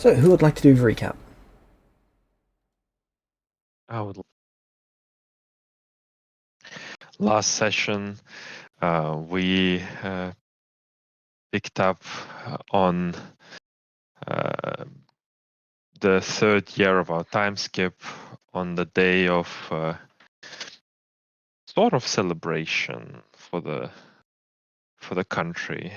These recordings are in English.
So, who would like to do the recap? I would. Last session, we picked up on the third year of our time skip on the day of sort of celebration for the country,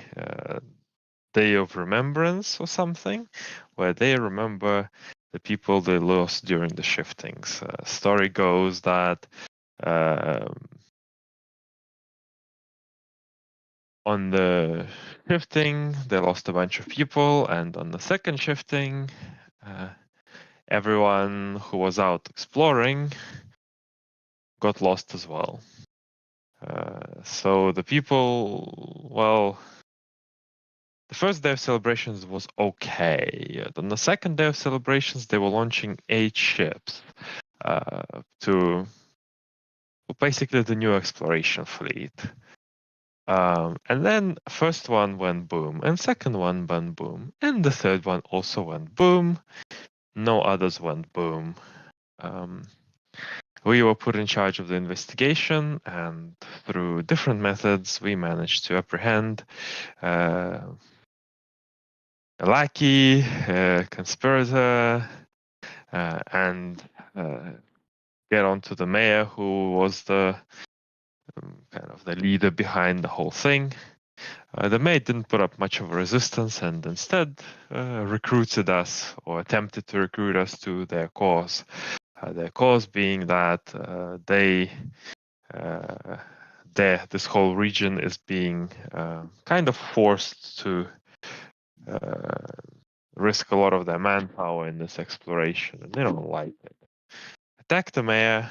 day of remembrance or something, where they remember the people they lost during the shiftings. Story goes that on the shifting, they lost a bunch of people, and on the second shifting, everyone who was out exploring got lost as well. So the people, well, the first day of celebrations was okay. On the second day of celebrations, they were launching 8 ships to basically the new exploration fleet. And then first one went boom, and second one went boom, and the third one also went boom. No others went boom. We were put in charge of the investigation, and through different methods, we managed to apprehend a lackey, a conspirator, and get onto the mayor, who was the kind of the leader behind the whole thing. The maid didn't put up much of a resistance and instead recruited us or attempted to recruit us to their cause. Their cause being that this whole region is being kind of forced to risk a lot of their manpower in this exploration, and they don't like it. Attack the mayor.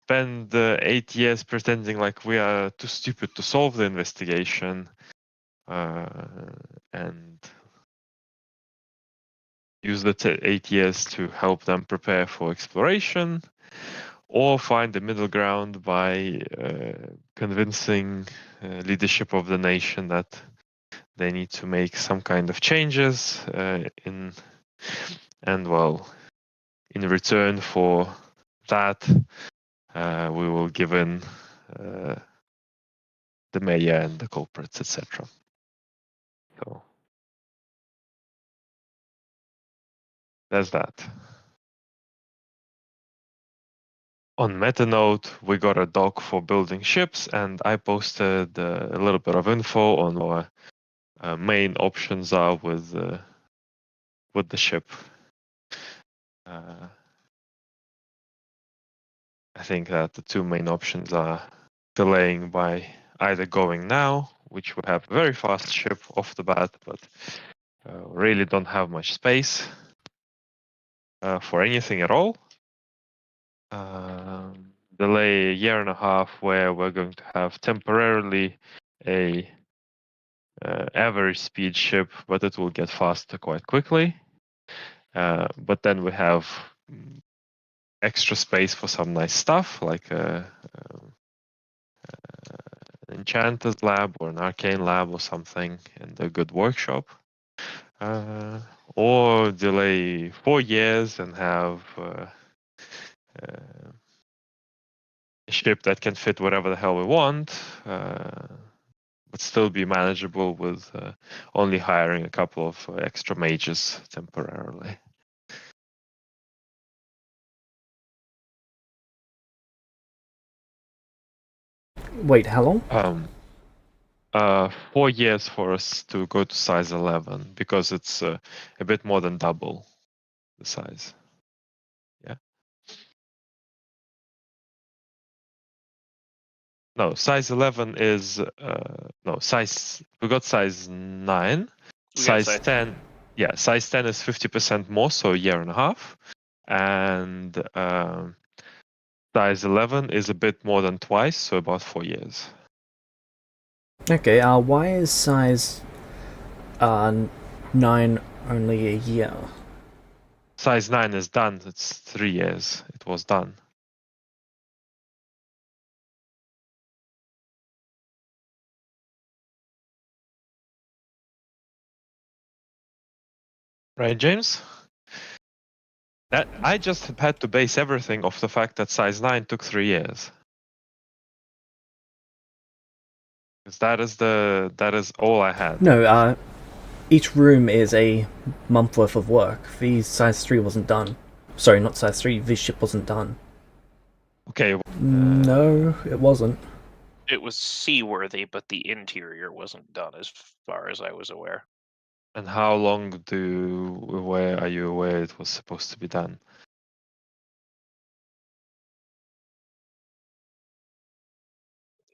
Spend 8 years pretending like we are too stupid to solve the investigation, and use the 8 years to help them prepare for exploration, or find the middle ground by convincing leadership of the nation that they need to make some kind of changes and well, in return for that, we will give in the mayor and the culprits, etc. So there's that. On meta note, we got a doc for building ships, and I posted a little bit of info on what main options are with the ship. I think that the two main options are delaying by either going now, which would have a very fast ship off the bat, but really don't have much space for anything at all. Delay a year and a half, where we're going to have temporarily a average speed ship, but it will get faster quite quickly. But then we have extra space for some nice stuff, like an enchanter's lab or an arcane lab or something, and a good workshop. Or delay 4 years and have a ship that can fit whatever the hell we want, but still be manageable with only hiring a couple of extra mages temporarily. Wait, how long? 4 years for us to go to size 11, because it's a bit more than double the size. Yeah. No, size 11 is no size. We got size 9. Size 10. Yeah, size 10 is 50% more, so a year and a half, and size 11 is a bit more than twice, so about 4 years. Okay, why is size 9 only a year? Size 9 is done. It's 3 years. It was done. Right, James? That I just had to base everything off the fact that size 9 took 3 years. Because that is all I had. No, each room is a month worth of work. The size 3 wasn't done. Sorry, not size 3, the ship wasn't done. Okay. No, it wasn't. It was seaworthy, but the interior wasn't done as far as I was aware. And how long are you aware it was supposed to be done?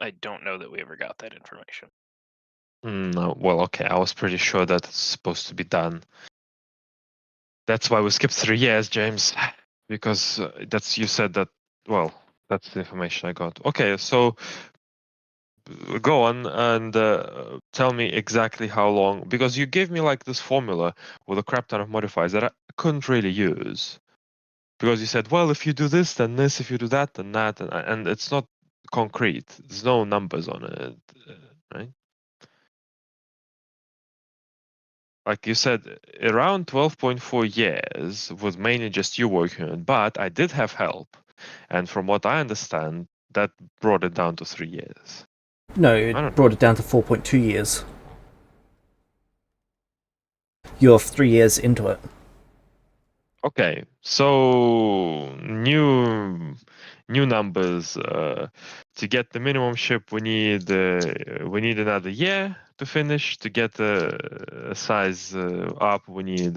I don't know that we ever got that information. No, well, okay, I was pretty sure that it's supposed to be done. That's why we skipped 3 years, James, because you said that. Well, that's the information I got. Okay, so go on and tell me exactly how long, because you gave me like this formula with a crap ton of modifiers that I couldn't really use, because you said, well, if you do this, then this; if you do that, then that, and it's not concrete. There's no numbers on it, right? Like you said, around 12.4 years was mainly just you working on it, but I did have help, and from what I understand, that brought it down to 3 years. No, it brought it down to 4.2 years. You're 3 years into it. Okay, so new numbers. To get the minimum ship, we need another year to finish. To get the size up, we need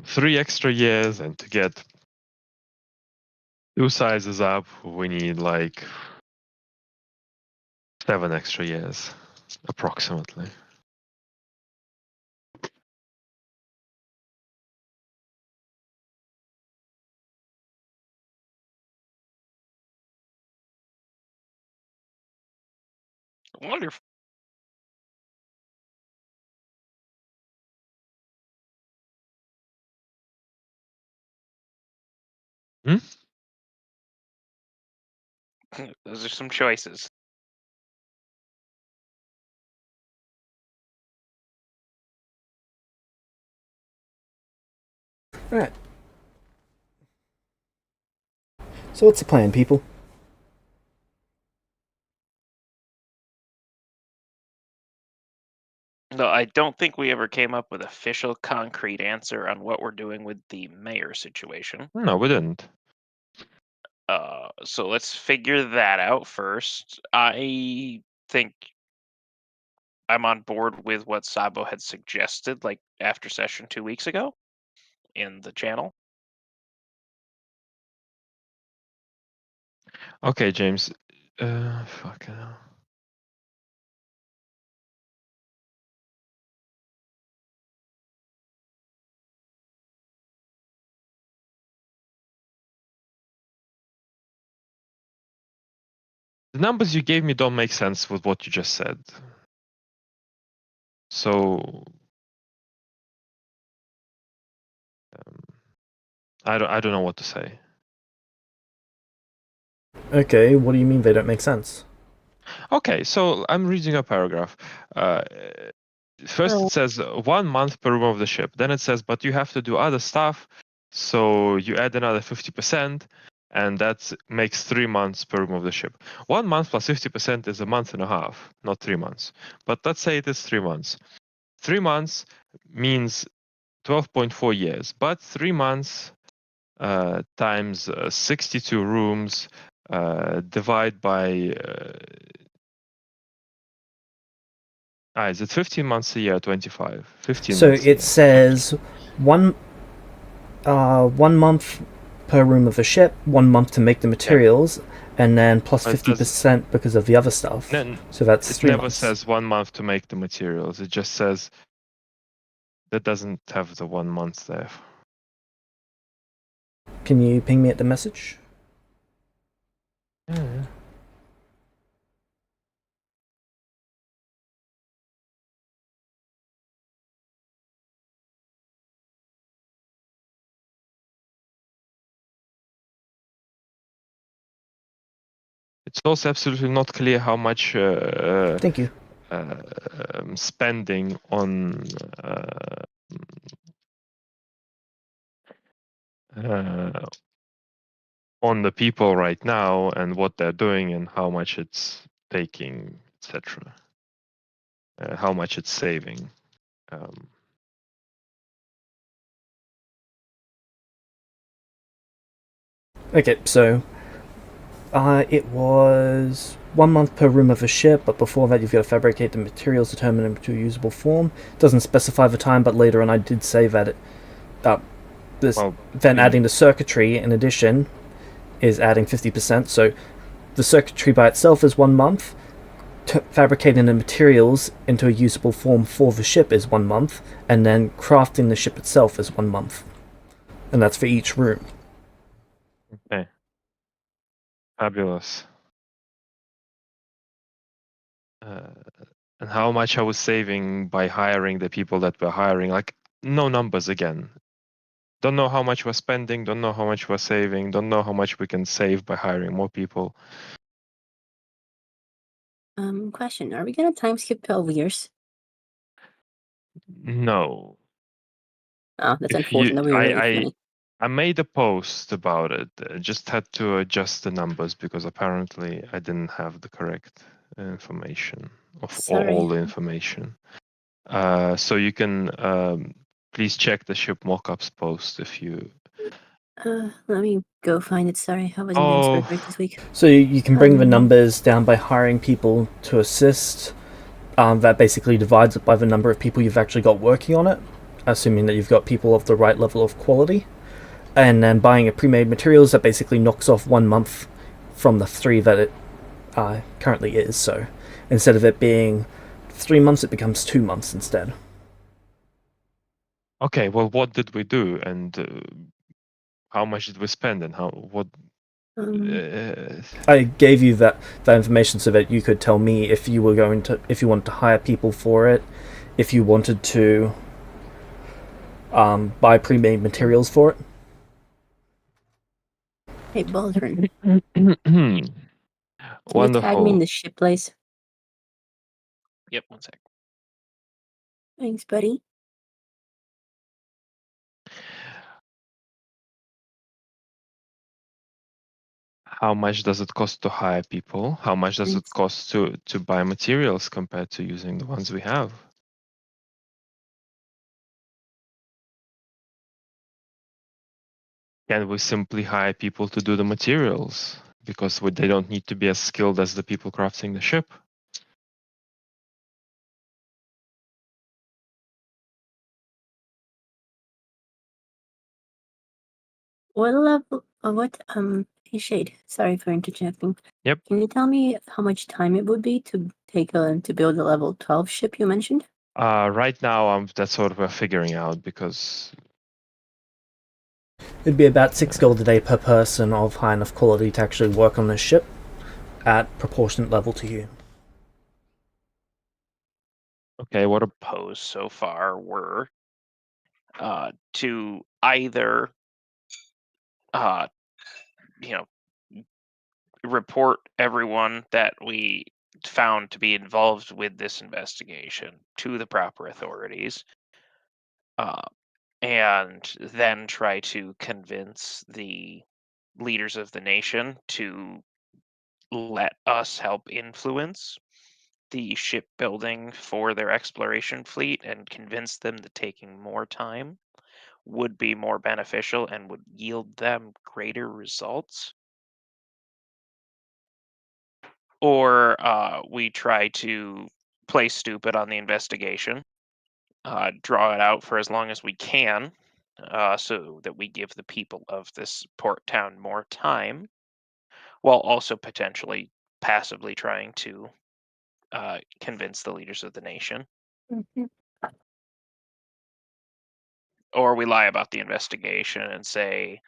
3 extra years, and to get 2 sizes up, we need like 7 extra years, approximately. Wonderful. Hmm? Those are some choices. Right. So what's the plan, people? No, I don't think we ever came up with official concrete answer on what we're doing with the mayor situation. No, we didn't. So let's figure that out first. I think I'm on board with what Sabo had suggested, like after session 2 weeks ago in the channel. Okay, James. Fucking hell. The numbers you gave me don't make sense with what you just said. So I don't know what to say. Okay, what do you mean they don't make sense? Okay, so I'm reading a paragraph. First it says 1 month per room of the ship. Then it says, but you have to do other stuff, so you add another 50%, and that makes 3 months per room of the ship. 1 month plus 50% is a month and a half, not 3 months. But let's say it is 3 months. 3 months means 12.4 years, but 3 months times 62 rooms divide by is it 15 months a year, 25? 15 So months a it year. says 1 month per room of the ship, 1 month to make the materials, and then plus 50% because of the other stuff. So that's 3 months. It never says 1 month to make the materials. It just says that doesn't have the 1 month there. Can you ping me at the message? Yeah. It's also absolutely not clear how much Thank you. spending on on the people right now and what they're doing and how much it's taking, etc. How much it's saving. Okay, so it was 1 month per room of a ship, but before that you've got to fabricate the materials to turn them into a usable form. It doesn't specify the time, but later on I did say that then adding the circuitry in addition is adding 50%. So the circuitry by itself is 1 month. Fabricating the materials into a usable form for the ship is 1 month, and then crafting the ship itself is 1 month, and that's for each room. Okay. Fabulous. And how much I was saving by hiring the people that we're hiring, like no numbers again. Don't know how much we're spending, don't know how much we're saving, don't know how much we can save by hiring more people. Question, are we gonna time skip 12 years? No. Oh, that's unfortunate. We were really funny. I made a post about it. Just had to adjust the numbers because apparently I didn't have the correct information of all the information. So you can please check the ship mockups post if you. Let me go find it. Sorry, I was in expert break this week. So you can bring the numbers down by hiring people to assist. That basically divides it by the number of people you've actually got working on it, assuming that you've got people of the right level of quality. And then buying a pre-made materials, that basically knocks off 1 month from the 3 that it currently is. So instead of it being 3 months, it becomes 2 months instead. Okay, well, what did we do, and how much did we spend, and what? I gave you that information so that you could tell me if you wanted to hire people for it, if you wanted to buy pre-made materials for it. Hey, Baldwin. Can you tag me in the ship, please? Yep, 1 sec. Thanks, buddy. How much does it cost to hire people? How much does it cost to buy materials compared to using the ones we have? Can we simply hire people to do the materials because they don't need to be as skilled as the people crafting the ship? What level? Hey Shade. Sorry for interjecting. Yep. Can you tell me how much time it would be to to build a level 12 ship you mentioned? Right now, that's what we're figuring out because it'd be about 6 gold a day per person of high enough quality to actually work on this ship at proportionate level to you. Okay, what proposed so far were to either report everyone that we found to be involved with this investigation to the proper authorities, and then try to convince the leaders of the nation to let us help influence the shipbuilding for their exploration fleet and convince them that taking more time would be more beneficial and would yield them greater results. Or we try to play stupid on the investigation, draw it out for as long as we can, so that we give the people of this port town more time, while also potentially passively trying to convince the leaders of the nation. Or we lie about the investigation and say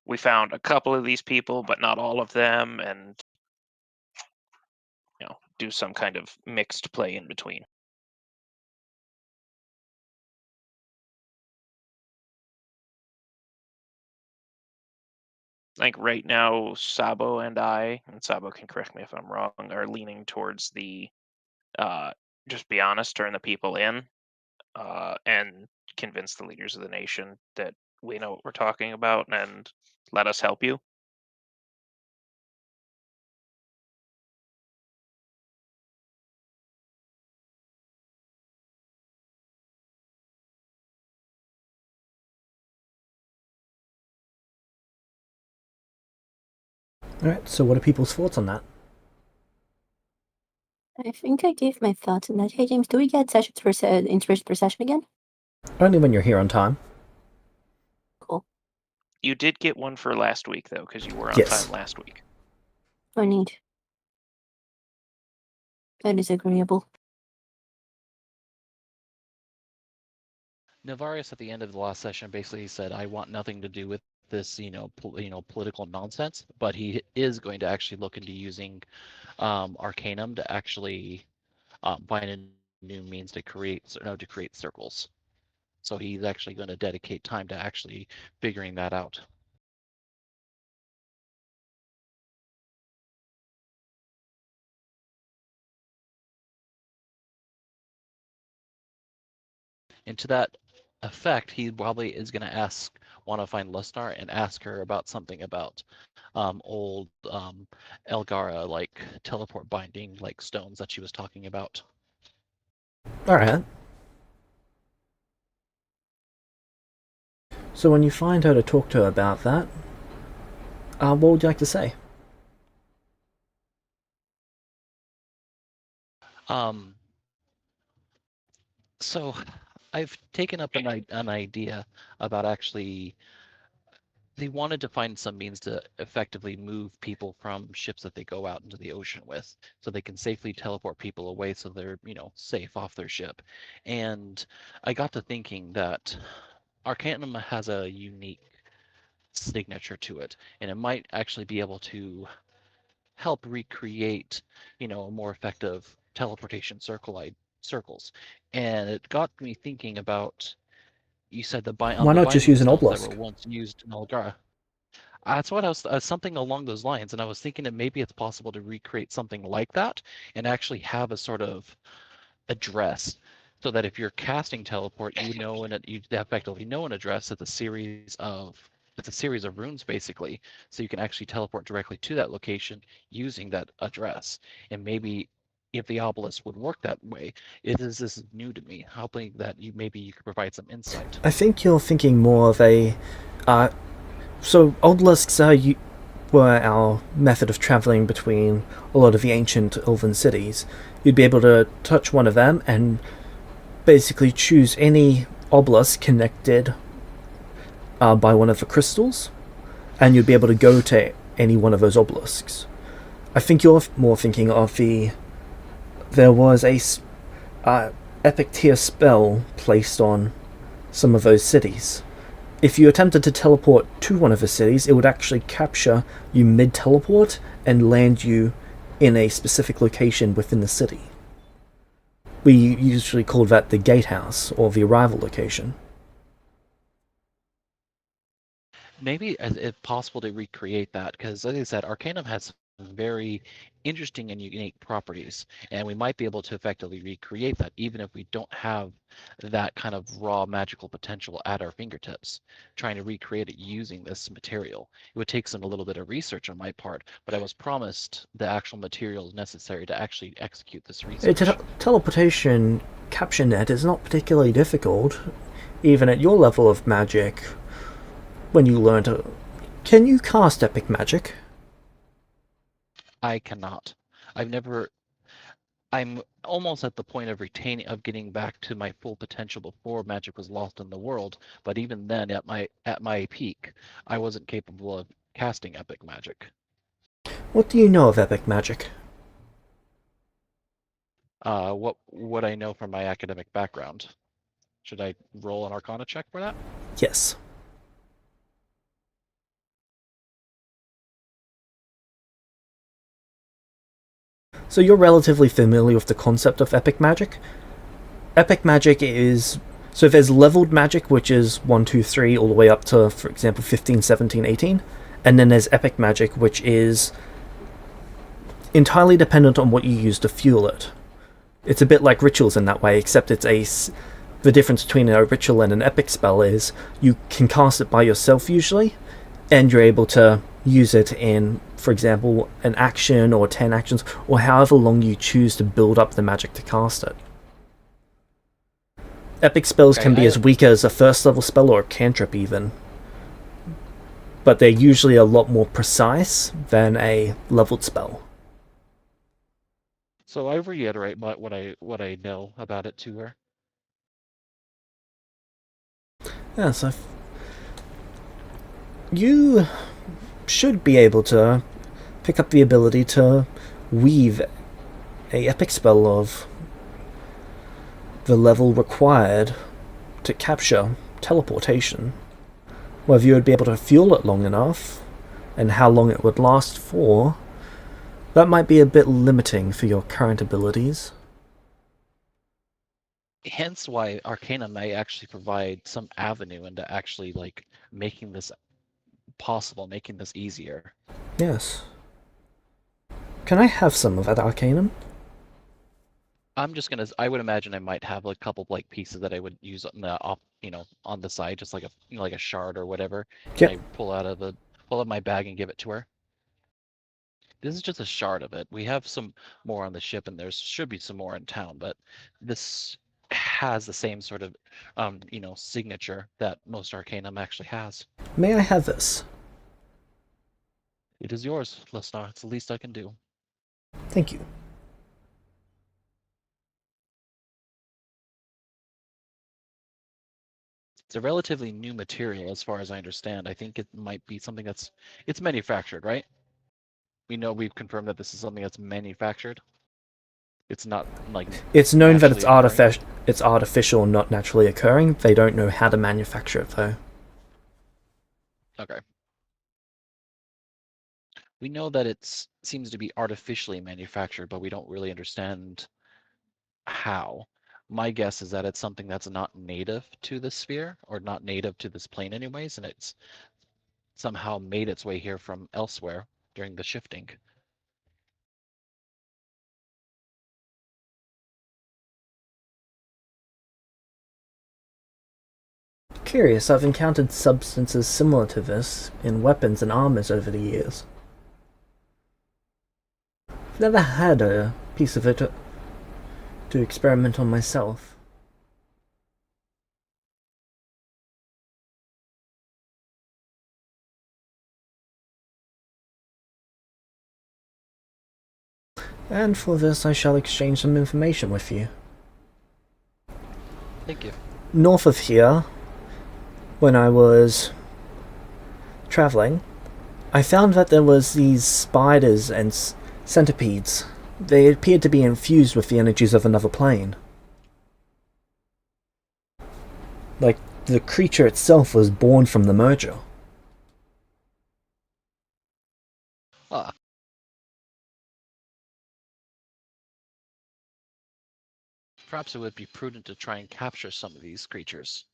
we found a couple of these people, but not all of them, and do some kind of mixed play in between. Like right now, Sabo and Sabo can correct me if I'm wrong, are leaning towards the just be honest, turn the people in and convince the leaders of the nation that we know what we're talking about and let us help you. Alright, so what are people's thoughts on that? I think I gave my thoughts on that. Hey, James, do we get sessions for interest per session again? Only when you're here on time. Cool. You did get one for last week, though, because you were on Yes. time last week. Oh, neat. That is agreeable. Navarius at the end of the last session basically said, "I want nothing to do with this, political nonsense." But he is going to actually look into using Arcanum to actually find a new means to create circles. So he's actually going to dedicate time to actually figuring that out. And to that effect, he probably is going to want to find Lusnar and ask her about something about old Elgara, like teleport binding, like stones that she was talking about. Alright. So when you find her to talk to her about that, what would you like to say? So I've taken up an idea about actually they wanted to find some means to effectively move people from ships that they go out into the ocean with, so they can safely teleport people away so they're, safe off their ship. And I got to thinking that Arcanum has a unique signature to it, and it might actually be able to help recreate, a more effective teleportation circles. And it got me thinking about, you said Why the not just binding use an stones that were obelisk? once used in Algara. That's what I was something along those lines, and I was thinking that maybe it's possible to recreate something like that and actually have a sort of address, so that if you're casting teleport, you effectively know an address. It's a series of runes basically, so you can actually teleport directly to that location using that address. And maybe if the obelisk would work that way, this is new to me. Hoping that you could provide some insight. I think you're thinking more of a... so obelisks were our method of travelling between a lot of the ancient elven cities. You'd be able to touch one of them and basically choose any obelisk connected by one of the crystals, and you'd be able to go to any one of those obelisks. I think you're more thinking of there was a epic tier spell placed on some of those cities. If you attempted to teleport to one of the cities, it would actually capture you mid-teleport and land you in a specific location within the city. We usually call that the gatehouse, or the arrival location. Maybe if possible to recreate that, because as I said, Arcanum has some very interesting and unique properties, and we might be able to effectively recreate that even if we don't have that kind of raw magical potential at our fingertips. Trying to recreate it using this material, it would take a little bit of research on my part, but I was promised the actual materials necessary to actually execute this research. Teleportation capture net is not particularly difficult, even at your level of magic. When you learn to... Can you cast epic magic? I cannot. I'm almost at the point of getting back to my full potential before magic was lost in the world, but even then at my peak, I wasn't capable of casting epic magic. What do you know of epic magic? What I know from my academic background. Should I roll an Arcana check for that? Yes. So you're relatively familiar with the concept of epic magic. Epic magic is... So there's leveled magic, which is 1, 2, 3, all the way up to, for example, 15, 17, 18. And then there's epic magic, which is entirely dependent on what you use to fuel it. It's a bit like rituals in that way, except it's The difference between a ritual and an epic spell is you can cast it by yourself usually, and you're able to use it in, for example, an action or 10 actions, or however long you choose to build up the magic to cast it. Epic spells can be as weak as a first level spell or a cantrip even, but they're usually a lot more precise than a leveled spell. So I reiterate what I know about it to her. Yeah, so you should be able to pick up the ability to weave a epic spell of the level required to capture teleportation. Whether you would be able to fuel it long enough, and how long it would last for, that might be a bit limiting for your current abilities. Hence why Arcana may actually provide some avenue into actually like making this possible, making this easier. Yes. Can I have some of that Arcanum? I'm just gonna. I would imagine I might have a couple like pieces that I would use on the off, on the side, just like like a shard or whatever. Yep. And I pull out of my bag and give it to her. This is just a shard of it. We have some more on the ship, and there should be some more in town. But this has the same sort of, signature that most Arcanum actually has. May I have this? It is yours, Lesnar. It's the least I can do. Thank you. It's a relatively new material, as far as I understand. I think it might be something it's manufactured, right? We've confirmed that this is something that's manufactured. It's not like it's known that it's it's artificial, not naturally occurring. They don't know how to manufacture it though. Okay. We know that it seems to be artificially manufactured, but we don't really understand how. My guess is that it's something that's not native to the sphere, or not native to this plane anyways, and it's somehow made its way here from elsewhere during the shifting. Curious, I've encountered substances similar to this in weapons and armors over the years. I've never had a piece of it to experiment on myself. And for this I shall exchange some information with you. Thank you. North of here, when I was traveling, I found that there was these spiders and centipedes. They appeared to be infused with the energies of another plane. Like, the creature itself was born from the merger. Ah. Perhaps it would be prudent to try and capture some of these creatures.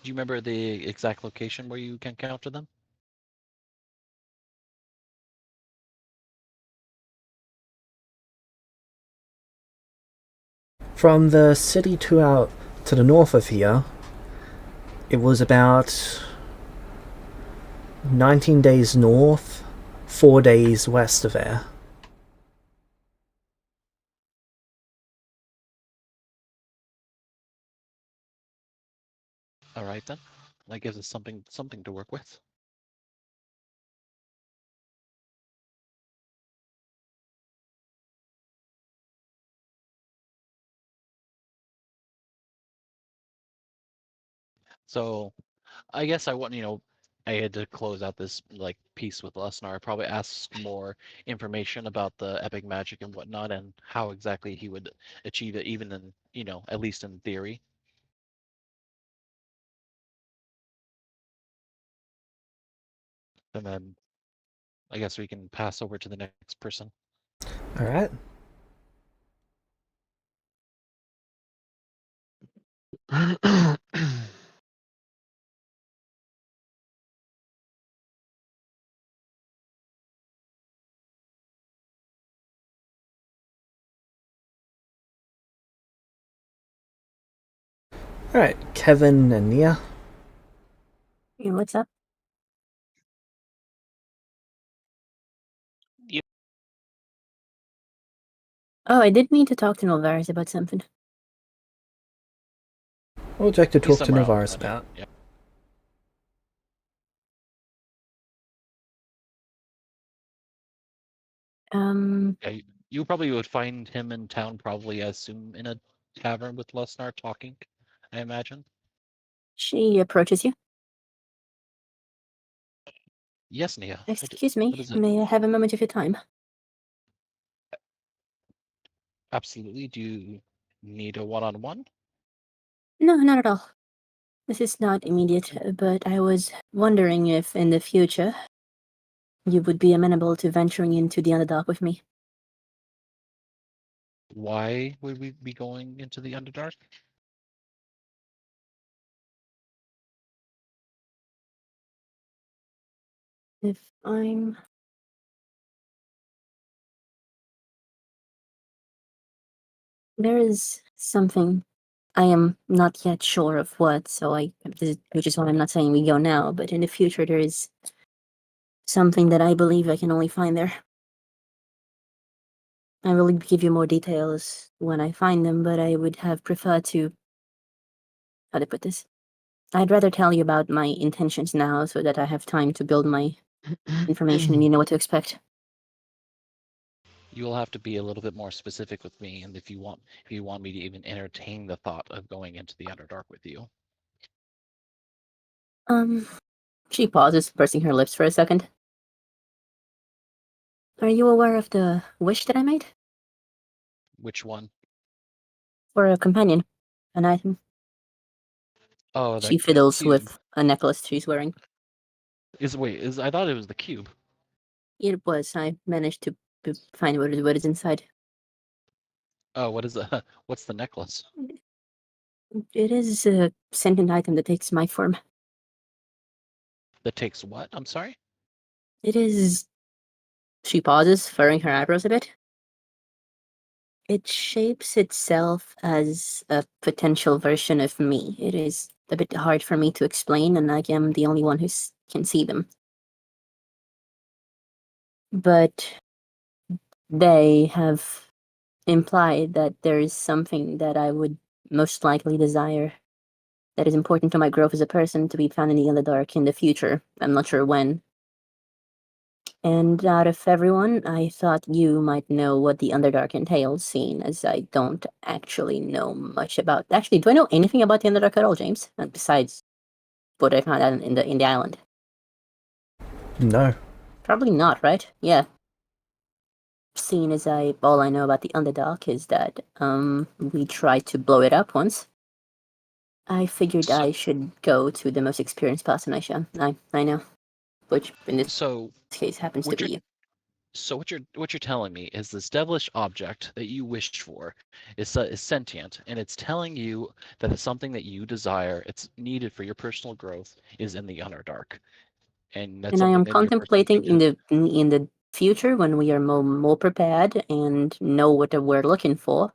Do you remember the exact location where you can encounter them? From the city to the north of here, it was about 19 days north, 4 days west of there. All right then, that gives us something to work with. So I guess I had to close out this like piece with Lesnar. Probably ask more information about the epic magic and whatnot, and how exactly he would achieve it, even in at least in theory. And then I guess we can pass over to the next person. Alright. All right, Kevin and Nia. Yeah, what's up? Yep. Oh, I did mean to talk to Nolvaris about something. What would you like to He's talk to somewhere else, Navaris I know. about? Yep. Yeah, you probably would find him in town, probably, I assume, in a tavern with Lesnar talking, I imagine. She approaches you. Yes, Nia. Excuse What me, is it? may I have a moment of your time? Absolutely. Do you need a one-on-one? No, not at all. This is not immediate, but I was wondering if in the future you would be amenable to venturing into the Underdark with me. Why would we be going into the Underdark? If I'm... There is something I am not yet sure of what, so which is why I'm not saying we go now, but in the future there is something that I believe I can only find there. I will give you more details when I find them, but I would have preferred to... How to put this? I'd rather tell you about my intentions now so that I have time to build my information and you know what to expect. You will have to be a little bit more specific with me, and if you want me to even entertain the thought of going into the Underdark with you. She pauses, pursing her lips for a second. Are you aware of the wish that I made? Which one? For a companion. An item. Oh, She that fiddles cube. with a necklace she's wearing. I thought it was the cube. It was. I managed to find what is inside. Oh, what's the necklace? It is a sentient item that takes my form. That takes what? I'm sorry? It is... She pauses, furrowing her eyebrows a bit. It shapes itself as a potential version of me. It is a bit hard for me to explain, and I am the only one who can see them. But they have implied that there is something that I would most likely desire that is important to my growth as a person to be found in the Underdark in the future. I'm not sure when. And out of everyone, I thought you might know what the Underdark entails, seeing as I don't actually know much about... Actually, do I know anything about the Underdark at all, James? Besides what I found out in the island? No. Probably not, right? Yeah. Seeing as all I know about the Underdark is that, we tried to blow it up once. I figured I should go to the most experienced person I know, which in this case happens to be you. So what you're telling me is this devilish object that you wished for is sentient, and it's telling you that it's something that you desire, it's needed for your personal growth, is in the Underdark, and that's And I am something that you're contemplating proceeding to. in the future when we are more prepared and know what we're looking for.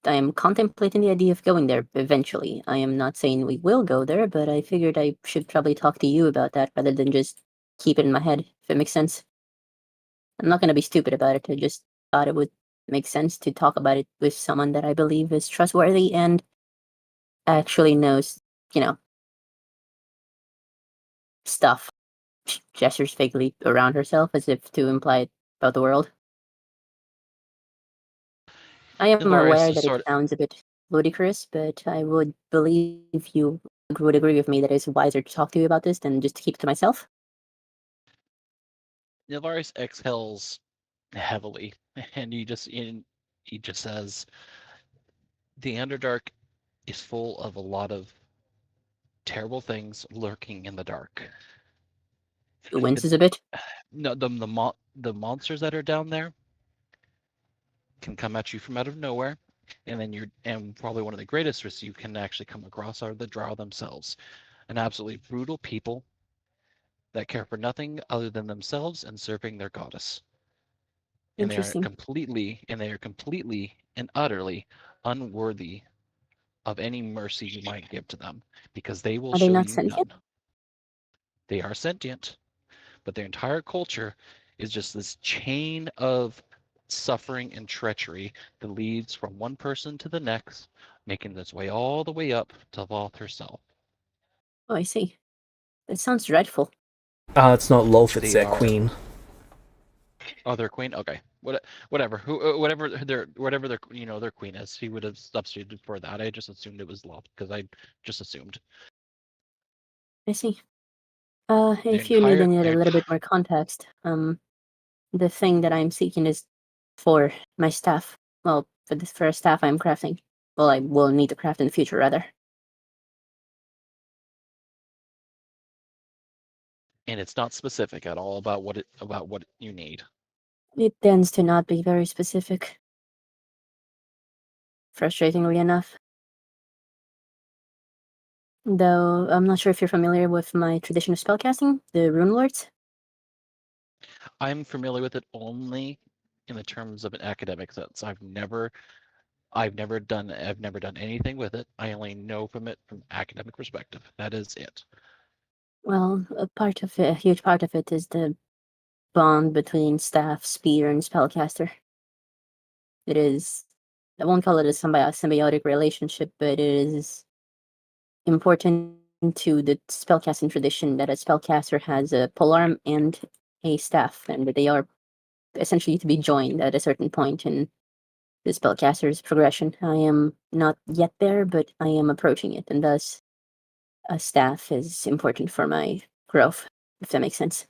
I am contemplating the idea of going there eventually. I am not saying we will go there, but I figured I should probably talk to you about that rather than just keep it in my head, if it makes sense. I'm not going to be stupid about it. I just thought it would make sense to talk about it with someone that I believe is trustworthy and actually knows, stuff. She gestures vaguely around herself as if to imply it about the world. I am Navaris aware is that it sort of, sounds a bit ludicrous, but I would believe you would agree with me that it's wiser to talk to you about this than just to keep it to myself. Navaris exhales heavily, and he just says, the Underdark is full of a lot of terrible things lurking in the dark. She winces a bit. No, the monsters that are down there can come at you from out of nowhere, and and probably one of the greatest risks you can actually come across are the Drow themselves, an absolutely brutal people that care for nothing other than themselves and serving their goddess. And Interesting. they are completely and utterly unworthy of any mercy you might give to them, because they will Are they show not you sentient? none. They are sentient, but their entire culture is just this chain of suffering and treachery that leads from one person to the next, making its way all the way up to Voth herself. Oh, I see. That sounds dreadful. It's not Lolth, it's They their are- queen. Oh, their queen. Okay, whatever. Whatever their their queen is, he would have substituted for that. I just assumed it was Loth because I just assumed. I see. Their If you need entire, a their little bit more context, the thing that I'm seeking is for my staff. Well, for a staff I'm crafting. Well, I will need to craft in the future, rather. and it's not specific at all about what you need. It tends to not be very specific. Frustratingly enough. Though, I'm not sure if you're familiar with my tradition of spellcasting, the Rune Lords. I'm familiar with it only in the terms of an academic sense. I've never done anything with it. I only know from it from academic perspective. That is it. Well, a huge part of it is the bond between staff, spear, and spellcaster. It is, I won't call it a symbiotic relationship, but it is important to the spellcasting tradition that a spellcaster has a polearm and a staff, and that they are essentially to be joined at a certain point in the spellcaster's progression. I am not yet there, but I am approaching it, and thus a staff is important for my growth, if that makes sense.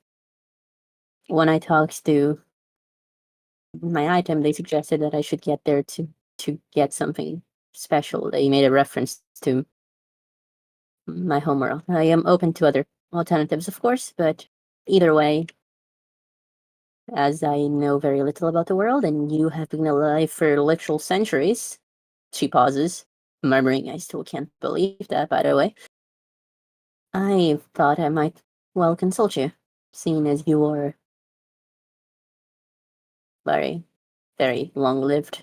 When I talked to my item, they suggested that I should get there to get something special. They made a reference to my homeworld. I am open to other alternatives, of course, but either way, as I know very little about the world, and you have been alive for literal centuries, she pauses, murmuring, I still can't believe that, by the way. I thought I might well consult you, seeing as you are very, very long-lived.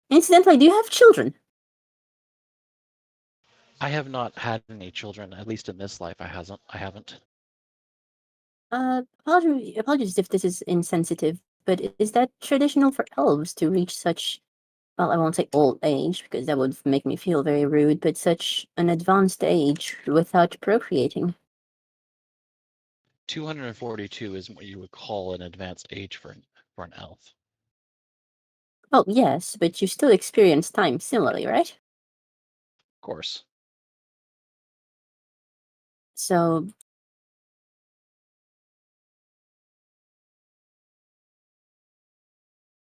Incidentally, do you have children? I have not had any children, at least in this life. I haven't. Apologies if this is insensitive, but is that traditional for elves to reach such, well, I won't say old age, because that would make me feel very rude, but such an advanced age without procreating? 242 is what you would call an advanced age for an elf. Oh, yes, but you still experience time similarly, right? Of course. So,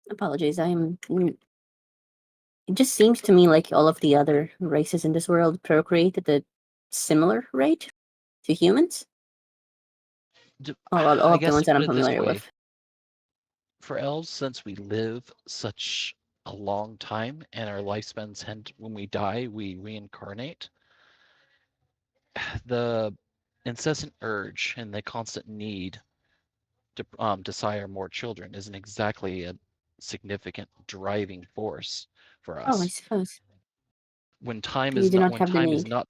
apologies, it just seems to me like all of the other races in this world procreate at a similar rate to humans. All I of the guess ones to that put I'm it this familiar way, with. for elves, since we live such a long time and our lifespans tend, when we die, we reincarnate, the incessant urge and the constant need to desire more children isn't exactly a significant driving force for Oh, I us. suppose. When time You is do not not when have the time is need. not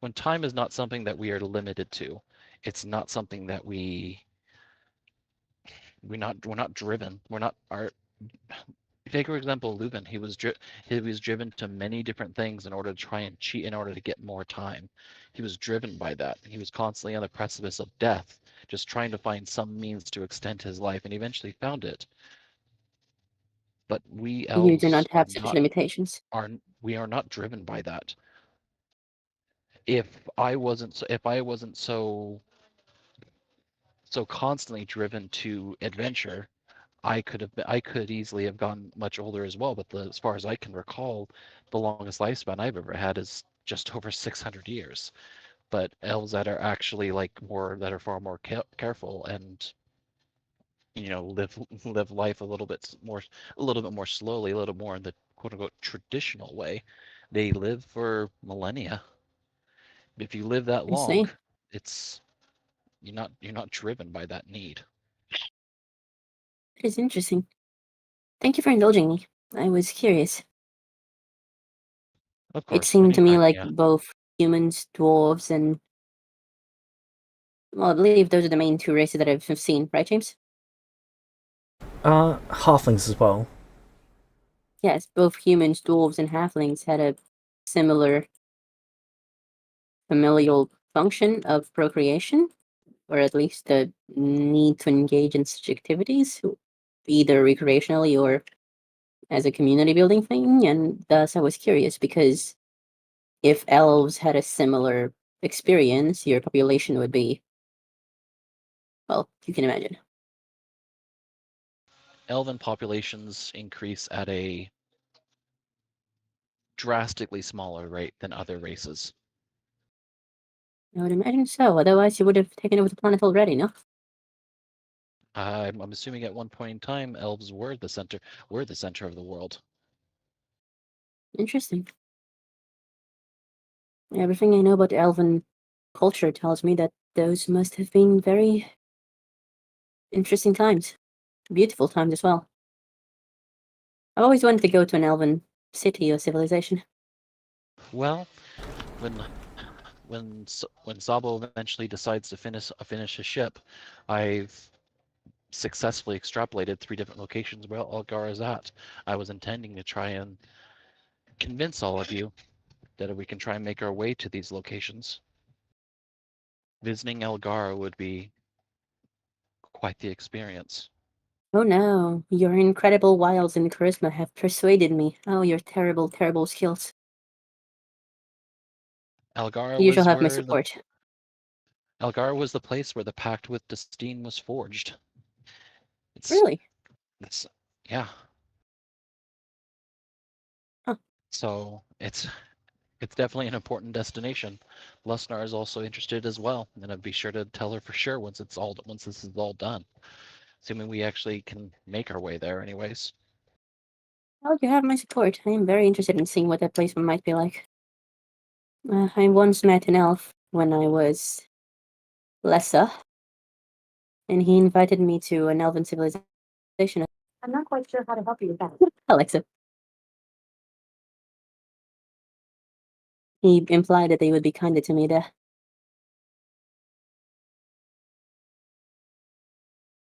when time is not something that we are limited to, it's not something that we're not driven. We're not our Take for example Leuven. He was driven to many different things in order to try and cheat in order to get more time. He was driven by that. He was constantly on the precipice of death, just trying to find some means to extend his life, and eventually found it. But we You do elves not have such limitations. we are not driven by that. If I wasn't so constantly driven to adventure, I could easily have gone much older as well. But as far as I can recall, the longest lifespan I've ever had is just over 600 years. But elves that are actually that are far more careful and live life a little bit more slowly, a little more in the quote unquote traditional way. They live for millennia. If you live that I long, see. it's you're not driven by that need. It is interesting. Thank you for indulging me. I was curious. Of It course. seemed to me anytime, like yeah. both humans, dwarves, and well, I believe those are the main two races that I've seen, right, James? Halflings as well. Yes, both humans, dwarves, and halflings had a similar familial function of procreation, or at least the need to engage in such activities, either recreationally or as a community building thing. And thus I was curious because if elves had a similar experience, your population would be, well, you can imagine. Elven populations increase at a drastically smaller rate than other races. I would imagine so, otherwise you would have taken over the planet already, no? I'm assuming at one point in time, elves were the center of the world. Interesting. Everything I know about elven culture tells me that those must have been very interesting times. Beautiful times as well. I've always wanted to go to an elven city or civilization. Well, when Sabo eventually decides to finish his ship, I've successfully extrapolated 3 different locations where Algar is at. I was intending to try and convince all of you that we can try and make our way to these locations. Visiting Algar would be quite the experience. Oh no, your incredible wiles and charisma have persuaded me. Oh, your terrible, terrible skills. Algar You shall was have my where the support. Algar was the place where the pact with Destine was forged. It's Really? it's yeah. Huh. So it's definitely an important destination. Lusnar is also interested as well, and I'd be sure to tell her for sure once this is all done. Assuming we actually can make our way there, anyways. Well, you have my support. I am very interested in seeing what that place might be like. I once met an elf when I was lesser, and he invited me to an elven civilization. I'm not quite sure how to help you with that. Alexa. He implied that they would be kinder to me there.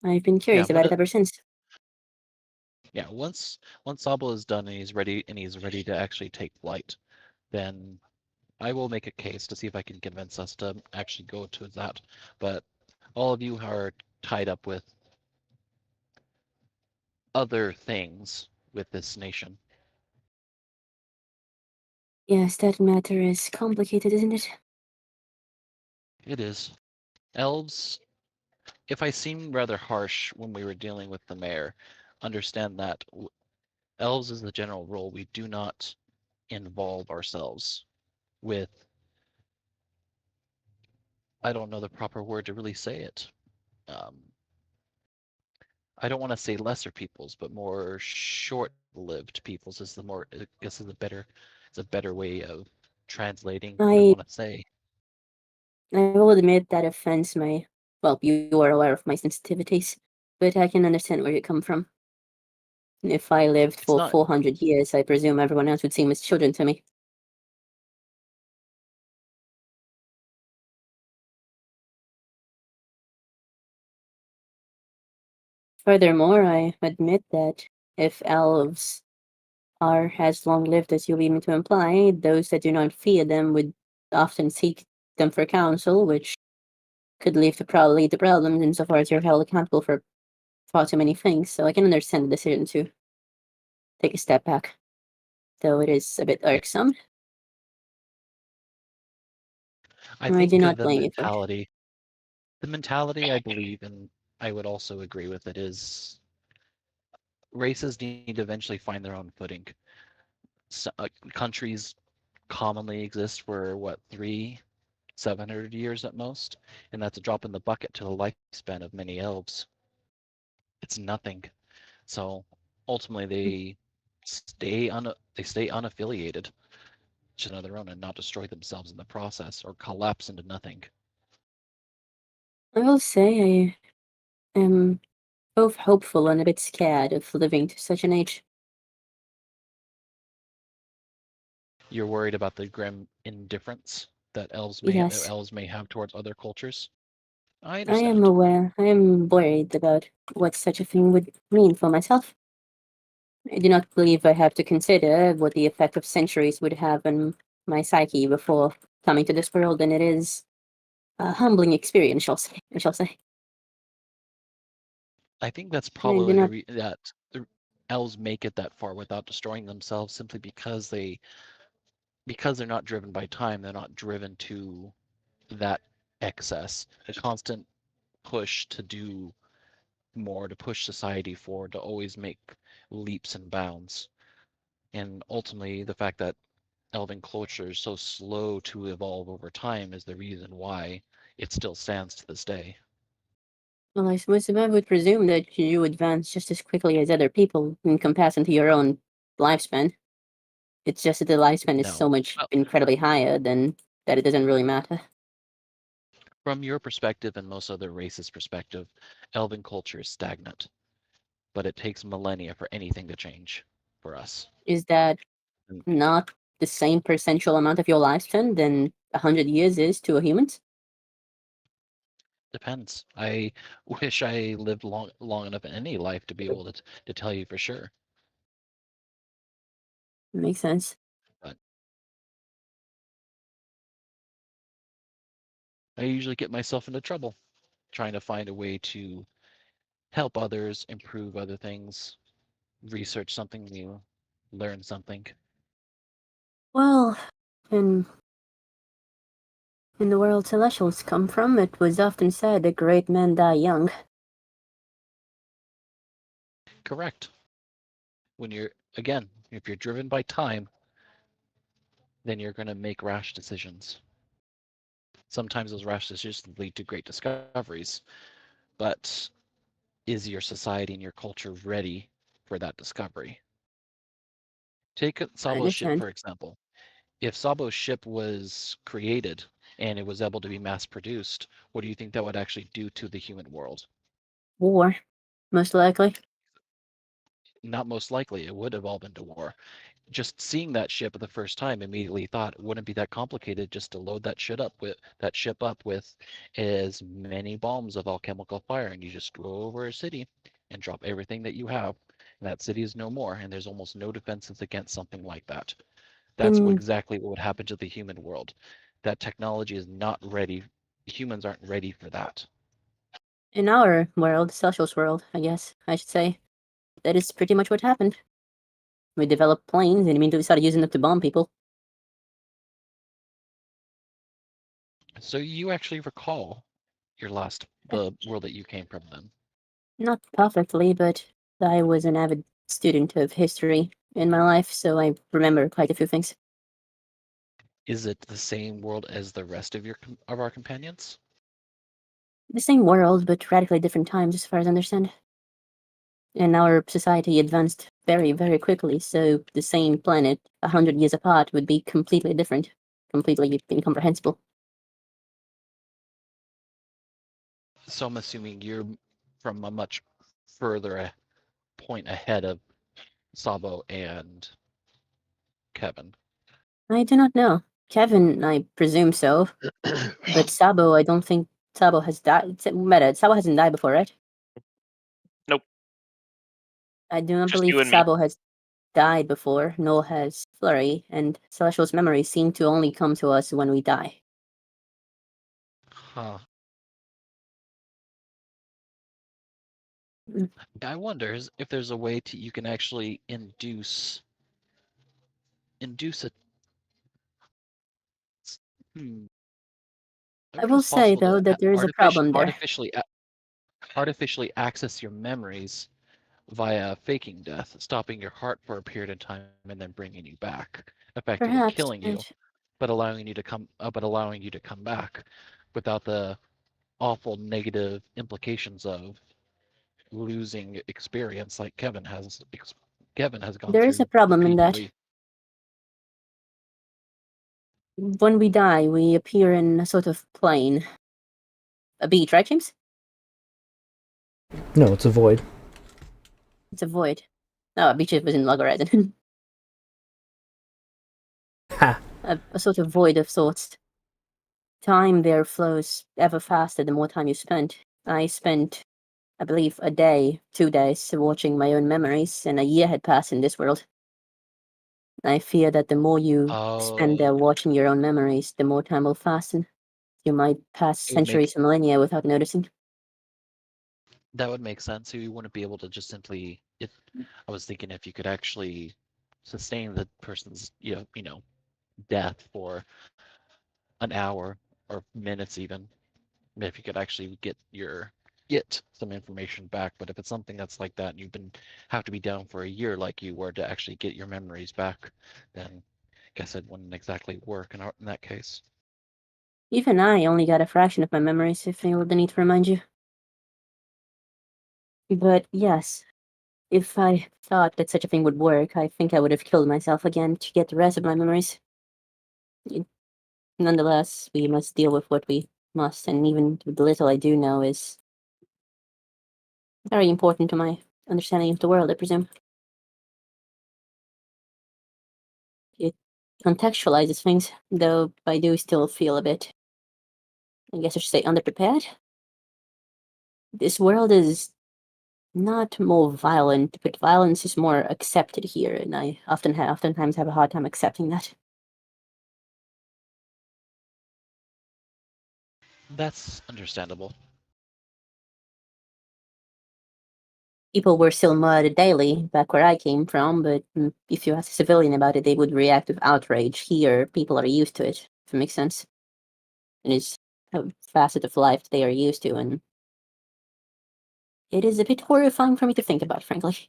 I've been curious about it ever since. Yeah, once Sabo is done and he's ready to actually take flight, then I will make a case to see if I can convince us to actually go to that. But all of you are tied up with other things with this nation. Yes, that matter is complicated, isn't it? It is. Elves, if I seem rather harsh when we were dealing with the mayor, understand that elves is the general rule. We do not involve ourselves with, I don't know the proper word to really say it. Um, I don't want to say lesser peoples, but more short-lived peoples is the more, I guess, is a better way of translating what I I want to say. will admit that offends my, well, you are aware of my sensitivities, but I can understand where you come from. If I lived It's for not 400 years, I presume everyone else would seem as children to me. Furthermore, I admit that if elves are as long-lived as you lead me to imply, those that do not fear them would often seek them for counsel, which could lead to problems insofar as you're held accountable for far too many things. So I can understand the decision to take a step back, though it is a bit irksome. I I do think not blame you for it. the mentality I believe in, I would also agree with it, is races need to eventually find their own footing. Countries commonly exist for what, 700 years at most, and that's a drop in the bucket to the lifespan of many elves. It's nothing. So ultimately, they stay unaffiliated to another own and not destroy themselves in the process or collapse into nothing. I will say I am both hopeful and a bit scared of living to such an age. You're worried about the grim indifference that Yes, elves may have towards other cultures. I I am understand. aware. I am worried about what such a thing would mean for myself. I do not believe I have to consider what the effect of centuries would have on my psyche before coming to this world, and it is a humbling experience, I shall say. I think that's I do probably not. that the elves make it that far without destroying themselves simply because they're not driven by time. They're not driven to that excess. A constant push to do more, to push society forward, to always make leaps and bounds. And ultimately, the fact that elven culture is so slow to evolve over time is the reason why it still stands to this day. Well, I suppose I would presume that you advance just as quickly as other people in comparison to your own lifespan. It's just that the lifespan is so No. much Well, incredibly higher than that it doesn't really matter. from your perspective and most other races' perspective, elven culture is stagnant, but it takes millennia for anything to change for us. Is that And not the same percentual amount of your lifespan than 100 years is to a human's? depends. I wish I lived long enough in any life to be able to tell you for sure. Makes sense. But I usually get myself into trouble trying to find a way to help others, improve other things, research something new, learn something. Well, in the world Celestials come from, it was often said that great men die young. Correct. When you're, again, if you're driven by time, then you're going to make rash decisions. Sometimes those rash decisions lead to great discoveries, but is your society and your culture ready for that discovery? Take I Sabo's ship, understand. for example. If Sabo's ship was created and it was able to be mass produced, what do you think that would actually do to the human world? War, most likely. Not most likely, it would evolve into war. Just seeing that ship the first time immediately thought it wouldn't be that complicated just to load that ship up with as many bombs of alchemical fire, and you just go over a city and drop everything that you have, and that city is no more, and there's almost no defenses against something like that. That's In exactly what would happen to the human world. That technology is not ready. Humans aren't ready for that. in our world, Celestial's world, I guess I should say, that is pretty much what happened. We developed planes and immediately started using them to bomb people. So you actually recall the world that you came from then. Not perfectly, but I was an avid student of history in my life, so I remember quite a few things. Is it the same world as the rest of our companions? The same world, but radically different times, as far as I understand. And our society advanced very, very quickly, so the same planet, 100 years apart, would be completely different, completely incomprehensible. So I'm assuming you're from a much further point ahead of Sabo and Kevin. I do not know. Kevin, I presume so, but Sabo, I don't think Sabo has died. Meta, Sabo hasn't died before, right? Nope. I do not Just believe you and me. Sabo has died before, nor has Flurry, and Celestial's memories seem to only come to us when we die. Huh. Mm. I wonder if there's a way you can actually induce a hmm. I I wonder if will it's say, possible though, to that there is a problem there. artificially access your memories via faking death, stopping your heart for a period of time and then bringing you back, effectively Perhaps, killing you, but but allowing you to come back without the awful negative implications of losing experience like Kevin has gone there is a through problem in that. repeatedly. When we die, we appear in a sort of plane. A beach, right, James? No, it's a void. It's a void. No, a beach was in Log Horizon. Ha! a sort of void of thoughts. Time there flows ever faster the more time you spend. I spent, I believe, a day, 2 days, watching my own memories, and a year had passed in this world. I fear that the more you spend there Oh, watching your own memories, the more time will fasten. You might pass it would make centuries or millennia without noticing. that would make sense. So you wouldn't be able to just simply. I was thinking if you could actually sustain the person's death for an hour or minutes even, if you could actually get some information back. But if it's something that's like that and have to be down for a year like you were to actually get your memories back, then I guess it wouldn't exactly work in that case. Even I only got a fraction of my memories, if I feel the need to remind you. But yes, if I thought that such a thing would work, I think I would have killed myself again to get the rest of my memories. Nonetheless, we must deal with what we must, and even the little I do know is very important to my understanding of the world, I presume. It contextualizes things, though I do still feel a bit, I guess I should say, underprepared. This world is not more violent, but violence is more accepted here, and I oftentimes have a hard time accepting that. That's understandable. People were still murdered daily back where I came from, but if you ask a civilian about it, they would react with outrage. Here, people are used to it, if it makes sense. And it's a facet of life they are used to, and it is a bit horrifying for me to think about, frankly.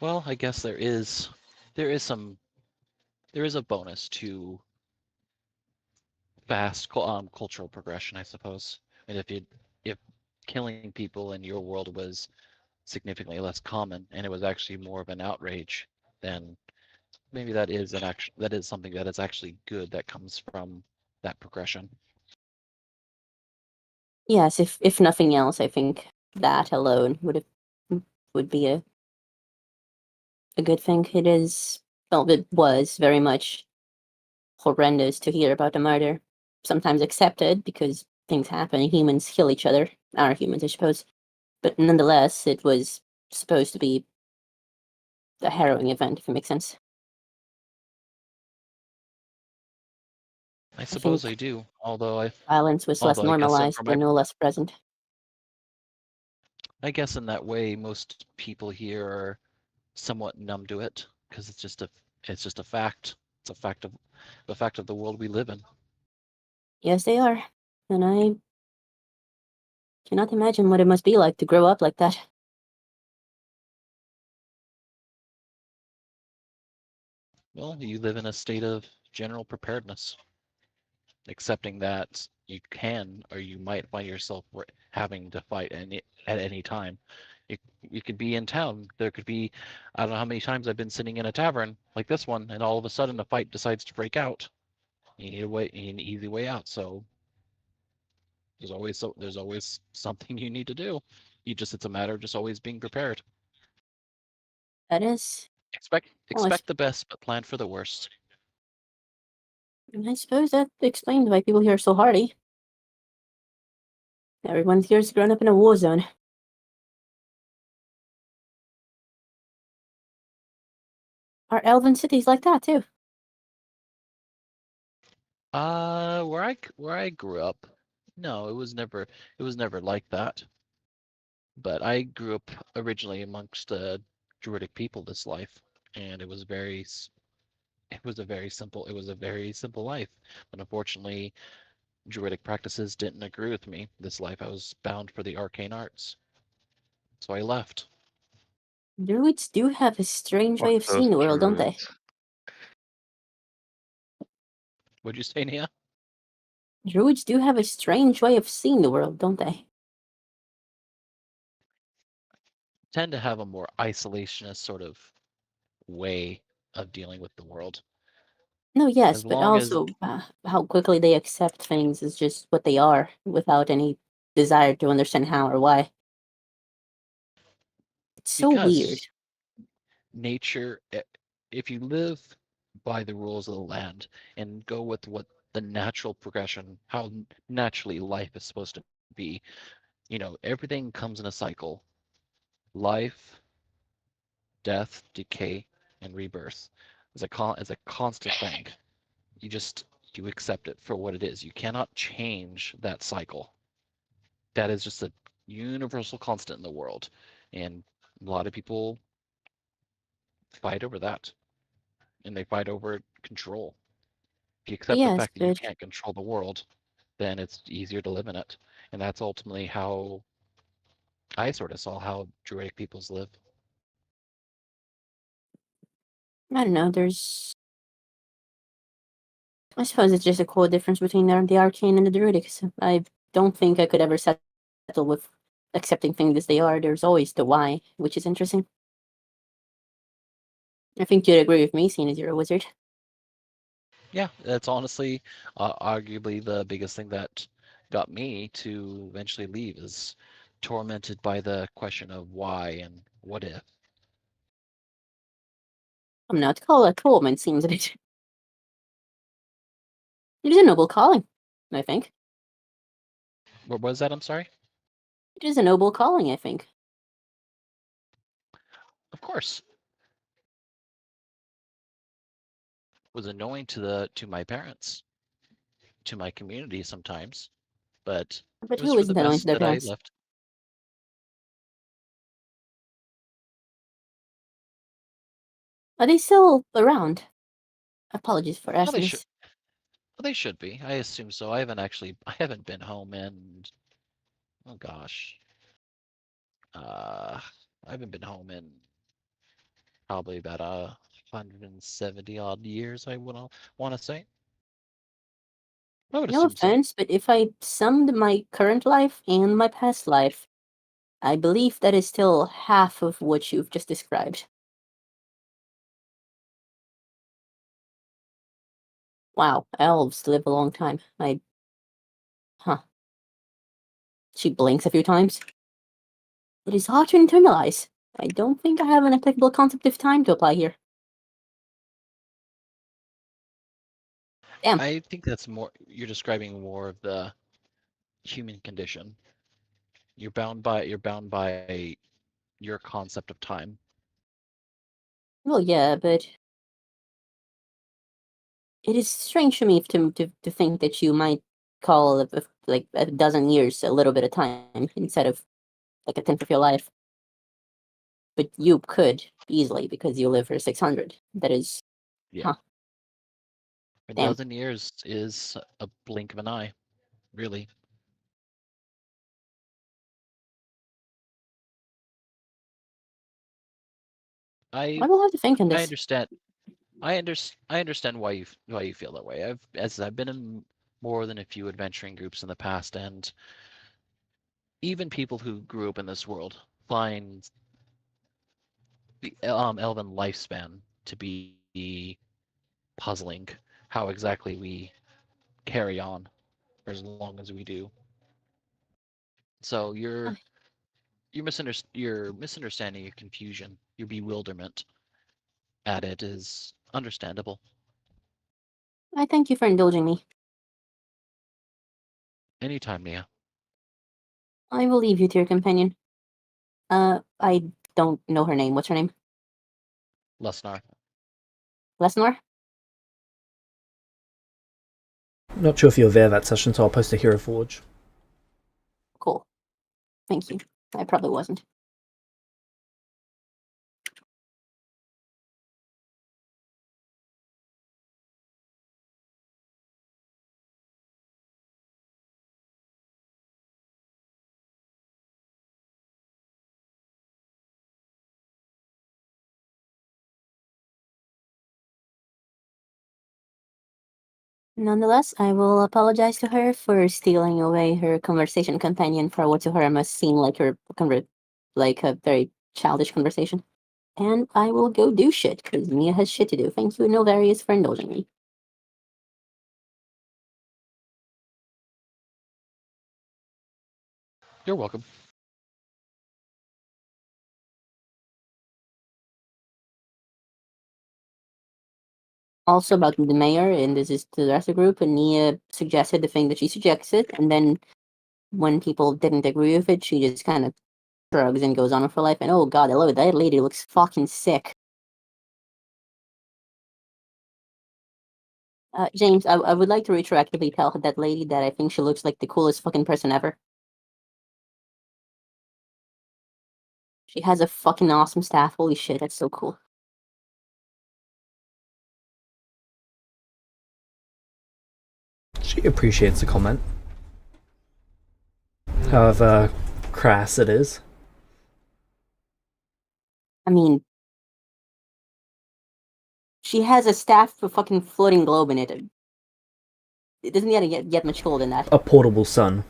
Well, I guess there is a bonus to fast cultural progression, I suppose. And if killing people in your world was significantly less common and it was actually more of an outrage, then maybe that is something that is actually good that comes from that progression. Yes, if nothing else, I think that alone would be a good thing. It is, well, it was very much horrendous to hear about the murder. Sometimes accepted because things happen, humans kill each other, our humans, I suppose. But nonetheless, it was supposed to be a harrowing event, if it makes sense. I I suppose I think do. Although violence was less I guess normalized and no less present. I guess in that way, most people here are somewhat numb to it because it's just a fact. It's a fact of the world we live in. Yes, they are. And I cannot imagine what it must be like to grow up like that. Well, you live in a state of general preparedness, accepting that you can or you might find yourself having to fight at any time. You could be in town. There could be, I don't know how many times I've been sitting in a tavern like this one, and all of a sudden a fight decides to break out. You need an easy way out. So there's always something you need to do. It's a matter of just always being prepared. That is, well, Expect the best, but plan for the worst. I suppose that explains why people here are so hardy. Everyone here's grown up in a war zone. Are elven cities like that too? Where I grew up, no, it was never like that. But I grew up originally amongst Druidic people this life, and it was a very simple life. But unfortunately, Druidic practices didn't agree with me this life. I was bound for the arcane arts, so I left. Druids do have a strange way Fuck of those seeing the world, don't they? druids. What'd you say, Nia? Druids do have a strange way of seeing the world, don't they? Tend to have a more isolationist sort of way of dealing with the world. No, yes, As but long as also how quickly they accept things is just what they are, without any desire to understand how or why. It's so weird. because nature, if you live by the rules of the land and go with what the natural progression, how naturally life is supposed to be, everything comes in a cycle. Life, death, decay, and rebirth is a constant thing. You just you accept it for what it is. You cannot change that cycle. That is just a universal constant in the world, and a lot of people fight over that, and they fight over control. If you accept the Yes, fact that you but can't control the world, then it's easier to live in it, and that's ultimately how I sort of saw how Druidic peoples live. I don't know. I suppose it's just a core difference between the arcane and the druidic. So I don't think I could ever settle with accepting things as they are. There's always the why, which is interesting. I think you'd agree with me, seeing as you're a wizard. Yeah, that's honestly arguably the biggest thing that got me to eventually leave is tormented by the question of why and what if. I'm not to call it a torment seems a bit. It is a noble calling, I think. What was that? I'm sorry. It is a noble calling, I think. Of course, was annoying to my parents, to my community sometimes, but But it was who for the isn't annoying to best their that I parents? left. Are they still around? Apologies for Oh, they asking should. this. Well, they should be. I assume so. I haven't been home in, oh gosh, uh, I haven't been home in probably about 170 odd years. I would want to say. I would No assume so. offense, but if I summed my current life and my past life, I believe that is still half of what you've just described. Wow, elves live a long time. Huh. She blinks a few times. It is hard to internalize. I don't think I have an applicable concept of time to apply here. Damn. I think that's more. You're describing more of the human condition. You're bound by your concept of time. Well, yeah, but it is strange for me to think that you might call like a dozen years a little bit of time instead of like a tenth of your life. But you could easily because you live for 600. That is, Yeah. huh? A Damn. dozen years is a blink of an eye, really. I I will have to think on I this. understand. I understand why you feel that way. I've been in more than a few adventuring groups in the past, and even people who grew up in this world find the elven lifespan to be puzzling. How exactly we carry on for as long as we do. So I, your misunderstanding, your confusion, your bewilderment at it is understandable. I thank you for indulging me. Anytime, Nia. I will leave you to your companion. I don't know her name. What's her name? Lesnar. Lesnor? Not sure if you were there that session, so I'll post a Hero Forge. Cool. Thank you. I probably wasn't. Nonetheless, I will apologize to her for stealing away her conversation companion for what to her must seem like like a very childish conversation. And I will go do shit, because Mia has shit to do. Thank you, Novarius, for indulging me. You're welcome. Also about the mayor, and this is to the rest of the group, and Nia suggested the thing that she suggested, and then when people didn't agree with it, she just kind of shrugs and goes on with her life. And oh god, I love it. That lady looks fucking sick. James, I would like to retroactively tell that lady that I think she looks like the coolest fucking person ever. She has a fucking awesome staff. Holy shit, that's so cool. She appreciates the comment. However crass it is. I mean, she has a staff with fucking floating globe in it. It doesn't get much cooler than that. A portable sun.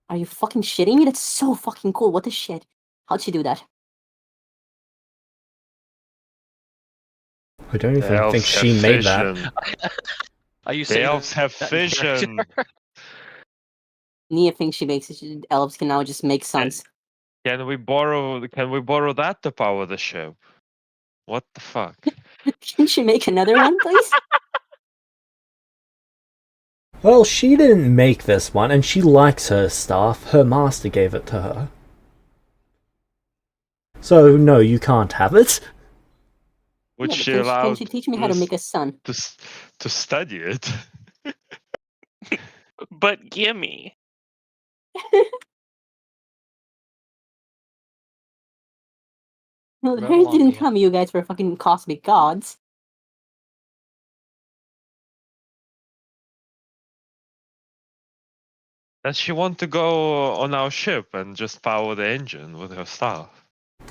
Are you fucking shitting me? That's so fucking cool. What the shit? How'd she do that? I don't The even elves think have she made vision. that. Are you The saying elves have that in vision. character? Nia thinks she makes it. Elves can now just make suns. Can we borrow that to power the ship? What the fuck? Can she make another one, please? Well, she didn't make this one, and she likes her stuff. Her master gave it to her. So, no, you can't have it. Would Yeah, but she can allow she teach me how to make a sun? to study it? But gimme. Well, Right her along, didn't Nia. tell me you guys were fucking cosmic gods. Does she want to go on our ship and just power the engine with her staff?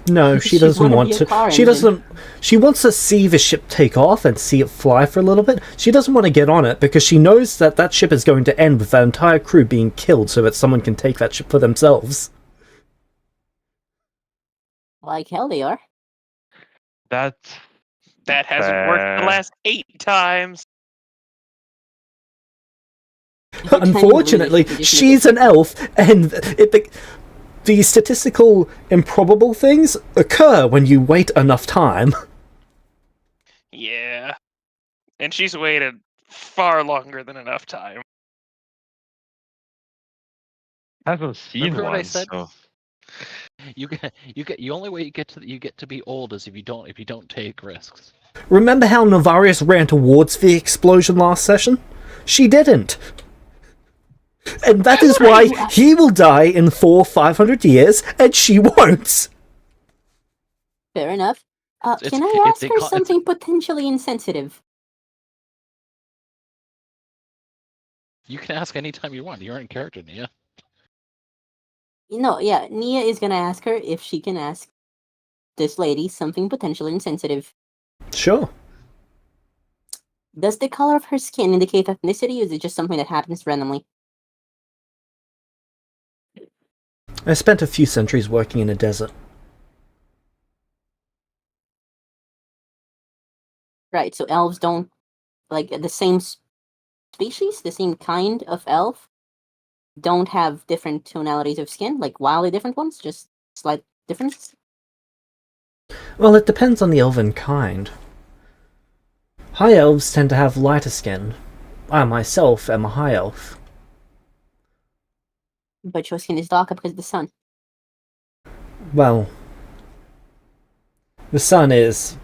No, she She doesn't wanna want be a to. car She engine. doesn't. She wants to see the ship take off and see it fly for a little bit. She doesn't want to get on it because she knows that that ship is going to end with that entire crew being killed so that someone can take that ship for themselves. Like hell they are. That Hasn't worked the last 8 times. Every time you Unfortunately, leave, they just make she's it an elf, and the statistical improbable things occur when you wait enough time. Yeah. And she's waited far longer than enough time. hasn't seen Remember what I one, said? so You only way you get to be old is if you don't take risks. Remember how Navarius ran towards the explosion last session? She didn't. And that is why he will die in 500 years, and she won't. Fair enough. It's- Can it's- I it's ask a her con- it's- something potentially insensitive? You can ask anytime you want. You're in character, Nia. No, yeah, Nia is gonna ask her if she can ask this lady something potentially insensitive. Sure. Does the color of her skin indicate ethnicity, or is it just something that happens randomly? I spent a few centuries working in a desert. Right, so elves don't, like, the same species, the same kind of elf, don't have different tonalities of skin, like wildly different ones, just slight differences? Well, it depends on the elven kind. High elves tend to have lighter skin. I myself am a high elf. But your skin is darker because of the sun. Well, the sun is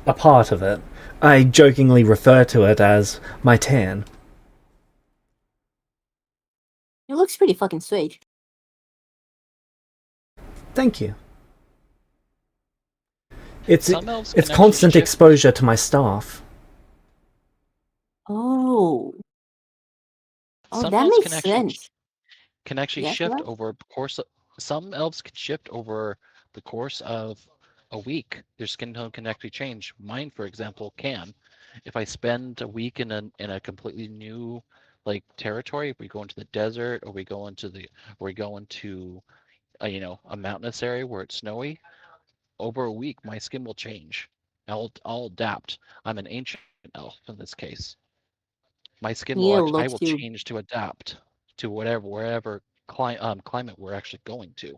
a part of it. I jokingly refer to it as my tan. It looks pretty fucking sweet. Thank you. It's Some elves it's can actually constant shift- exposure to my staff. Oh. Oh, Some that elves makes can actually sense. can actually Yeah, shift what? over the course of, some elves can shift over the course of a week. Their skin tone can actually change. Mine, for example, can. If I spend a week in a completely new like territory, if we go into the desert or we go into a mountainous area where it's snowy, over a week my skin will change. I'll adapt. I'm an ancient elf in this case. My skin will Nia I looks will you. change to adapt to wherever climate we're actually going to.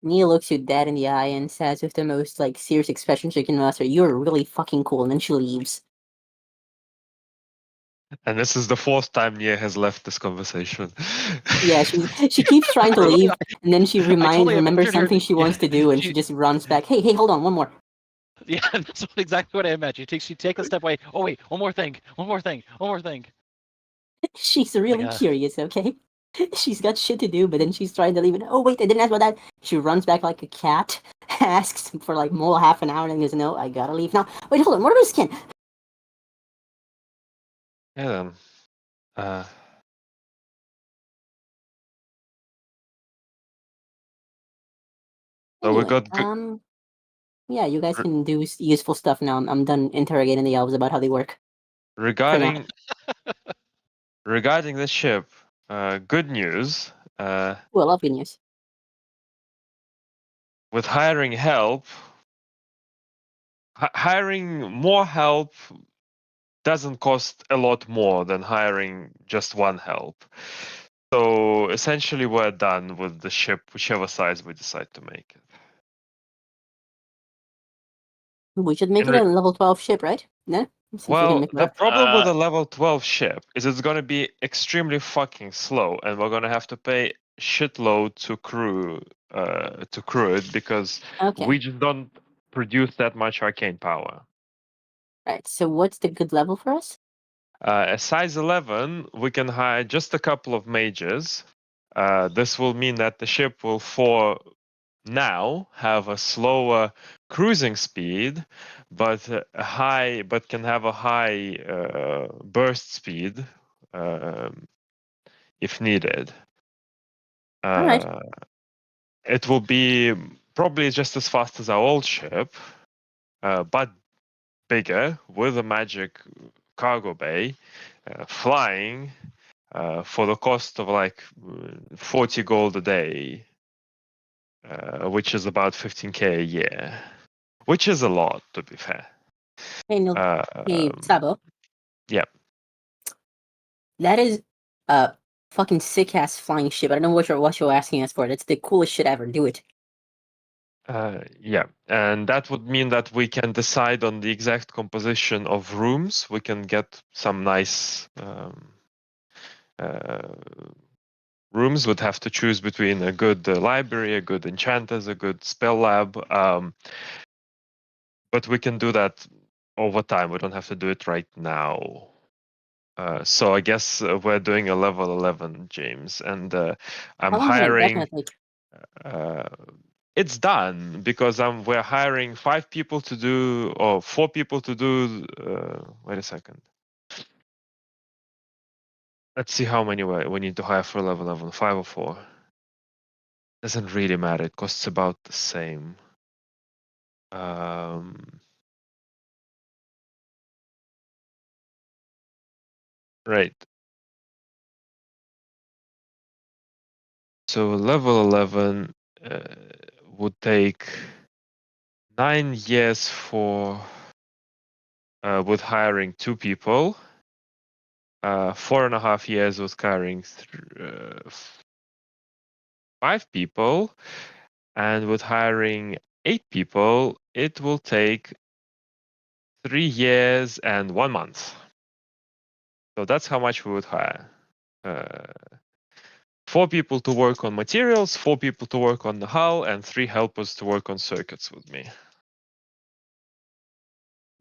Nia looks you dead in the eye and says with the most like serious expression she can muster, "You're really fucking cool," and then she leaves. And this is the fourth time Nia has left this conversation. Yeah, she keeps trying to leave, and then she remembers pictured her- something she wants to do, and she she- just runs back. Hey, hold on, one more. Yeah, that's exactly what I imagined. She take a step away. Oh wait, one more thing. She's really Like, curious, okay? She's got shit to do, but then she's trying to leave. And oh wait, I didn't ask about that. She runs back like a cat, asks for like more half an hour, and goes, "No, I gotta leave now." Wait, hold on. What about skin? Yeah, then. So we Anyway, got good. yeah, you guys can do useful stuff now. I'm done interrogating the elves about how they work. Regarding regarding the ship, good news. Well, love good news. With hiring help, hiring more help doesn't cost a lot more than hiring just one help. So essentially, we're done with the ship, whichever size we decide to make it. We should make it a level 12 ship, right? No? See if we can Well, make it the work. problem with a level 12 ship is it's going to be extremely fucking slow, and we're going to have to pay shitload to crew it because Okay. we just don't produce that much arcane power. Right. So what's the good level for us? At size 11, we can hire just a couple of mages. This will mean that the ship will, for now, have a slower cruising speed, but can have a high burst speed if needed. All right. It will be probably just as fast as our old ship, but bigger with a magic cargo bay, flying for the cost of like 40 gold a day, which is about 15k a year, which is a lot, to be fair. Hey, no. Hey, Sabo. Yeah. That is a fucking sick ass flying ship. I don't know what you're asking us for. That's the coolest shit ever. Do it. Yeah, and that would mean that we can decide on the exact composition of rooms. We can get some nice rooms. Would have to choose between a good library, a good enchanters, a good spell lab. But we can do that over time. We don't have to do it right now. So I guess we're doing a level 11, James, and I'm How long hiring. is it It's done because we're hiring 5 people to do, or 4 people to do. Wait a second. Let's see how many we need to hire for level 11. 5 or 4. Doesn't really matter. It costs about the same. Right. So level 11 would take 9 years for with hiring 2 people. 4.5 years with hiring 5 people, and with hiring 8 people, it will take 3 years and 1 month. So that's how much we would hire. 4 people to work on materials, 4 people to work on the hull, and 3 helpers to work on circuits with me.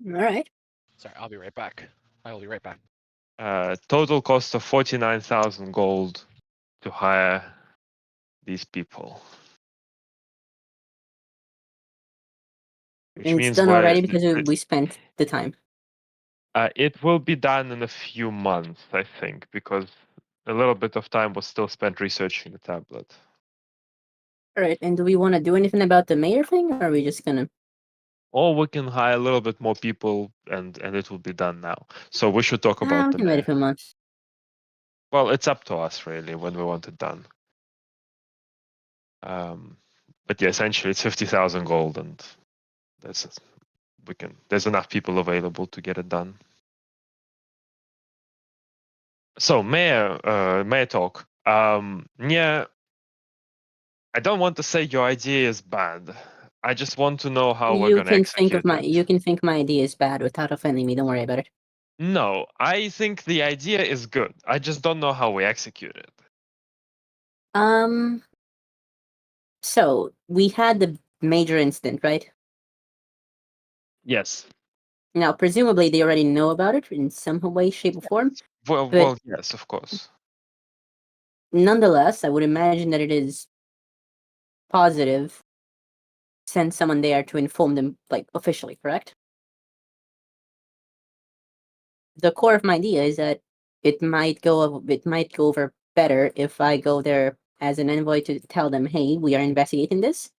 All right. sorry, I'll be right back. I will be right back. Total cost of 49,000 gold to hire these people. Which And it's means done already because we spent the time. It will be done in a few months, I think, because a little bit of time was still spent researching the tablet. All right. And do we want to do anything about the mayor thing, or are we just gonna? Or we can hire a little bit more people, and it will be done now. So we should talk about we the can wait a mayor. few months. Well, it's up to us really when we want it done. But yeah, essentially it's 50,000 gold, and there's enough people available to get it done. So mayor talk. Yeah, I don't want to say your idea is bad. I just want to know how we're You gonna can think execute of my it. you can think my idea is bad without offending me. Don't worry about it. No, I think the idea is good. I just don't know how we execute it. So we had the major incident, right? Yes. Now, presumably they already know about it in some way, shape, or form. Well, But yes, of course. nonetheless, I would imagine that it is positive send someone there to inform them, like, officially, correct? The core of my idea is that it might go over better if I go there as an envoy to tell them, hey, we are investigating this,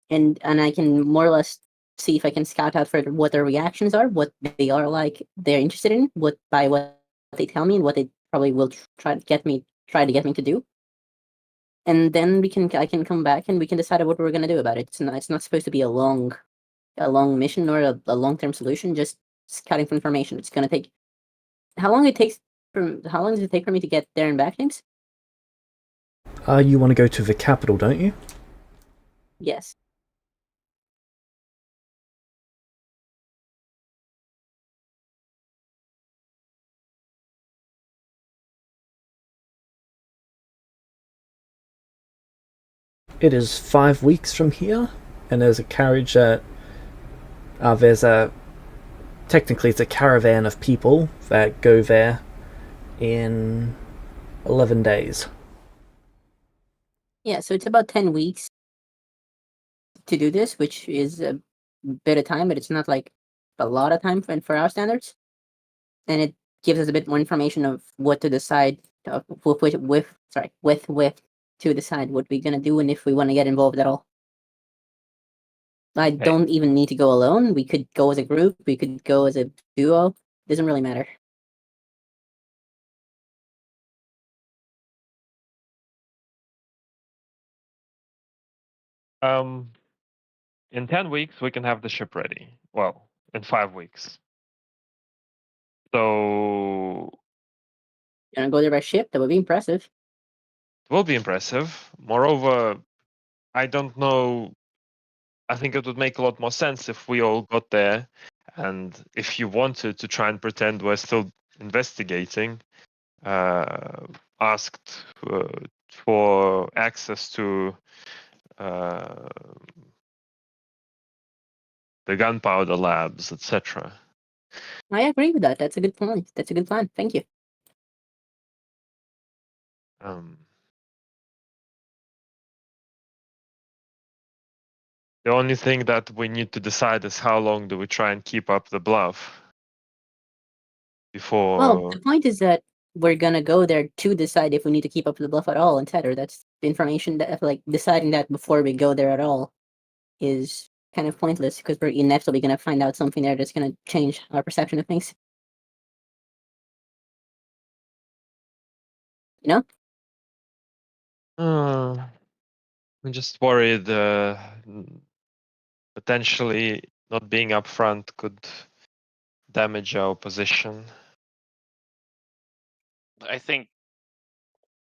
and I can more or less see if I can scout out for what their reactions are, what they are like, they're interested in, what they tell me, and what they probably will try to get me to do. And then I can come back and we can decide what we're gonna do about it. It's not supposed to be a long mission or a long-term solution, just scouting for information. It's gonna take how long does it take for me to get there and back, James? You want to go to the capital, don't you? Yes. It is 5 weeks from here, and there's a carriage that technically it's a caravan of people that go there in 11 days. Yeah, so it's about 10 weeks to do this, which is a bit of time, but it's not like a lot of time for our standards. And it gives us a bit more information of what to decide with to decide what we're gonna do and if we want to get involved at all. I don't even need to go alone. We could go as a group. We could go as a duo. Doesn't really matter. In 10 weeks we can have the ship ready. Well, in 5 weeks. So You wanna go there by ship? That would be impressive. it will be impressive. Moreover, I don't know. I think it would make a lot more sense if we all got there, and if you wanted to try and pretend we're still investigating, asked for access to the gunpowder labs, etc. I agree with that. That's a good point. That's a good plan. Thank you. The only thing that we need to decide is how long do we try and keep up the bluff before. Well, the point is that we're gonna go there to decide if we need to keep up the bluff at all, etc. That's the information that, like, deciding that before we go there at all is kind of pointless because we're inevitably gonna find out something there that's gonna change our perception of things. You know? I'm just worried potentially not being upfront could damage our position. I think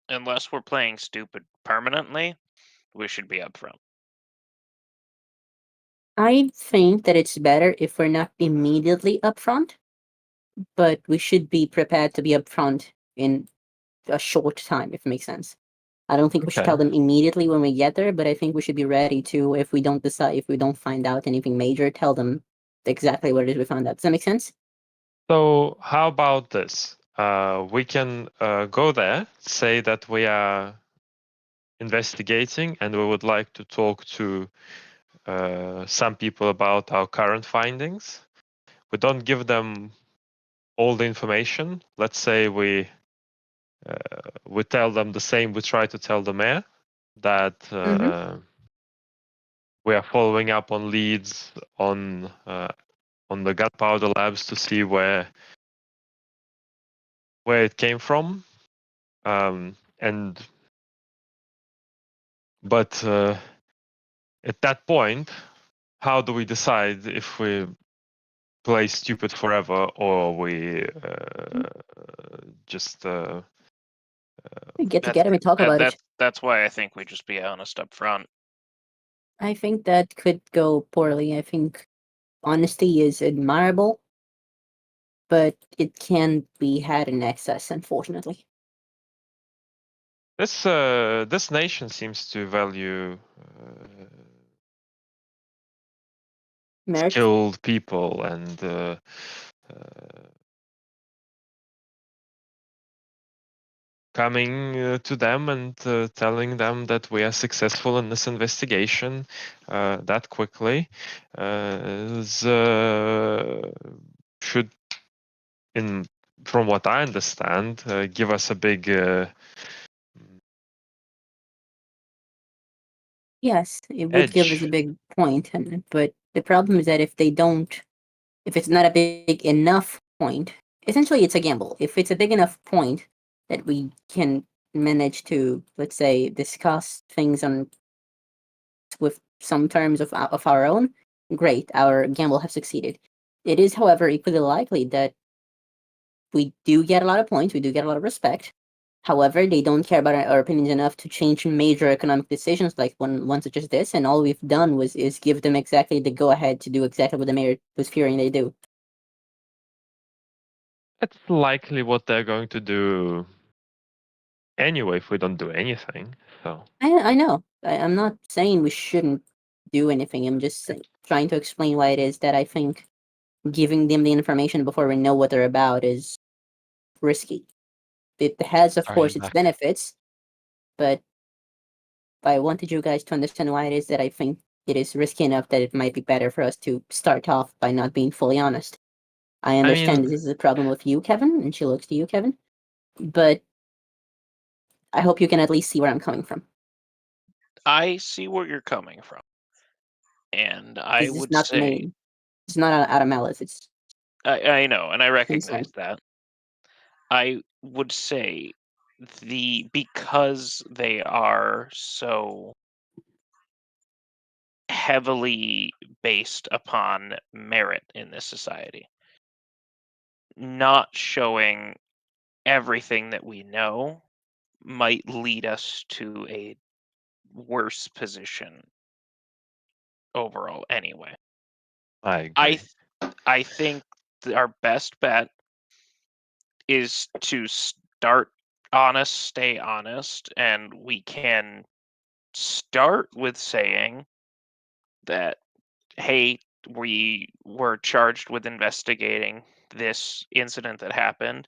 unless we're playing stupid permanently, we should be upfront. I think that it's better if we're not immediately upfront, but we should be prepared to be upfront in a short time, if it makes sense. I don't think we should tell them immediately when we get there, but I think we should be ready to, if we don't find out anything major, tell them exactly what it is we found out. Does that make sense? So how about this? We can go there, say that we are investigating and we would like to talk to some people about our current findings. We don't give them all the information. Let's say we tell them the same we try to tell the mayor, that we are following up on leads on the gunpowder labs to see where it came from, but at that point, how do we decide if we play stupid forever or we just We get together and talk about it. That's why I think we just be honest up front. I think that could go poorly. I think honesty is admirable, but it can be had in excess, unfortunately. This nation seems to value Merit. skilled people and coming to them and telling them that we are successful in this investigation that quickly should, from what I understand, give us a big. Yes, it would give us a Edge. big point, but the problem is that if it's not a big enough point, essentially it's a gamble. If it's a big enough point that we can manage to, let's say, discuss things on with some terms of our own, great, our gamble has succeeded. It is, however, equally likely that we do get a lot of points, we do get a lot of respect. However, they don't care about our opinions enough to change major economic decisions like one such as this, and all we've done is give them exactly the go-ahead to do exactly what the mayor was fearing they do. That's likely what they're going to do anyway if we don't do anything. So I know. I'm not saying we shouldn't do anything. I'm just trying to explain why it is that I think giving them the information before we know what they're about is risky. It has, of Sorry, course, I'm its back. benefits, but I wanted you guys to understand why it is that I think it is risky enough that it might be better for us to start off by not being fully honest. I understand mean, this is a problem with you, Kevin, and she looks to you, Kevin, but I hope you can at least see where I'm coming from. I see where you're coming from, and I This is would not say me. It's not out of malice. It's I know, and I recognize insane. that. I would say because they are so heavily based upon merit in this society, not showing everything that we know might lead us to a worse position overall anyway. I I agree. I think our best bet is to start honest, stay honest, and we can start with saying that, hey, we were charged with investigating this incident that happened.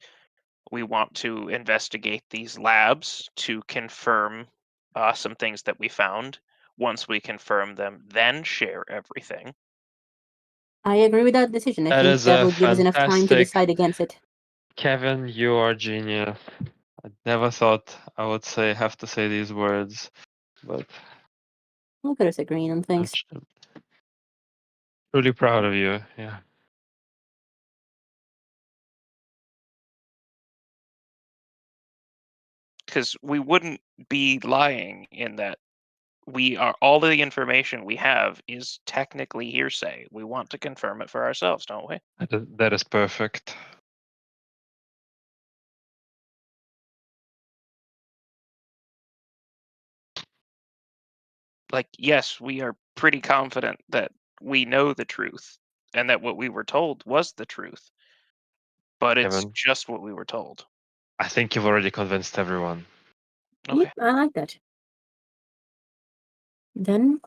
We want to investigate these labs to confirm some things that we found. Once we confirm them, then share everything. I agree with that decision. I That think is that a will give us enough time to fantastic. decide against it. Kevin, you are genius. I never thought I would have to say these words, but Look at us agreeing on I'm things. truly proud of you. Yeah. Because we wouldn't be lying in that all of the information we have is technically hearsay. We want to confirm it for ourselves, don't we? That is perfect. Like, yes, we are pretty confident that we know the truth and that what we were told was the truth, but it's Kevin, just what we were told. I think you've already convinced everyone. Okay. Yep, I like that. Then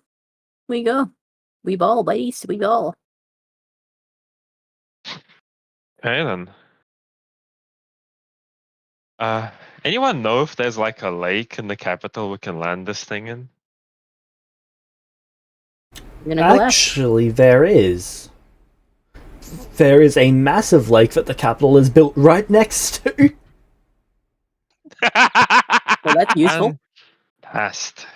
we go. We ball, buddies. We ball. Okay then. Anyone know if there's like a lake in the capital we can land this thing in? We're gonna go ask. Actually, there is. There is a massive lake that the capital is built right next to. Well, that's useful. Fantastic.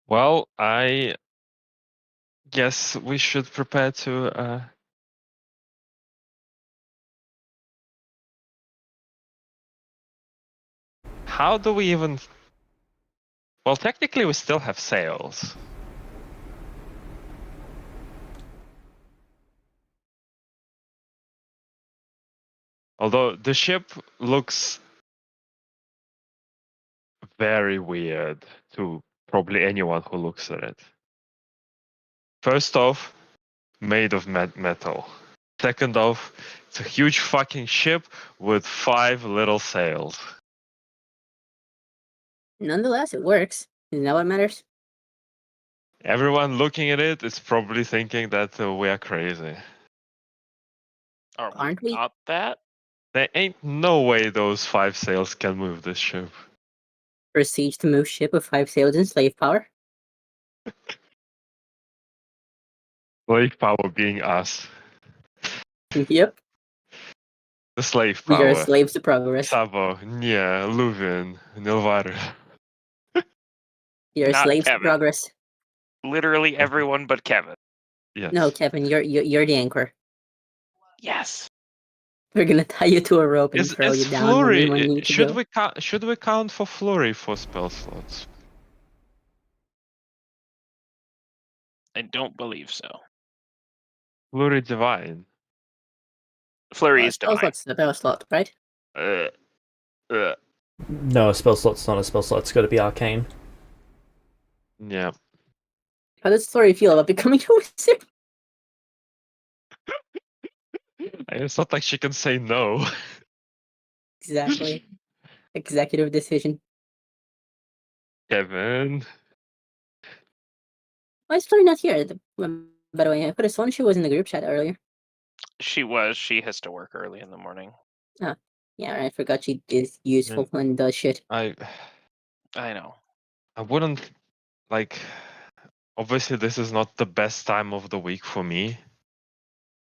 Well, I guess we should prepare to How do we even? Well, technically, we still have sails. Although the ship looks very weird to probably anyone who looks at it. First off, made of metal. Second off, it's a huge fucking ship with 5 little sails. Nonetheless, it works. Isn't that what matters? Everyone looking at it is probably thinking that we are crazy. Aren't we? Not that? There ain't no way those 5 sails can move this ship. Proceeds to move ship with 5 sails and slave power. Slave power being us. Yep. The slave We are power. slaves to progress. Sabo, Nia, Luvin, Nilvar. You're Not slaves to Kevin. progress. Literally everyone but Kevin. Yes. No, Kevin, you're the anchor. Yes. We're gonna tie you to a rope and Is throw you down when you Flurry? need to Should go. we count for Flurry for spell slots? I don't believe so. Flurry Divine. Flurry is Spell divine. slot, right? Uh, uh, No, a spell slot's not a spell slot. It's got to be arcane. yeah. How does Flurry feel about becoming a wizard? It's not like she can say no. Exactly. Executive decision. Kevin. Why is Flurry not here? By the way, I could have sworn she was in the group chat earlier. She was. She has to work early in the morning. Yeah, I forgot she is useful and does shit. I know. wouldn't like. Obviously, this is not the best time of the week for me.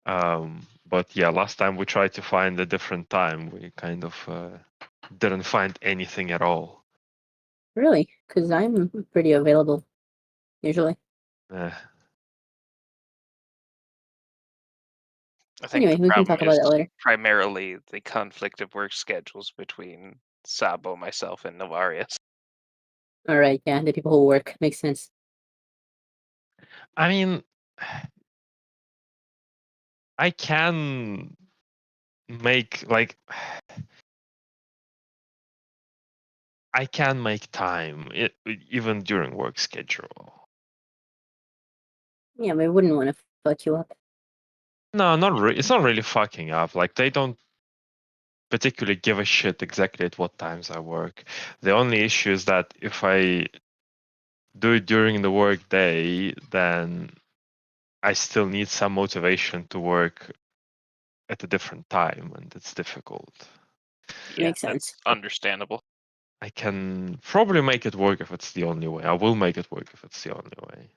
But yeah, last time we tried to find a different time, we kind of didn't find anything at all. Really? Because I'm pretty available, usually. Eh. I think Anyway, the we can problem talk about is that later. primarily the conflict of work schedules between Sabo, myself, and Novarius. Alright, yeah, the people who work. Makes sense. I mean, I can make like I can make time even during work schedule. Yeah, but I wouldn't want to fuck you up. No, it's not really fucking up. Like they don't particularly give a shit exactly at what times I work. The only issue is that if I do it during the work day, then I still need some motivation to work at a different time, and it's difficult. Yeah, Makes sense. that's understandable. I can probably make it work if it's the only way. I will make it work if it's the only way.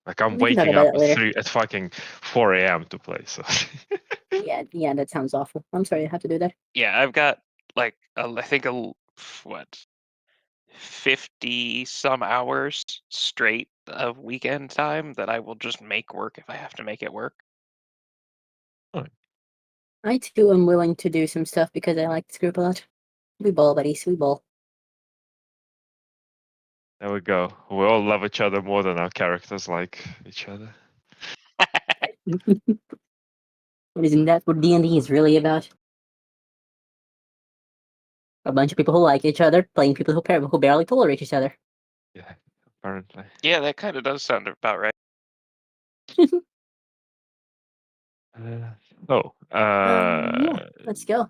Like I'm We can talk waking about up it later. at fucking 4 a.m. to play. So Yeah, that sounds awful. I'm sorry I have to do that. Yeah, I've got like I think what 50 some hours straight of weekend time that I will just make work if I have to make it work. I too am willing to do some stuff because I like this group a lot. We ball, buddies. We ball. there we go. We all love each other more than our characters like each other. Isn't that what D&D is really about? A bunch of people who like each other playing people who barely tolerate each other. Yeah, apparently. Yeah, that kind of does sound about right. Yeah, let's go.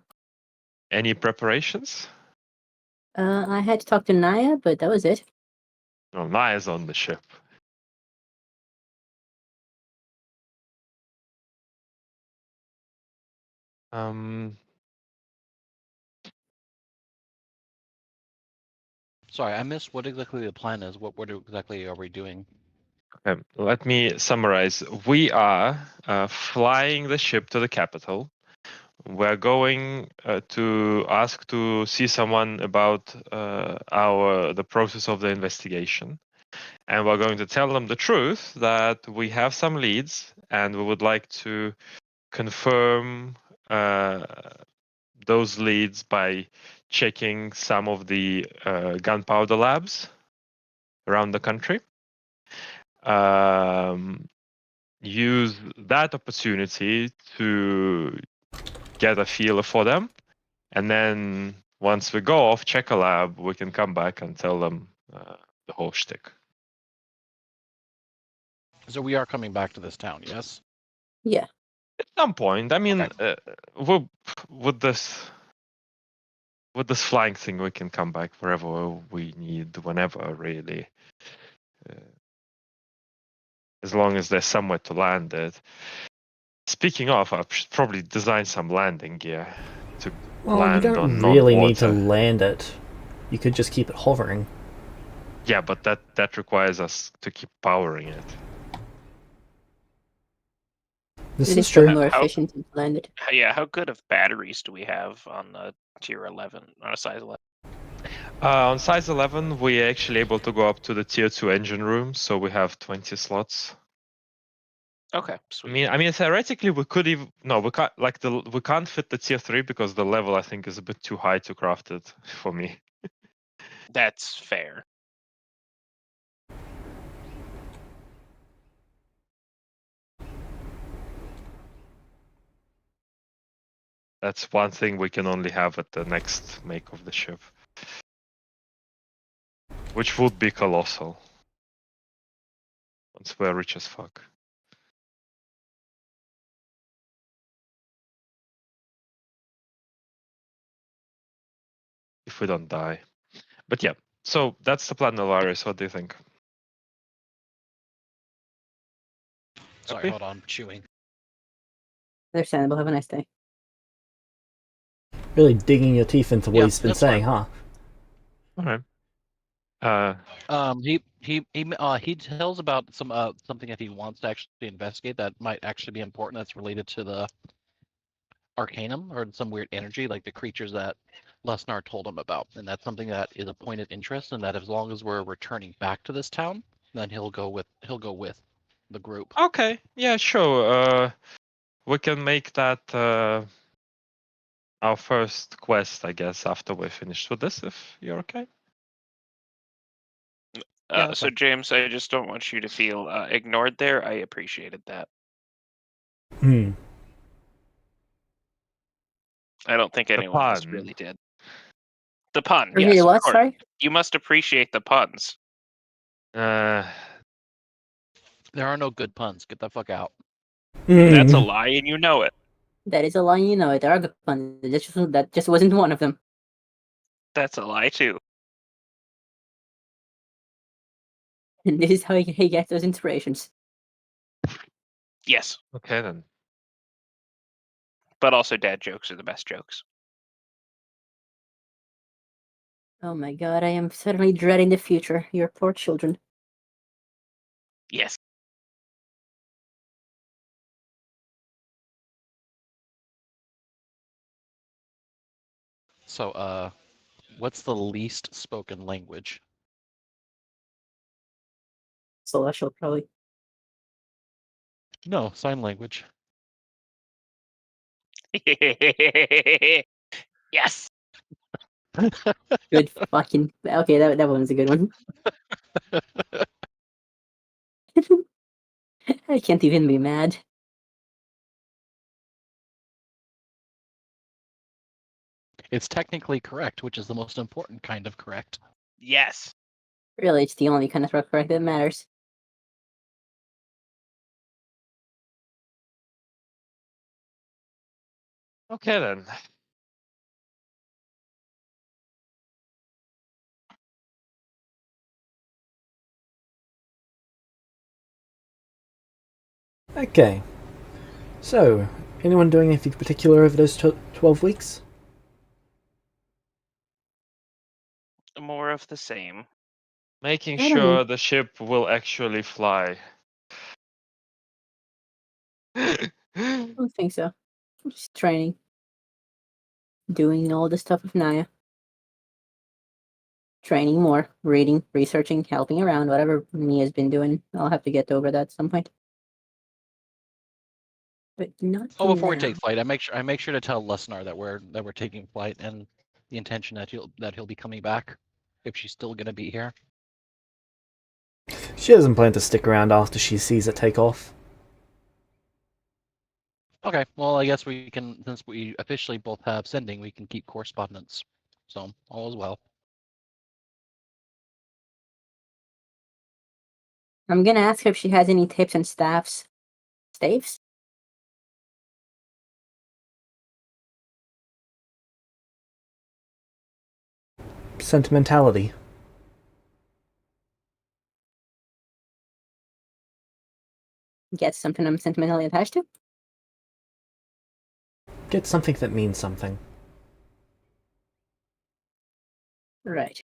Any preparations? I had to talk to Naya, but that was it. No, Naya's on the ship. Sorry, I missed what exactly the plan is. What exactly are we doing? Let me summarize. We are flying the ship to the capital. We're going to ask to see someone about the process of the investigation, and we're going to tell them the truth that we have some leads, and we would like to confirm those leads by checking some of the gunpowder labs around the country. Use that opportunity to get a feel for them, and then once we go off, check a lab, we can come back and tell them the whole shtick. So we are coming back to this town, yes? Yeah. At some point, I mean, with this flying thing, we can come back wherever we need, whenever, really. As long as there's somewhere to land it. Speaking of, I should probably design some landing gear to Well, land you don't on really need to non-water. land it. You could just keep it hovering. Yeah, but that requires us to keep powering it. This It is is probably true. more How- efficient to land it. Yeah, how good of batteries do we have on a tier 11, on a size 11? On size 11, we're actually able to go up to the tier 2 engine room, so we have 20 slots. Okay, I sweet. mean, theoretically, we could even we can't we can't fit the tier 3 because the level I think is a bit too high to craft it for me. That's fair. That's one thing we can only have at the next make of the ship, which would be colossal once we're rich as fuck. If we don't die. But yeah, so that's the plan, Alarius. What do you think? Sorry, Happy? hold on, chewing. Understandable. Have a nice day. Really digging your teeth into what Yeah, he's been that's saying, fine. huh? All right. He tells about something that he wants to actually investigate that might actually be important. That's related to the Arcanum or some weird energy, like the creatures that Lesnar told him about, and that's something that is a point of interest. And that as long as we're returning back to this town, then he'll go with the group. Okay. Yeah, sure. We can make that our first quest, I guess, after we're finished with this, if you're okay. Yeah, that's So, fine. James, I just don't want you to feel ignored there. I appreciated that. Hmm. I don't think anyone else pun. really did. The pun, Appreciate yes. what? Of course. Sorry? You must appreciate the puns. Uh, There are no good puns. Get the fuck out. That's a Hmm. lie, and you know it. That is a lie, you know it. There are good puns. That just wasn't one of them. That's a lie, too. And this is how he gets those inspirations. Yes. okay then. But also, dad jokes are the best jokes. Oh my god, I am suddenly dreading the future. Your poor children. Yes. So, what's the least spoken language? Celestial, probably. No, sign language. Yes. Good fucking. Okay, that one's a good one. I can't even be mad. It's technically correct, which is the most important kind of correct. Yes. Really, it's the only kind of correct that matters. Okay then. Okay. So, anyone doing anything particular over those 12 weeks? More of the same. Making I don't know. sure the ship will actually fly. I don't think so. Just training. Doing all the stuff with Naya. Training more, reading, researching, helping around, whatever Mia's been doing. I'll have to get over that at some point. But not Oh, before we now. take flight, I make sure to tell Lesnar that we're taking flight, and the intention that he'll be coming back, if she's still gonna be here. She doesn't plan to stick around after she sees it take off. Okay, well, I guess we can, since we officially both have sending, we can keep correspondence. So, all is well. I'm gonna ask her if she has any tips and staves. Staves? Sentimentality. Get something I'm sentimentally attached to? Get something that means something. Right.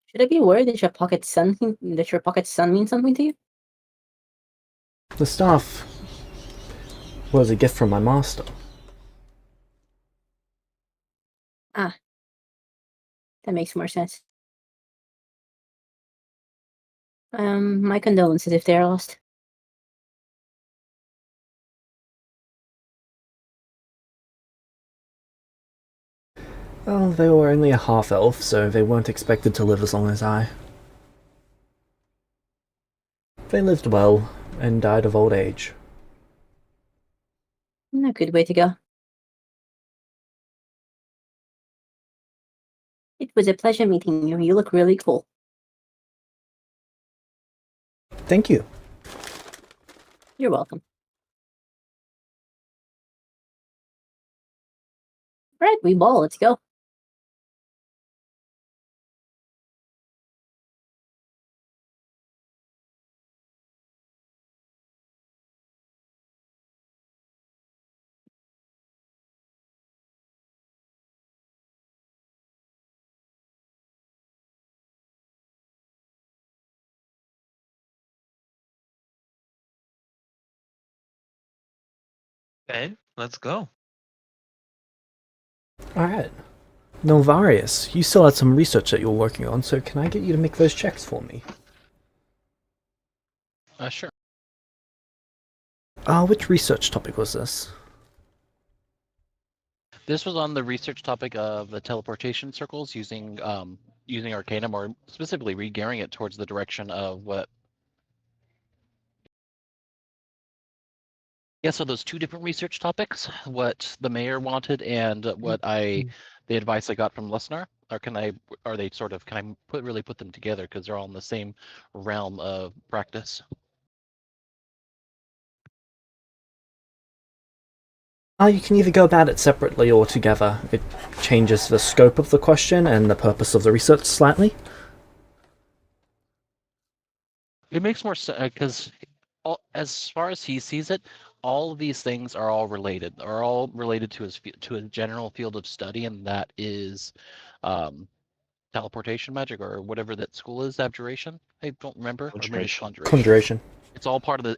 Should I be worried that your pocket sun means something to you? The staff was a gift from my master. Ah. That makes more sense. My condolences if they're lost. Well, they were only a half-elf, so they weren't expected to live as long as I. They lived well, and died of old age. A good way to go. It was a pleasure meeting you. You look really cool. Thank you. You're welcome. Right, we ball. Let's go. Okay, let's go. Alright. Novarius, you still had some research that you're working on, so can I get you to make those checks for me? Sure. Which research topic was this? This was on the research topic of the teleportation circles using Arcanum, or specifically re-gearing it towards the direction of what. Yeah, so those two different research topics, what the mayor wanted and what the advice I got from Lesnar, or can I really put them together because they're all in the same realm of practice? You can either go about it separately or together. It changes the scope of the question and the purpose of the research slightly. It makes more sense because, as far as he sees it, all of these things are all related. Are all related to a general field of study, and that is teleportation magic, or whatever that school is. Abjuration. I don't remember. Or maybe it's conjuration. Conjuration. It's all part of the.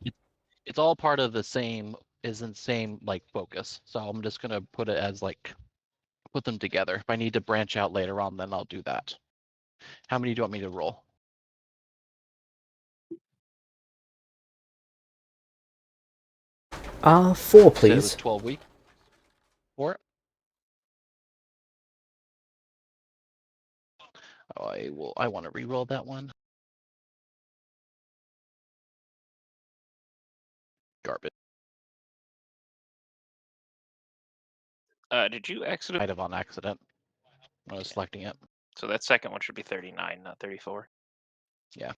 It's all part of the same. Is in the same like focus. So I'm just gonna put it as like put them together. If I need to branch out later on, then I'll do that. How many do you want me to roll? 4, Said it was please. 12 weeks. 4. I want to re-roll that one. Garbage. Did you exit? Might have on accident. I was selecting it. So that second one should be 39, not 34. Yeah.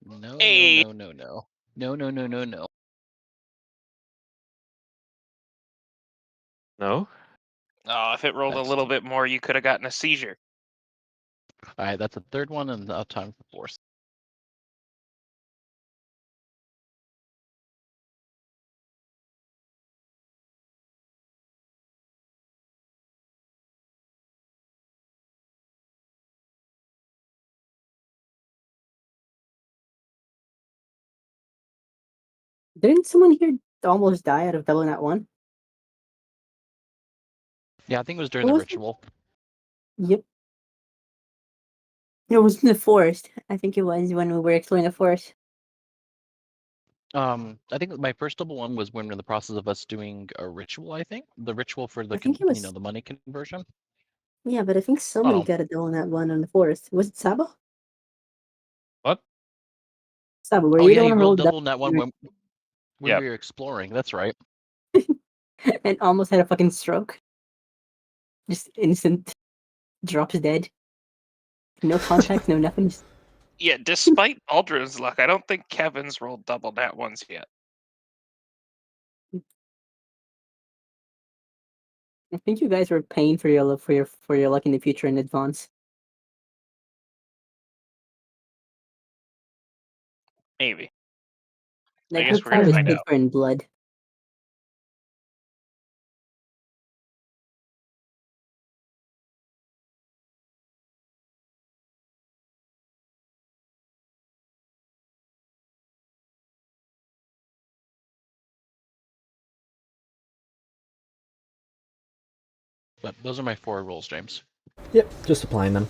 No, Hey. no, no, no, no. No, no, no, no, no. No? Oh, if it rolled a That's little bit more, you could have gotten a seizure. All right, that's a third one, and now time for fourth. Didn't someone here almost die out of double nat one? Yeah, I think it was during What the was it? ritual. Yep. It was in the forest. I think it was when we were exploring the forest. I think my first double one was when we're in the process of us doing a ritual. I think the ritual for the I think it was. the money conversion. Yeah, but I think somebody Oh. got a double on that one on the forest. Was it Sabo? What? Sabo, were Oh you yeah, the one you who rolled rolled double in that one when Yep. we were exploring. That's right. and almost had a fucking stroke? Just instant drops dead. No contact, no nothing. Just... Yeah, despite Aldrin's luck, I don't think Kevin's rolled double nat ones yet. I think you guys were paying for your luck for your luck in the future in advance. Maybe. Like guess her we're gonna card is find paid out. for in blood. But those are my 4 rolls, James. Yep, just applying them.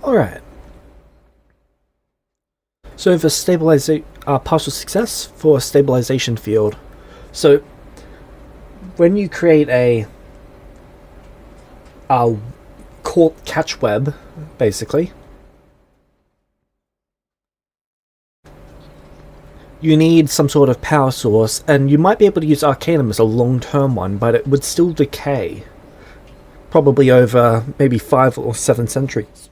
Alright. So for partial success for stabilization field. So when you create a caught catch web, basically, you need some sort of power source, and you might be able to use Arcanum as a long-term one, but it would still decay. Probably over maybe 5 or 7 centuries.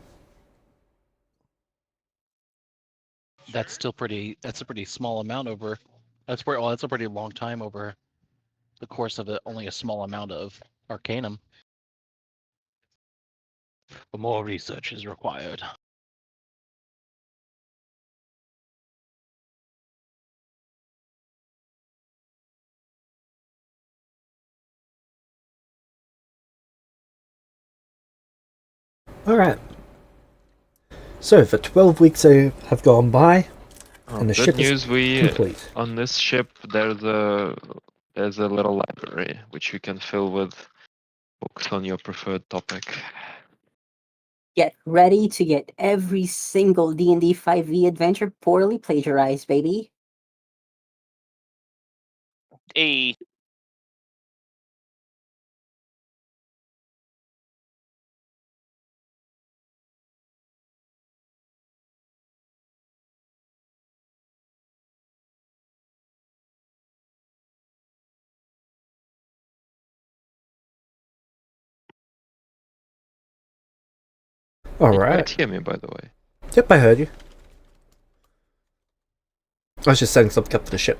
That's still pretty. That's a pretty small amount over. That's where. Well, that's a pretty long time over the course of only a small amount of Arcanum. But more research is required. Alright. So for 12 weeks have gone by, and the Good ship news, is complete. on this ship there's a little library which you can fill with books on your preferred topic. Get ready to get every single D&D 5e adventure poorly plagiarized, baby. A Did you Alright. guys hear me, by the way? Yep, I heard you. I was just setting something up for the ship.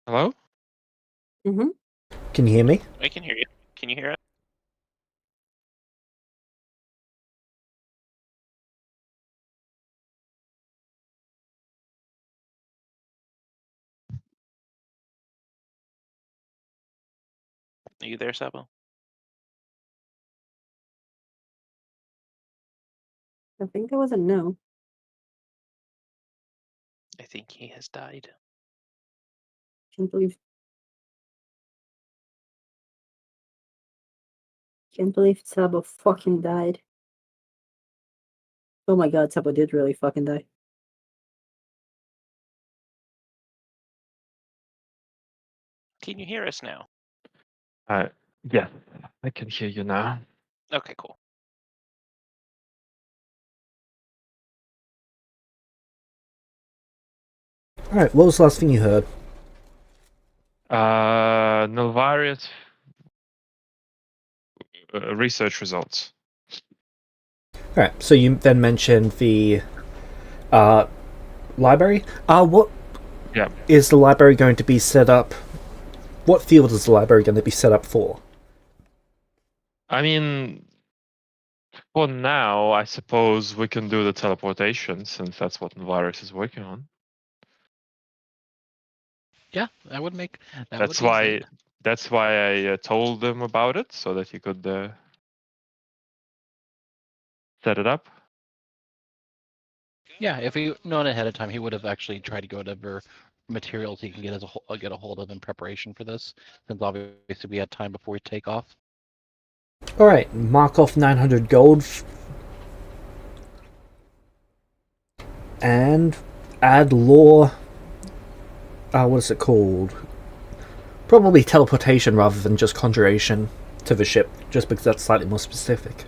Hello? Mm-hmm. Can you hear me? I can hear you. Can you hear it? Are you there, Sabo? I think that was a no. I think he has died. Can't believe Sabo fucking died. Oh my god, Sabo did really fucking die. Can you hear us now? Yes, I can hear you now. Okay, cool. Alright, what was the last thing you heard? Nulvarius research results. Alright, so you then mentioned the library. What Yeah. is the library going to be set up? What field is the library going to be set up for? I mean, for now, I suppose we can do the teleportation since that's what Nulvarius is working on. Yeah, that would make. That That's would be why. insane. That's why I told them about it so that you could set it up. Yeah, if he known ahead of time, he would have actually tried to go to whatever materials he can get get a hold of in preparation for this. Since obviously we had time before we take off. Alright, mark off 900 gold and add lore. What is it called? Probably teleportation rather than just conjuration to the ship, just because that's slightly more specific.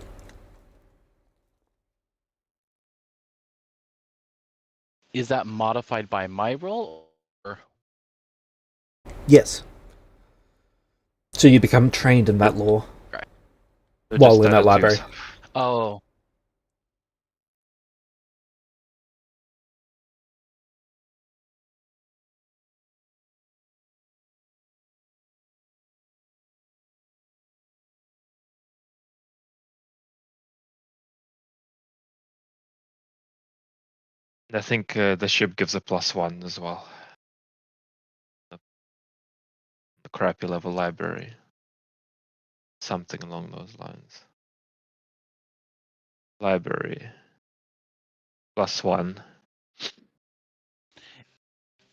Is that modified by my roll? Or... Yes. So you become trained in that lore So while just in add that it to library. yourself. Oh, I think the ship gives a +1 as well. The crappy level library. Something along those lines. Library. +1.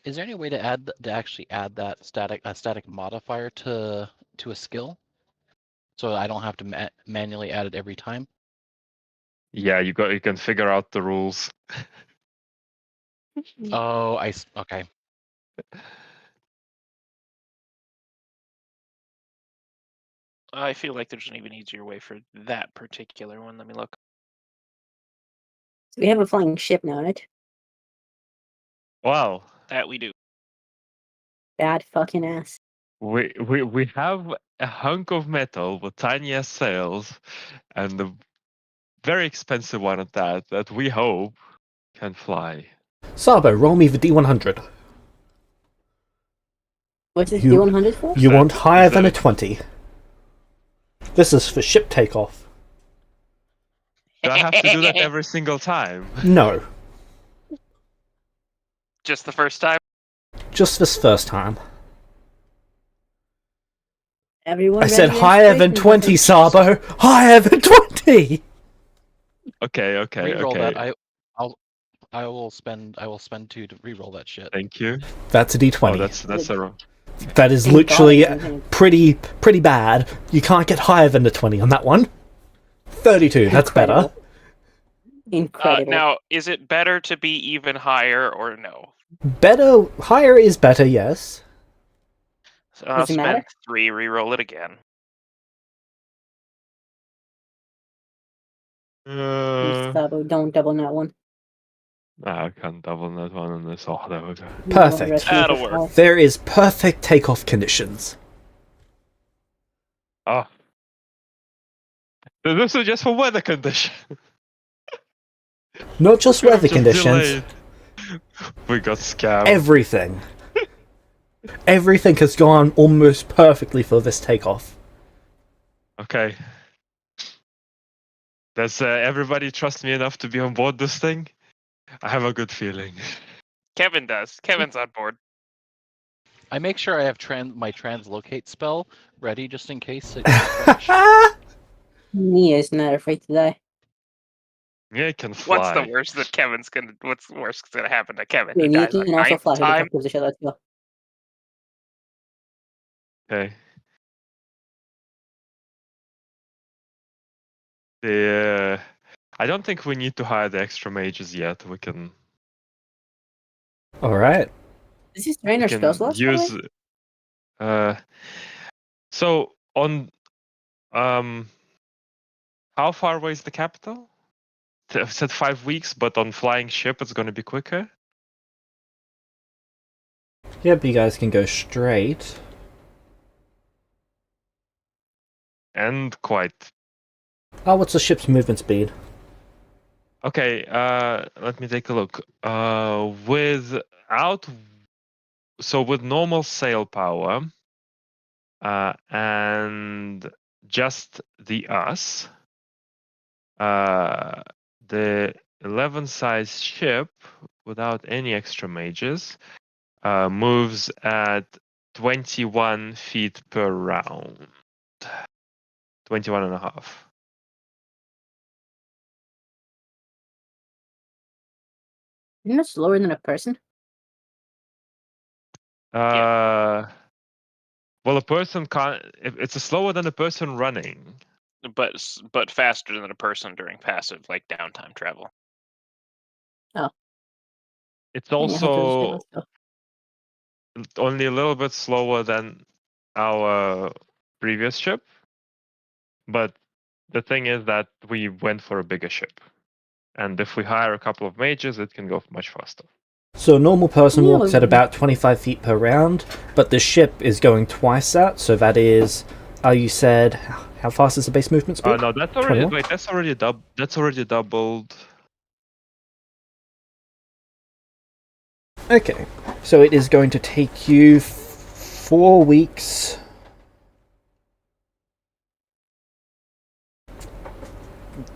is there any way to add to actually add that static modifier to a skill, so I don't have to manually add it every time? Yeah, you can figure out the rules. Oh, okay. I feel like there's an even easier way for that particular one. Let me look. So we have a flying ship now, right? Wow. That we do. Bad fucking ass. We have a hunk of metal with tiny ass sails and a very expensive one at that we hope can fly. Sabo, roll me the D100. What's this You- D100 for? You want higher Is than that a 20. This is for ship takeoff. Do I have to do that every single time? No, Just the first time? just this first time. Everyone I said ready to higher than inspiration 20, button? Sabo! Higher than 20! Okay. Reroll that. I will spend 2 to reroll that shit. Thank you. That's a D20. Oh, that's a That is Thank literally God, I think. pretty bad. You can't get higher than a 20 on that one. 32, that's better. Incredible. Now, is it better to be even higher or no? Better, higher is better, yes. So I'll Does it spend matter? 3, reroll it again. Sabo, don't double that one. I can't double that one on this. Oh, there we go. You Perfect. underestimate That'll your work. power. There is perfect takeoff conditions. Oh. This is just for weather condition. Not just Could have weather just conditions, delayed. We got scammed. everything. Everything has gone almost perfectly for this takeoff. Okay. Does everybody trust me enough to be on board this thing? I have a good feeling. Kevin does. Kevin's on board. I make sure I have my translocate spell ready just in case it goes crash. Me is not afraid to die. Yeah, it can fly. What's the worst that Kevin's gonna? What's worst that's gonna happen to Kevin? Yeah, He you dies a can also ninth fly. Who the time. fuck gives a shit? Let's go. Okay. I don't think we need to hire the extra mages yet. We can Alright. Is this trainer we spell can slots? by the way? use so on how far away is the capital? I said 5 weeks, but on flying ship it's gonna be quicker. Yep, you guys can go straight. And quite. Oh, what's the ship's movement speed? Okay, let me take a look. With normal sail power, and just the us, the 11 size ship without any extra mages moves at 21 feet per round. 21 and a half. Isn't that slower than a person? Well, a person can't. It's slower than a person running. But faster than a person during passive, like downtime travel. It's Yeah, heck, those also things go. only a little bit slower than our previous ship. But the thing is that we went for a bigger ship. And if we hire a couple of mages, it can go much faster. So a normal person Yeah, walks at about 25 feet per round, but the ship is going twice that, so that is, you said, how fast is the base movement speed? No, that's already 21? wait. That's already doubled. Okay, so it is going to take you 4 weeks.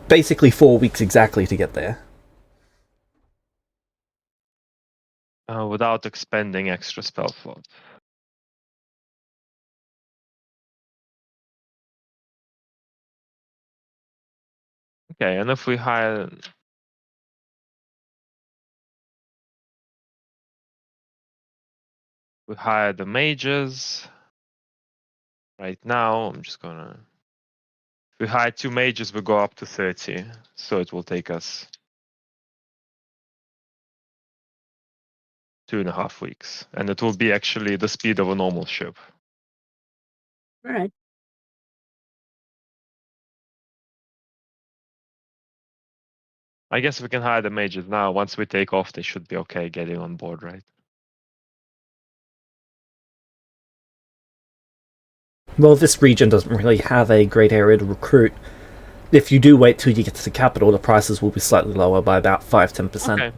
Basically 4 weeks exactly to get there. Without expending extra spell slots. Okay, and if we hire the mages right now, I'm just gonna. If we hire 2 mages, we go up to 30, so it will take us 2.5 weeks, and it will be actually the speed of a normal ship. All right. I guess we can hire the mages now. Once we take off, they should be okay getting on board, right? Well, this region doesn't really have a great area to recruit. If you do wait till you get to the capital, the prices will be slightly lower by about 5-10%. Okay.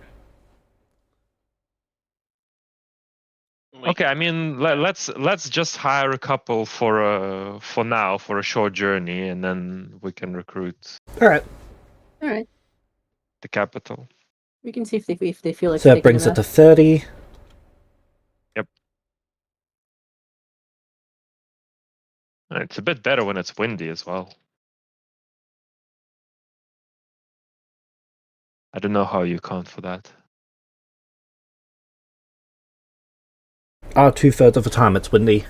Okay, I mean, let's just hire a couple for now for a short journey, and then we can recruit Alright, All right. the capital. We can see if they feel like so that sticking brings it around. to 30. It's a bit better when it's windy as well. I don't know how you count for that. 2/3 of the time it's windy.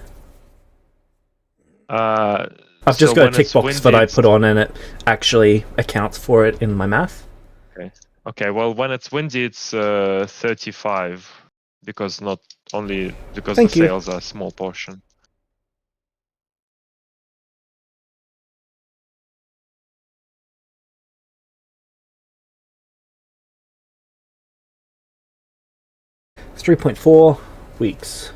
I've just So got a when tick it's box that windy, I put on and it actually accounts for it in my math. Okay, well, when it's windy, it's 35 because not only because Thank the you. sails are a small portion. It's 3.4 weeks.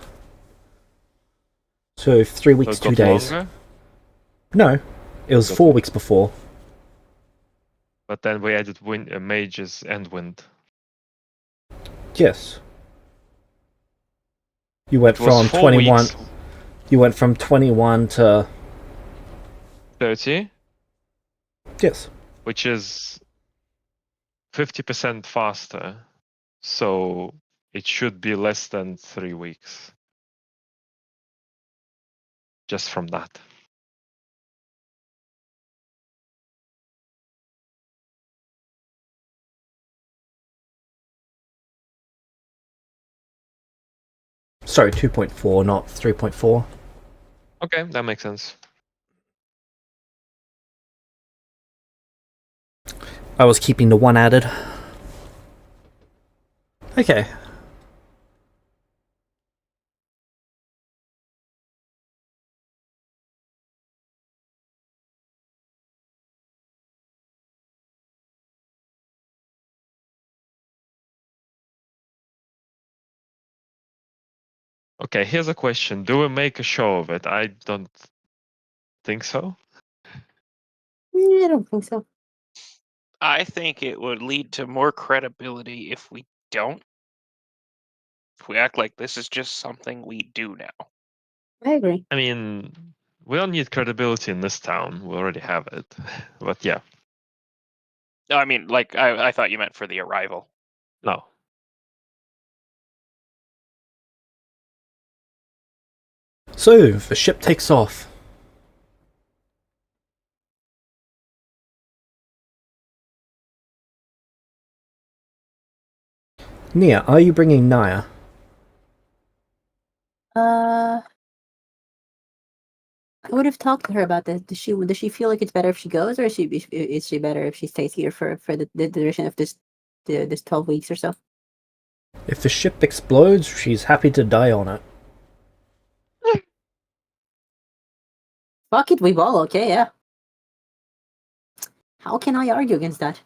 So 3 So weeks, it 2 got days. longer, No, it was Got 4 longer. weeks before. but then we added mages and wind. Yes. You went It was from 4 21. weeks, You went from 21 to 30, yes. which is 50% faster. So it should be less than 3 weeks. Just from that. Sorry, 2.4, not 3.4. Okay, that makes sense. I was keeping the 1 added. Okay. Okay, here's a question. Do we make a show of it? I don't think so. I don't think so. I think it would lead to more credibility if we don't. If we act like this is just something we do now. I agree. I mean, we don't need credibility in this town. We already have it. But yeah, No, I mean, like, I thought you meant for the arrival. no. So, the ship takes off. Nia, are you bringing Naya? I would have talked to her about this. Does she feel like it's better if she goes, or is she better if she stays here for the duration of this 12 weeks or so? If the ship explodes, she's happy to die on it. Fuck it, we all okay, yeah. How can I argue against that?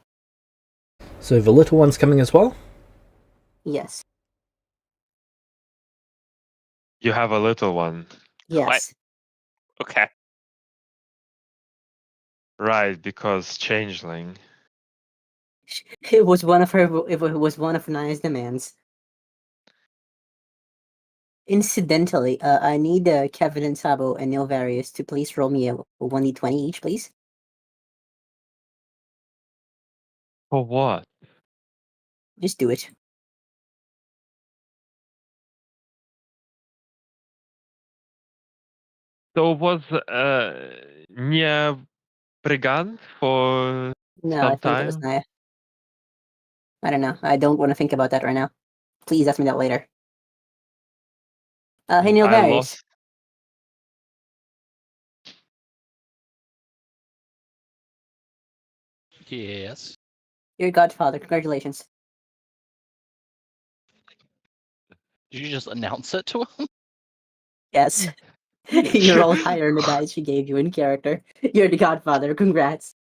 So the little one's coming as well? Yes. You have a little one. Yes. Okay. Right, because changeling. It was one of her. It was one of Naya's demands. Incidentally, I need Kevin and Sabo and Nilvarius to please roll me a 1d20 each, please. For what? Just do it. So was Nia Brigand for No, some I think it was time? Naya. I don't know. I don't want to think about that right now. Please ask me that later. Hey, I Nilvarius, lost. Yes. you're godfather. Congratulations. Did you just announce it to him? Yes. You rolled higher in the dice she gave you in character. You're the godfather. Congrats.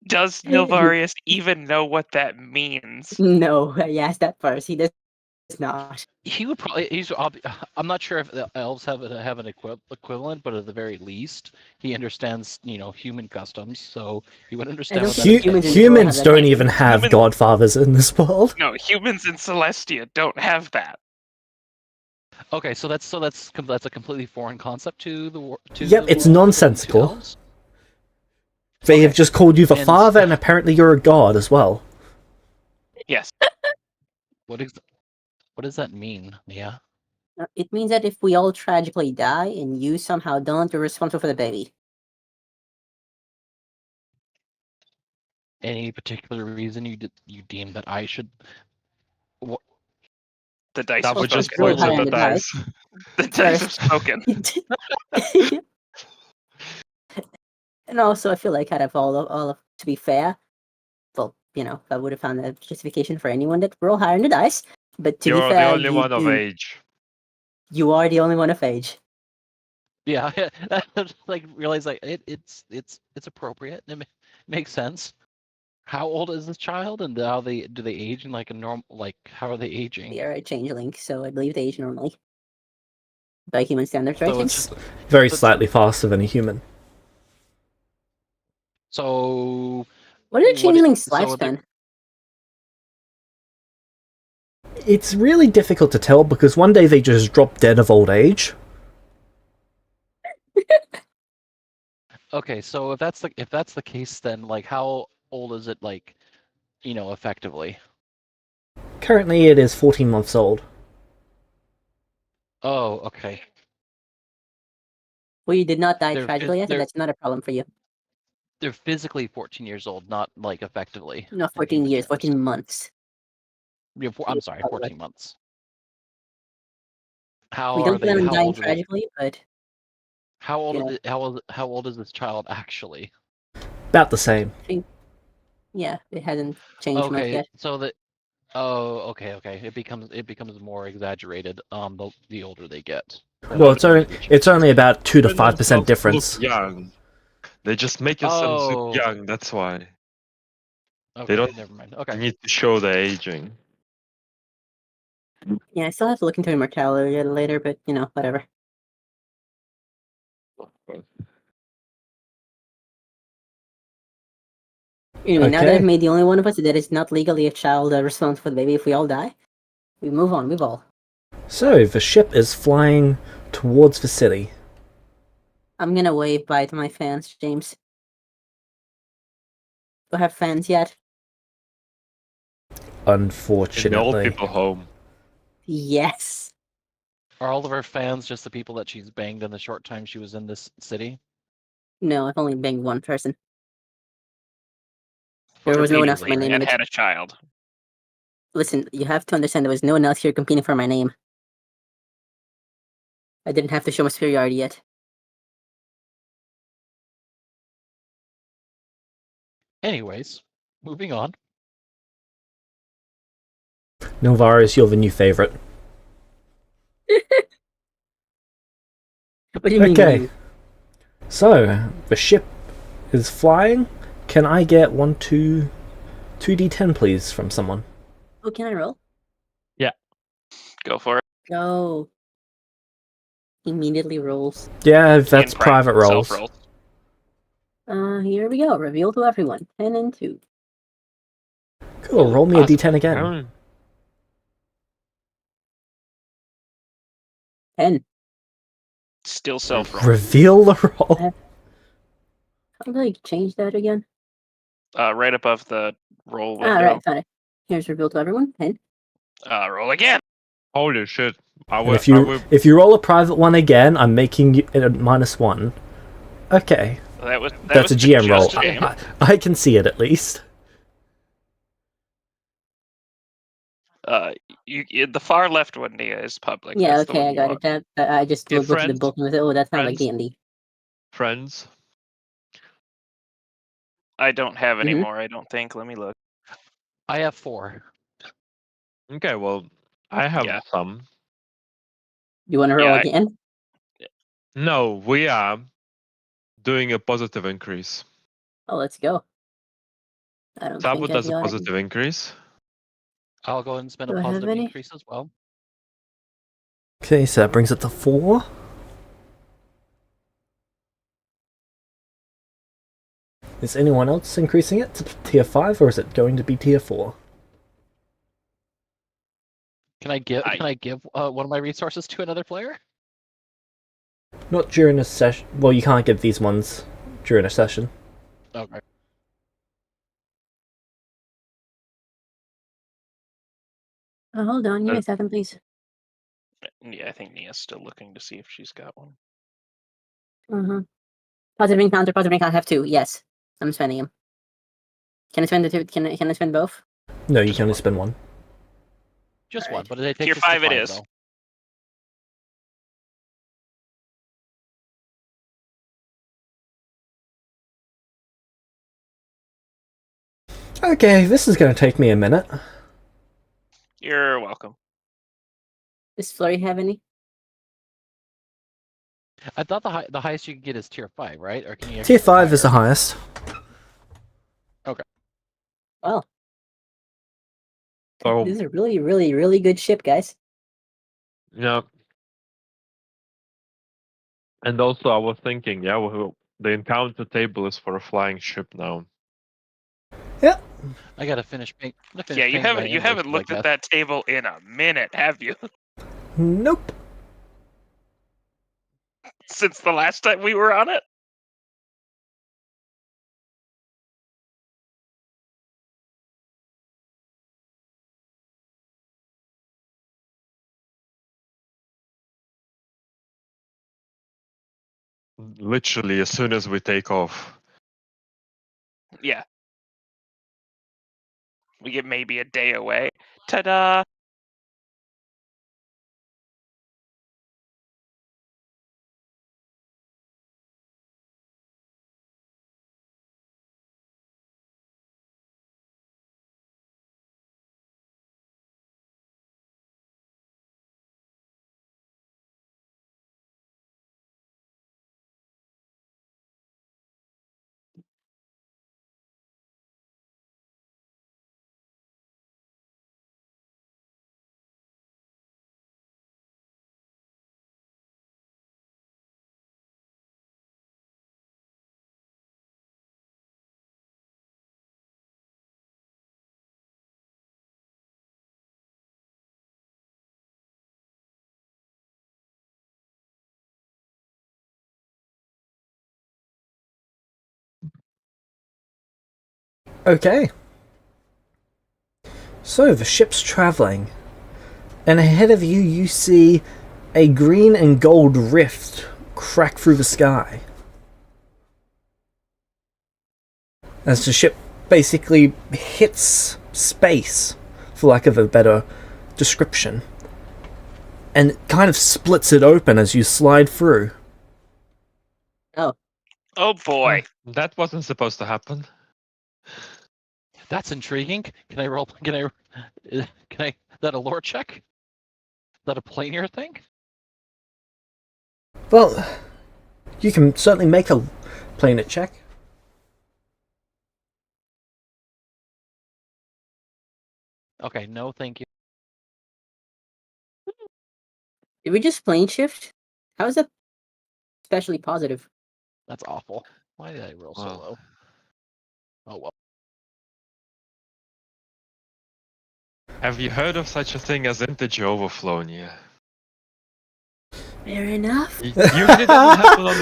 Does Nilvarius even know what that means? No, I asked that first. He does not. He would probably. I'm not sure if the elves have an equivalent, but at the very least, he understands human customs, so he would understand don't what that think Hu- humans entails. in this world humans have that don't kind of even thing. have Human- godfathers in this world. No, humans in Celestia don't have that. Okay, so that's a completely foreign concept to the wor- to Yep, the it's world, nonsensical. to elves? They have Okay, just called you the and- father, and apparently you're a god as well. Yes. What does that mean? Yeah. It means that if we all tragically die and you somehow don't, you're responsible for the baby. Any particular reason you deem that I should? The dice That have would just spoken. roll points at higher the on the dice. The dice have First. spoken. And also, I feel like out of all of, to be fair, well, I would have found a justification for anyone that roll higher on the dice. But to be You're the fair, only one of age. you are the only one of age. Yeah, like realize like it's appropriate. Makes sense. How old is this child, and how do they age in like a normal how are they aging? They are a changeling, so I believe they age normally. By human standards, right? So it's Yes? just Very But- slightly faster than a human. so. What is a changeling's so lifespan? It's really difficult to tell because one day they just drop dead of old age. Okay, so if that's the case, then like how old is it effectively? Currently, it is 14 months old. Oh, okay. Well, you did not die They're tragically yet, so they're- that's not a problem for you. They're physically 14 years old, not like effectively. No, in 14 human years, terms. 14 months. Yeah, I'm sorry, 14 months. How We are don't plan they? on How dying old are they? tragically, but How old? you know. How old is this child actually? About the same. Yeah, it hasn't changed much Okay, yet. so that. Oh, okay. It becomes more exaggerated. The older they get. Well, it's only about 2 to 5% Look difference. young. They just make themselves Oh. look young. That's why Okay, don't- never mind. you Okay. need to show the aging. Yeah, I still have to look into immortality later, but whatever. Anyway, now that I've Okay. made the only one of us that is not legally a child responsible for the baby if we all die, we move on. Move all. So the ship is flying towards the city. I'm gonna wave bye to my fans, James. Do I have fans yet? Is the old Unfortunately. people home? Yes. Are all of our fans just the people that she's banged in the short time she was in this city? No, I've only banged one person. There was no one else with my name in and it. had a child. Listen, you have to understand there was no one else here competing for my name. I didn't have to show my superiority yet. Anyways, moving on. Nilvaris, you're the new favorite. What do you mean Okay. you? So, the ship is flying. Can I get 2d10 please from someone? Oh, can I roll? Go for it. Go. Immediately rolls. Yeah, that's In private rolls. self-rolls. Here we go. Reveal to everyone. 10 and 2. Cool, roll me a That's d10 again. fine. 10. Still self-roll. Reveal the roll. How do I change that again? Right above the roll window. Right, found it. Here's reveal to everyone. 10. Roll again. Holy shit! And if you roll a private one again, I'm making you it a -1. Okay, That that's was a GM roll. just a game. I can see it at least. The far left one, Nia, is public. Yeah, That's the okay, one I you got want. it. I just Yeah, looked at the friends. book and was oh, that sounds like Friends. D&D. Friends. I don't have any Mhm. more. I don't think. Let me look. I have 4. Okay, well, I have Yeah. some. You want to roll Yeah, again? No, we are doing a positive increase. Oh, let's go. I don't Sabo think I does a got it. positive increase. I'll go ahead and spend Do a I have positive any? increase as well. Okay, so that brings it to 4. Is anyone else increasing it to tier 5, or is it going to be tier 4? Can I give one of my resources to another player? Not during a session. Well, you can't give these ones during a session. Okay. Hold on. Give me a second, please. I think Nia's still looking to see if she's got one. Positive encounter. Positive encounter. I have 2. Yes, I'm spending them. Can I spend the 2? Can I spend both? No, you Just can only one. spend one. Just Alright. one, but it takes Tier us to 5 it 5 is. though. Okay, this is going to take me a minute. You're welcome. Does Flurry have any? I thought the highest you can get is tier 5, right? Or can you Tier actually go 5 is the higher? highest. Well, So, this is a really, really, really good ship, guys. yeah. And also, I was thinking, yeah, the encounter table is for a flying ship now. Yep. I gotta finish paying. Yeah, you haven't looked at that table in a minute, have you? Nope. Since the last time we were on it? Literally, as soon as we take off. Yeah. We get maybe a day away. Ta-da! Okay. So the ship's traveling, and ahead of you, you see a green and gold rift crack through the sky. As the ship basically hits space, for lack of a better description, and it kind of splits it open as you slide through. Oh boy. That wasn't supposed to happen. That's intriguing. Can I roll? Can I? Is that a lore check? Is that a planar thing? Well, you can certainly make a planet check. Okay, no, thank you. Did we just plane shift? How is that especially positive? That's awful. Why did I roll so Well. low? Oh well. Have you heard of such a thing as integer overflow, Nia? Fair enough. Usually it doesn't happen on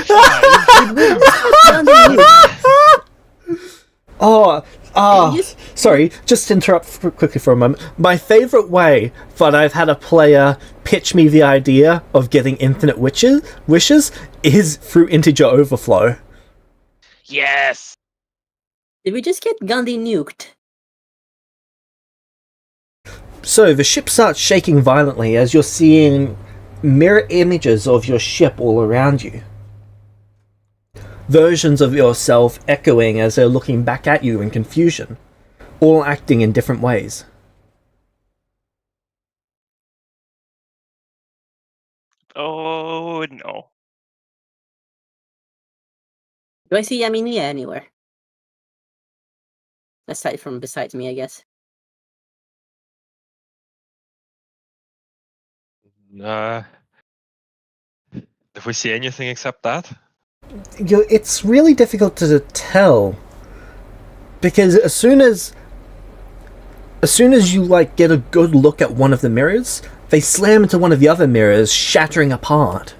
5. Sorry, just to interrupt quickly for a moment. My favourite way that I've had a player pitch me the idea of getting infinite wishes is through integer overflow. Yes. Did we just get Gandhi nuked? So the ship starts shaking violently as you're seeing mirror images of your ship all around you. Versions of yourself echoing as they're looking back at you in confusion, all acting in different ways. Oh no. Do I see Yaminia anywhere? Aside from besides me, I guess. If we see anything except that? It's really difficult to tell, because as soon as you like get a good look at one of the mirrors, they slam into one of the other mirrors, shattering apart.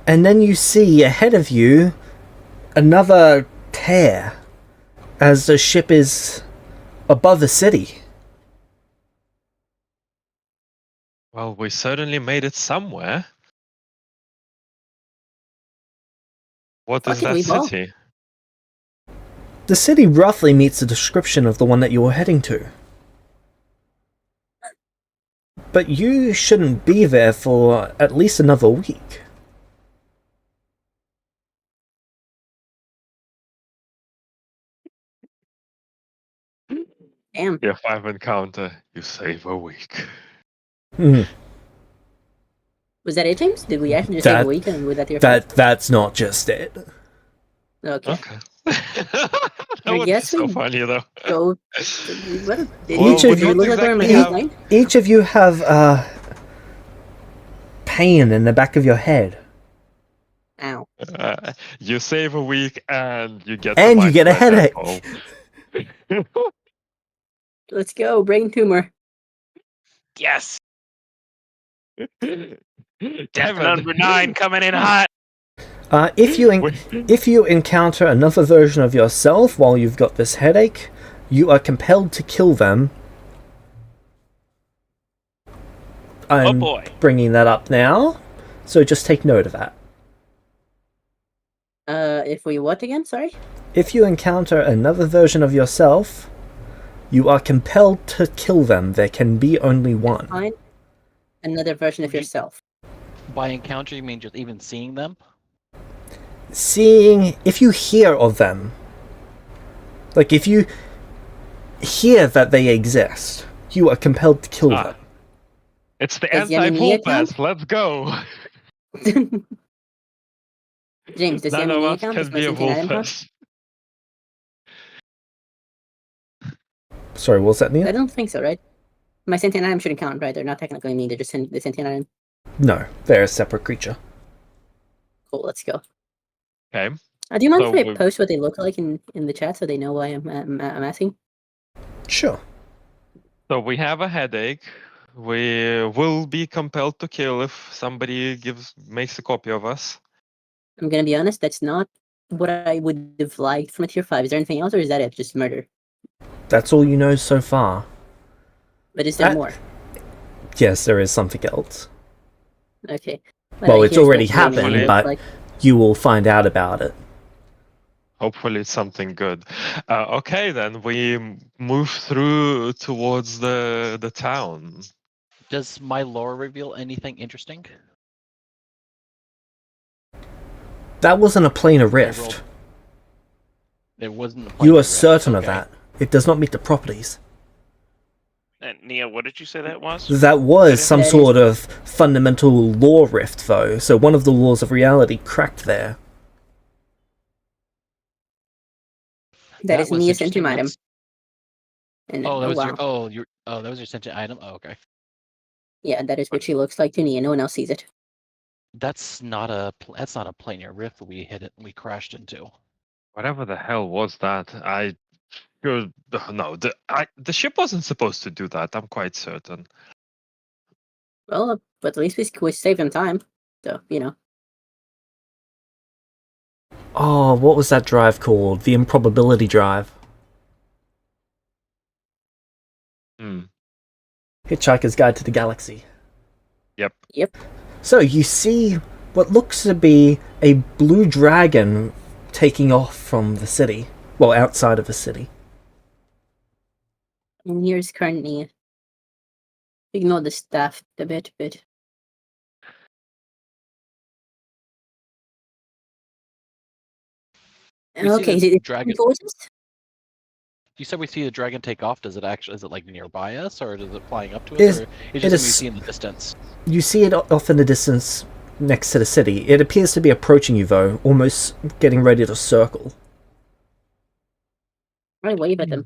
And then you see ahead of you another tear as the ship is above the city. Well, we certainly made it somewhere. What is Fucking that we've all- city? The city roughly meets the description of the one that you were heading to. But you shouldn't be there for at least another week. Damn. Your 5 encounter, you save a week. Hmm. Was that it, James? Did we actually just save a week and was that your That's not just it. Okay. Okay. That would be guess so we funny though. Go. What? Each of you you- look like we're on my exactly line? Each of you have pain in the back of your head. Ow. You save a week and you get And the you get a mindset at headache. home. Let's go. Brain tumor. Yes. Death Kevin. number 9 coming in hot. If you encounter another version of yourself while you've got this headache, you are compelled to kill them. I'm boy. bringing that up now, so just take note of that. If we what again? Sorry? If you encounter another version of yourself, you are compelled to kill them. There can be only one. Fine. Another version of yourself. By encounter, you mean just even seeing them? If you hear of them, like if you hear that they exist, you are compelled to kill them. It's the Does anti-pool Yaminia count? pass. Let's go. James, does None of Yaminia us count? can Does be a my sentient item count? Wolfess. Sorry, what was that, I Nia? don't think so, right? My sentient item shouldn't count, right? They're not technically me, they're just the sentient item. No, they're a separate creature. Cool, let's go. Okay. Do you mind So if I we- post what they look like in the chat so they know why I'm asking? Sure. So we have a headache. We will be compelled to kill if somebody makes a copy of us. I'm gonna be honest, that's not what I would have liked from a tier 5. Is there anything else, or is that it? Just murder? That's all you know so far. But is there That- more? Yes, there is something else. Okay. Well, it's here's already what flaming happened, looks but like. you will find out about it. Hopefully it's something good. Okay, then we move through towards the town. Does my lore reveal anything interesting? That wasn't a planar I rift. rolled- It wasn't a You planar are rift, certain of okay. that. It does not meet the properties. And Nia, what did you say that was? That was some That is- sort of fundamental law rift, though, so one of the laws of reality cracked there. That is was Nia interesting. Sentium item. Let's- And, Oh, that was wow. your that was your sentient item. Oh, okay. Yeah, that is what she looks like to Nia. No one else sees it. That's not a planar rift we hit it. We crashed into. Whatever the hell was that? No, the ship wasn't supposed to do that. I'm quite certain. Well, but at least we saved him time. So, you know. Oh, what was that drive called? The improbability drive. Hmm. Hitchhiker's Guide to the Galaxy. Yep. Yep. So you see what looks to be a blue dragon taking off from the city. Well, outside of the city. And here's current Nia. Ignore the staff a bit, but We see okay, the is it dragon- forces? You said we see the dragon take off. Is it like nearby us, or is it flying up to us, It is- or it's it just something we is- see in the distance? You see it off in the distance next to the city. It appears to be approaching you, though, almost getting ready to circle. I wave at them.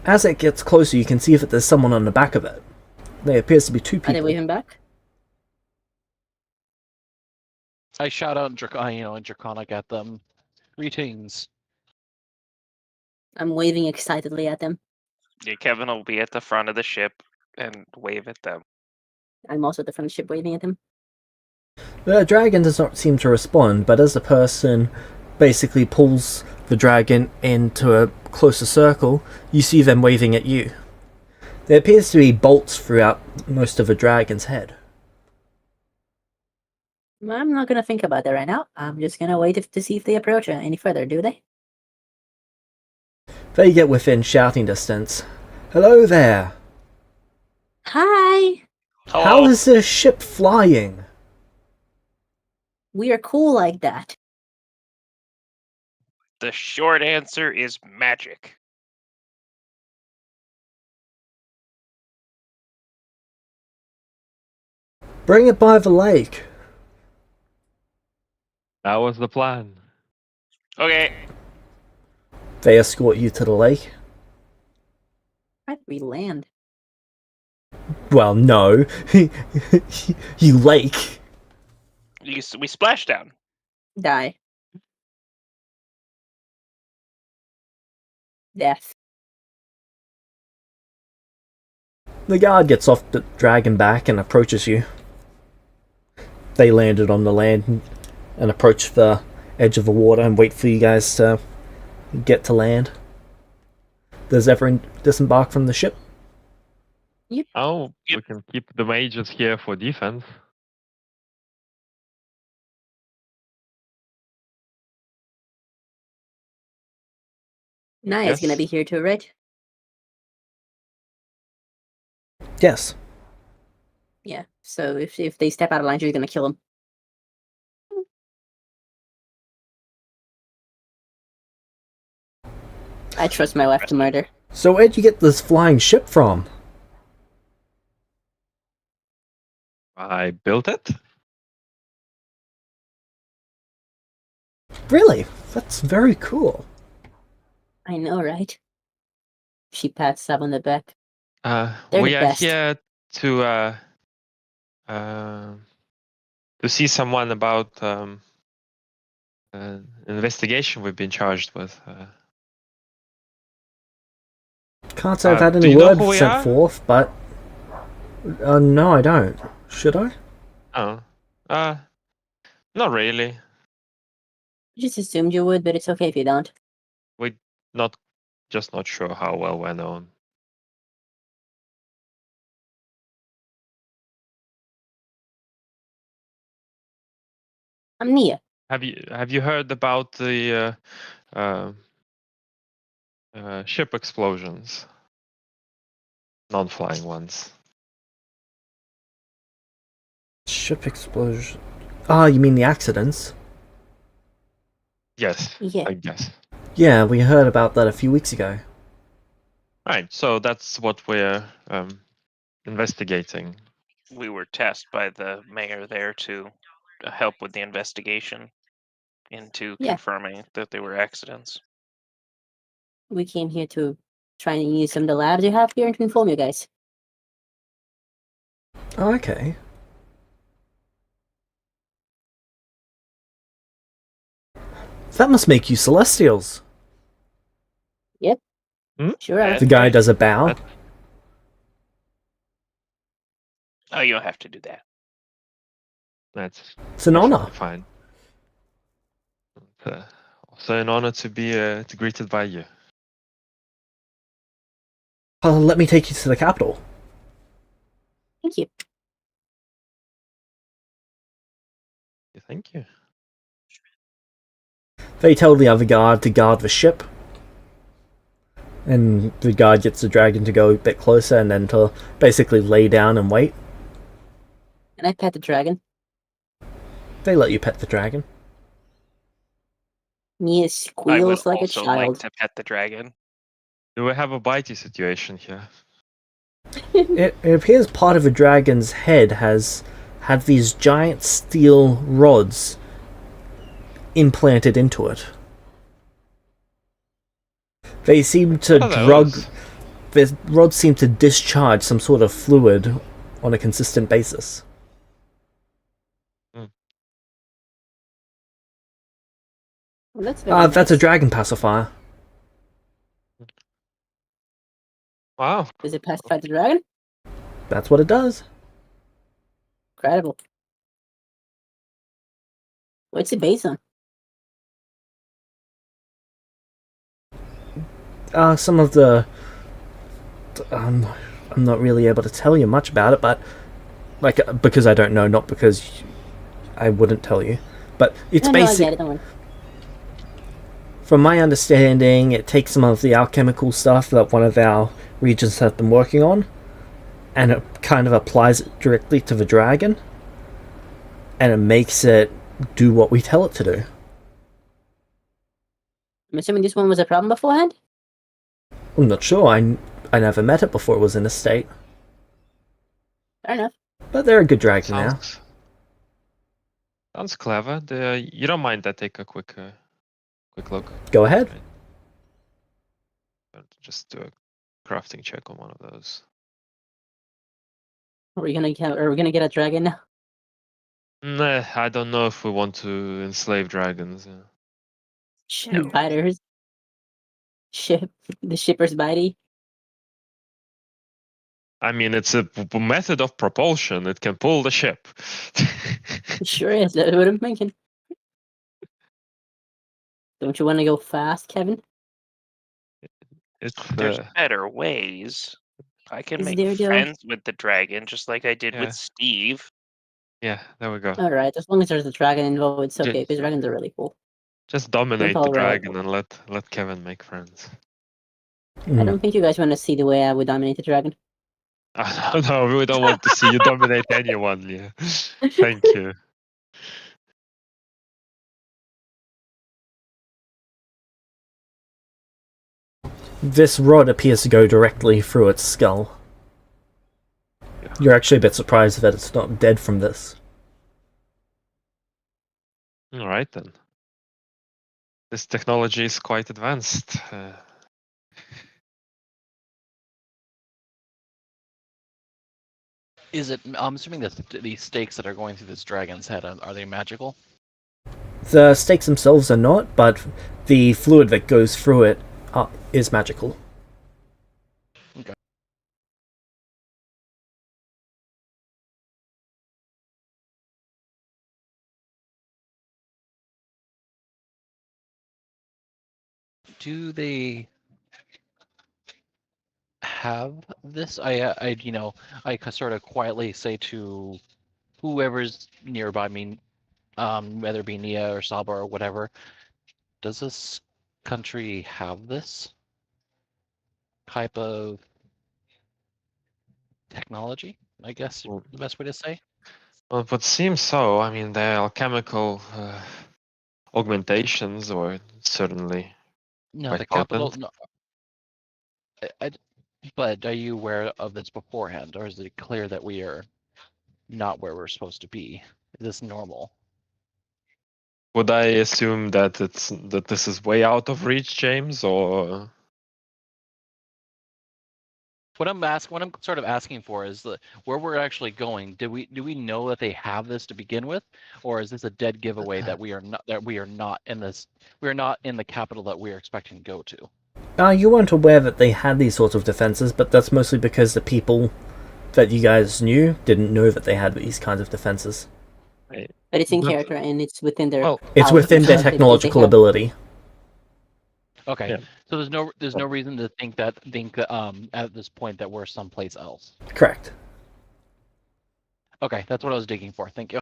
As it gets closer, you can see that there's someone on the back of it. There appears to be two Are they people. waving back? I shout out in Draconic at them. Greetings. I'm waving excitedly at them. Yeah, Kevin will be at the front of the ship and wave at them. I'm also at the front of the ship waving at them. The dragon does not seem to respond, but as the person basically pulls the dragon into a closer circle, you see them waving at you. There appears to be bolts throughout most of the dragon's head. I'm not gonna think about that right now. I'm just gonna wait to see if they approach any further, do they? They get within shouting distance. Hello there! Hi! How is this ship flying? We are cool like that. The short answer is magic. Bring it by the lake. That was the plan. Okay. They escort you to the lake. Why did we land? Well, no. You lake. We splash down. Die. Death. The guard gets off the dragon back and approaches you. They landed on the land and approach the edge of the water and wait for you guys to get to land. Does everyone disembark from the ship? Oh, Yep. we can keep the mages here for defense. Naya's gonna Yes. be here too, right? Yes. Yeah. So if they step out of line, she's gonna kill them. I trust my wife to murder. So where'd you get this flying ship from? I built it. Really? That's very cool. I know, right? She pats Sab on the back. They're We the are best. here to see someone about investigation we've been charged with. Can't say I've had do any you know word who we sent are? forth, but... no, I don't. Should I? Oh, not really. Just assumed you would, but it's okay if you don't. We not just not sure how well we're known. I'm Nia. Have you heard about the ship explosions? Non-flying ones. Ship explosion. Ah, you mean the accidents? Yes, Yeah. I guess. Yeah, we heard about that a few weeks ago. Right. So that's what we're investigating. We were tasked by the mayor there to help with the investigation into Yeah. confirming that they were accidents. We came here to try and use some of the labs you have here and to inform you guys. Oh, okay. That must make you Celestials. Sure. are. The guy does a bow. That- Oh, you don't have to do that. That's It's an honor. perfectly fine. Also an honor to be greeted by you. Let me take you to the capital. Thank you. Thank you. They tell the other guard to guard the ship. And the guard gets the dragon to go a bit closer and then to basically lay down and wait. Can I pet the dragon? They let you pet the dragon. Nia I would squeals like a also like child. to pet the dragon. Do we have a bitey situation here? It appears part of a dragon's head has had these giant steel rods implanted into it. They seem to What are drug. those? The rods seem to discharge some sort of fluid on a consistent basis. Well, that's very That's a nice. dragon pacifier. Wow. Does it pacify the dragon? That's what it does. Incredible. What's it based on? Some of the. I'm not really able to tell you much about it, but because I don't know, not because I wouldn't tell you. But it's No, I basic. get it. Don't worry. From my understanding, it takes some of the alchemical stuff that one of our regions has been working on, and it kind of applies it directly to the dragon, and it makes it do what we tell it to do. I'm assuming this one was a problem beforehand? I'm not sure. I never met it before it was in a state, Fair enough. but they're a good dragon now. Sounds clever. You don't mind that take a quick look? Go ahead. Just do a crafting check on one of those. Are we gonna get a dragon now? Nah, I don't know if we want to enslave dragons. Yeah. No. Biters. The shipper's bitey. I mean, it's a method of propulsion. It can pull the ship. Sure is. That's what I'm thinking. Don't you want to go fast, Kevin? It's There's better ways. I can Is make there, though? friends with the dragon just like I did Yeah. with Steve. yeah. There we go. Alright, as long as there's a dragon involved, it's okay, Ju- because dragons are really cool. Just dominate the all right. dragon and let Kevin make friends. I Mm. don't think you guys want to see the way I would dominate the dragon. No, we don't want to see you dominate anyone. Yeah. Thank you. This rod appears to go directly through its skull. Yeah. You're actually a bit surprised that it's not dead from this. All right then. This technology is quite advanced. Is it? I'm assuming that the stakes that are going through this dragon's head are they magical? The stakes themselves are not, but the fluid that goes through it is magical. do they have this? I sort of quietly say to whoever's nearby me, whether it be Nia or Saba or whatever, does this country have this type of technology? I guess Well, the best way to say. well, it would seem so. I mean, there are chemical augmentations, or certainly No, quite the capital. potent. No, but are you aware of this beforehand, or is it clear that we are not where we're supposed to be? Is this normal? Would I assume that this is way out of reach, James, or What I'm sort of asking for is where we're actually going. Do we know that they have this to begin with, or is this a dead giveaway that we are not in this, we are not in the capital that we are expecting to go to? You weren't aware that they had these sorts of defenses, but that's mostly because the people that you guys knew didn't know that they had these kinds of defenses. Right. But it's in But- character and it's within their. Well, It's powers within and their stuff that technological they have. ability. Okay, Yeah. so there's no reason to think that at this point that we're someplace else. Correct. Okay, that's what I was digging for. Thank you.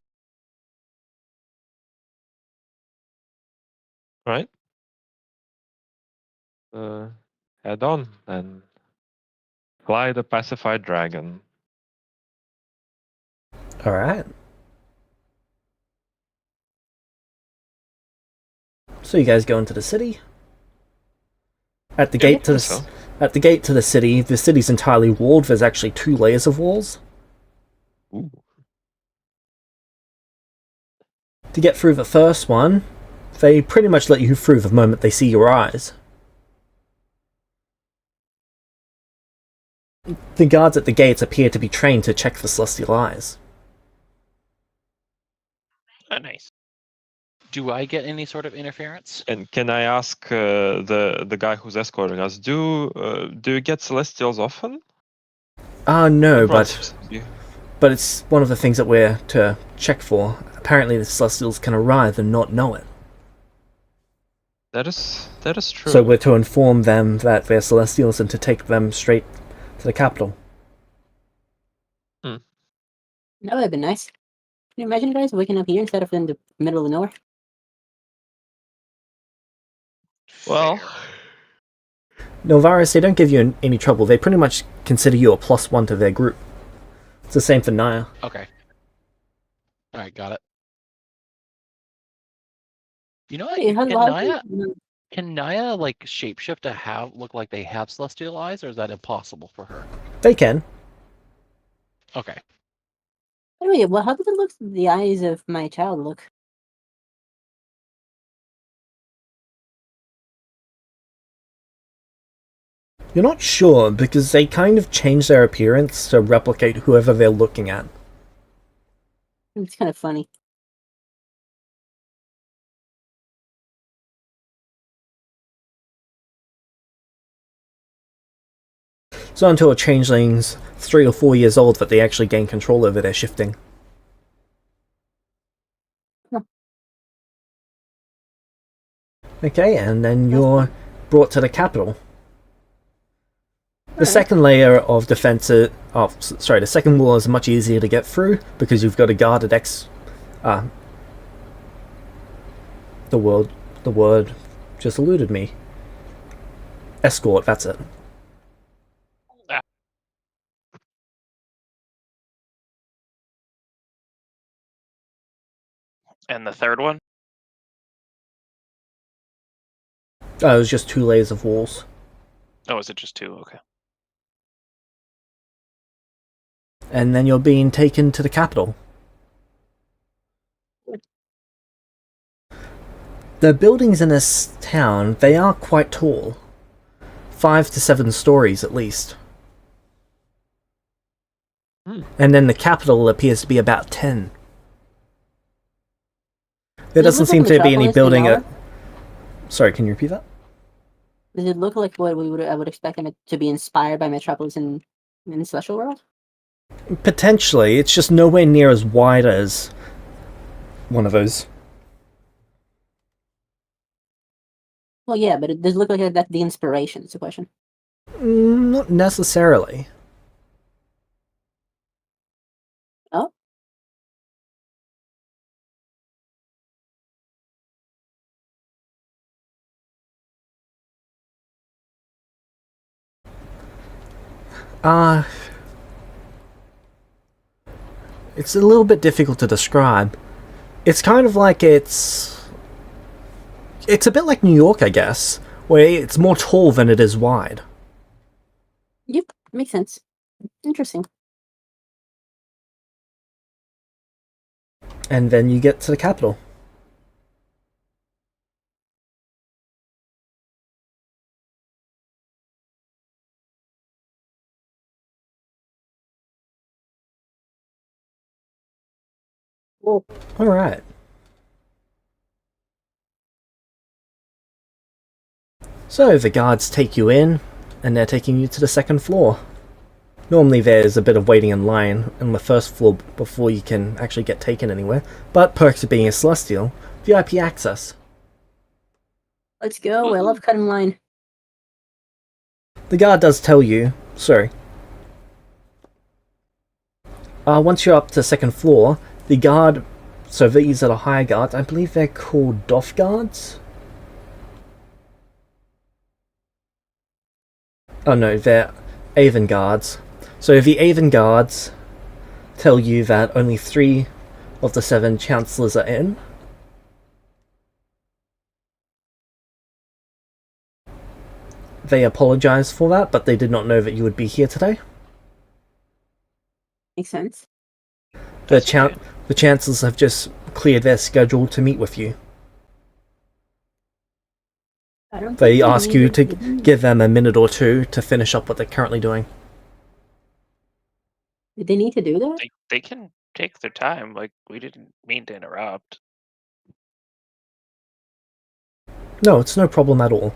right? Head on and fly the pacified dragon. Alright. So you guys go into the city. At the Yeah, gate to so. at the gate to the city's entirely walled. There's actually 2 layers of walls. Ooh. To get through the first one, they pretty much let you through the moment they see your eyes. The guards at the gates appear to be trained to check for celestial eyes. Oh, nice. Do I get any sort of interference? And can I ask the guy who's escorting us? Do you get celestials often? No, Everyone's- but it's one of the things that we're to check for. Apparently the celestials can arrive and not know it. that is true. So we're to inform them that they're celestials and to take them straight to the capital. That would have been nice. Can you imagine, guys, waking up here instead of in the middle of nowhere? Well, Fair. Novaris, they don't give you any trouble. They pretty much consider you a +1 to their group. It's the same for Naya. Okay. All right, got it. You know what? Hey, Can Naya like shapeshift to look like they have celestial eyes, or is that impossible for her? They can. Okay. Anyway, well, how does it look? The eyes of my child look. You're not sure, because they kind of change their appearance to replicate whoever they're looking at. It's kind of funny. It's not until a changeling's 3 or 4 years old that they actually gain control over their shifting. Huh. Okay, and then you're brought to the capital. The second layer of defense, the second wall is much easier to get through because you've got a guarded the word just eluded me. Escort, that's it. And the third one? It was just 2 layers of walls. Oh, is it just 2? Okay. And then you're being taken to the capital. The buildings in this town, they are quite tall. 5 to 7 stories at least. And then the capital appears to be about 10. There Does doesn't it look seem like to be any Metropolis building in at... Sorry, can you repeat that? Does it look like what I would expect them to be inspired by Metropolis in the Special World? Potentially, it's just nowhere near as wide as one of those. Well, yeah, but it does look like that's the inspiration. It's a question. Not necessarily. Oh, It's a little bit difficult to describe. It's kind of like it's a bit like New York, I guess, where it's more tall than it is wide. yep, makes sense. Interesting. And then you get to the capital. Well, Alright. So the guards take you in, and they're taking you to the second floor. Normally there's a bit of waiting in line on the first floor before you can actually get taken anywhere, but perks of being a Celestial, VIP access. let's go. I love cutting line. The guard does tell you, sorry. Once you're up to the second floor, the guard, so these are the higher guards, I believe they're called Doff guards? Oh no, they're Avon guards. So the Avon guards tell you that only 3 of the 7 chancellors are in. They apologize for that, but they did not know that you would be here today. Makes sense. The That's okay. the chancellors have just cleared their schedule to meet with you. I don't. They think ask you to did give them a minute or two to finish up what they're currently doing. they need to do that? They can take their time. Like, we didn't mean to interrupt. No, it's no problem at all.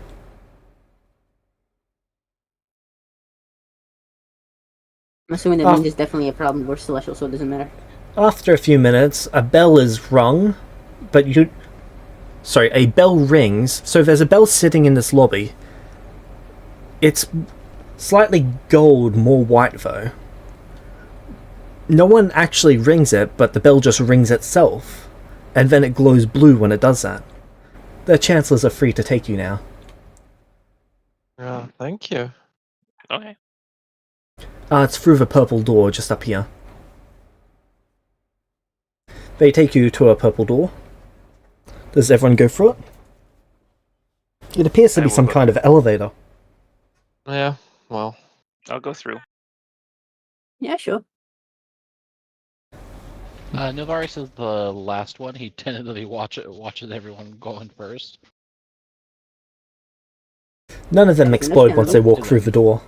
I'm assuming that Ah. means there's definitely a problem. We're celestial, so it doesn't matter. After a few minutes, a bell is rung, but you... Sorry, a bell rings, so there's a bell sitting in this lobby. It's slightly gold, more white though. No one actually rings it, but the bell just rings itself, and then it glows blue when it does that. The chancellors are free to take you now. Yeah, thank you. Okay. It's through the purple door just up here. They take you to a purple door. Does everyone go through it? It appears to I be some will. kind of elevator. Yeah, well, I'll go through. Yeah, sure. Novaris is the last one. He tentatively watches everyone going first. None of them That's explode once they understandable. walk through the door.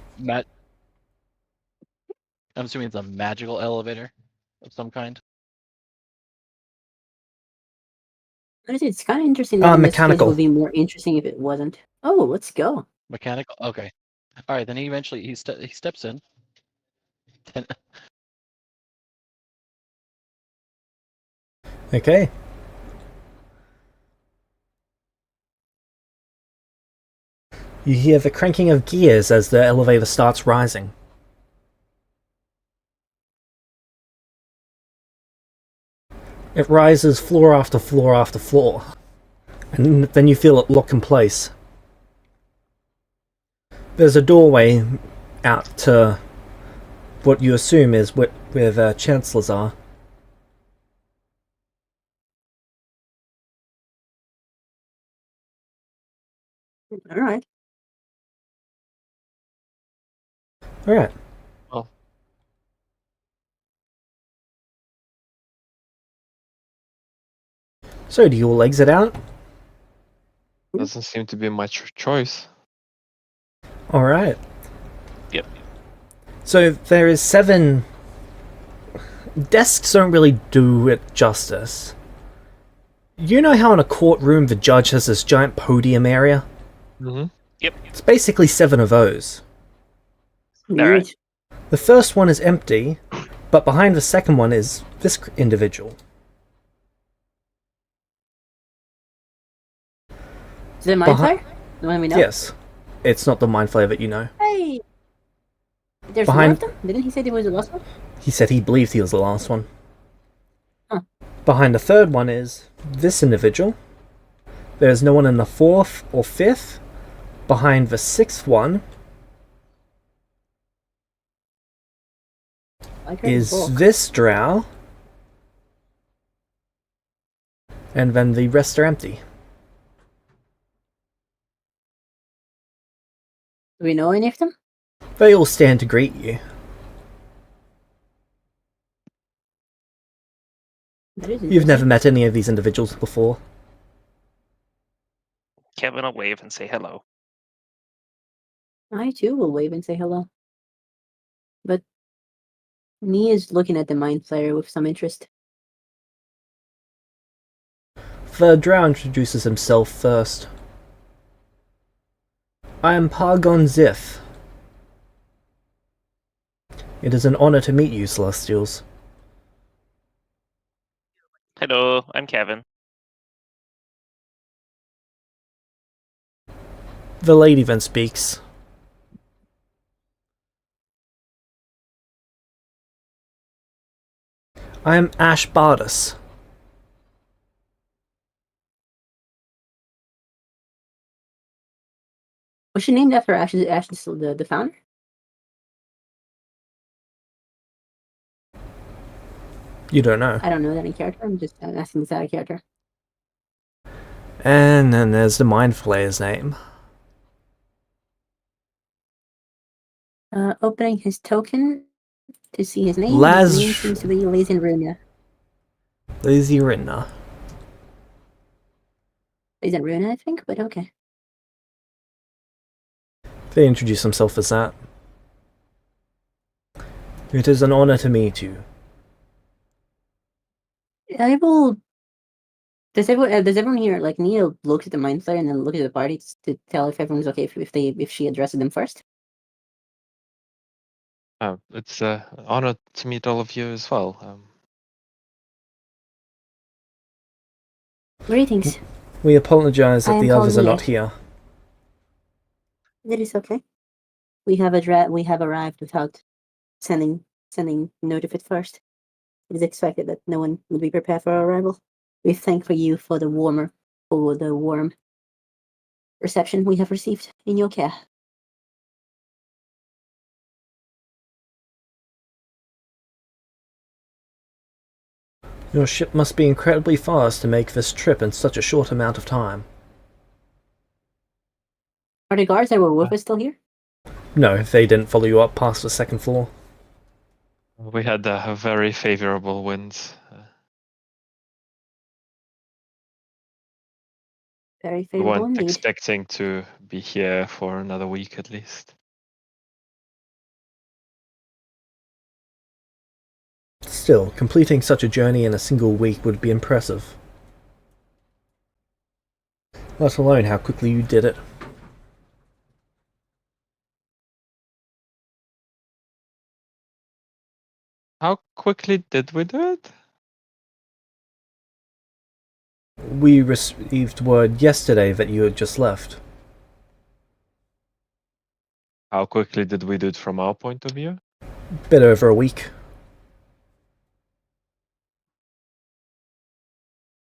I'm assuming it's a magical elevator of some kind. Honestly, it's kind of interesting that in this case Mechanical. would be more interesting if it wasn't. Oh, let's go. Mechanical. Okay. All right. Then he eventually he steps in. Okay. You hear the cranking of gears as the elevator starts rising. It rises floor after floor after floor. And then you feel it lock in place. There's a doorway out to what you assume is where the chancellors are. All right. Alright. well, So, do you all exit out? doesn't seem to be much choice. Alright. Yep. So, there is 7... Desks don't really do it justice. You know how in a courtroom the judge has this giant podium area? Mm-hmm. It's basically 7 of those. Alright. Neat. The first one is empty, but behind the second one is this individual. Is it my Behi- side? The one we know? Yes. It's not the Mind Flayer that you know. Hey! There's more Behind- of them? Didn't he say there was the last one? He said he believed he was the last one. Huh. Behind the third one is this individual. There's no one in the fourth or fifth. Behind the sixth one I heard his is walk. this drow. And then the rest are empty. Do we know any of them? They all stand to greet you. That is You've never interesting. met any of these individuals before. Kevin will wave and say hello. I too will wave and say hello. But Nee is looking at the Mind Flayer with some interest. The drow introduces himself first. I am Pargon Zith. It is an honor to meet you, Celestials. Hello, I'm Kevin. The lady then speaks. I am Ash Bardus. Was she named after Ash? Ash is the founder? You don't know. I don't know that in character. I'm just asking this out of character. And then there's the Mind Flayer's name. Opening his token to see his name. Laz- His name seems to be Lazy Runa. Lazy Rinna. Lazy Runa, I think, but okay. They introduce themselves as that. It is an honor to meet you. I will. Does everyone here, like Neil, look at the Mind Flayer and then look at the party to tell if everyone's okay if she addresses them first? It's an honor to meet all of you as well. Greetings. We apologize I that am the others are called not Nia. here. It is okay. We have arrived without sending note of it first. It is expected that no one would be prepared for our arrival. We thank for you for the warm reception we have received in your care. Your ship must be incredibly fast to make this trip in such a short amount of time. Are the guards that were with us still here? No, they didn't follow you up past the second floor. We had a very favorable winds. Very We favorable weren't indeed. expecting to be here for another week at least. Still, completing such a journey in a single week would be impressive. Let alone how quickly you did it. How quickly did we do it? We received word yesterday that you had just left. How quickly did we do it from our point of view? Bit over a week.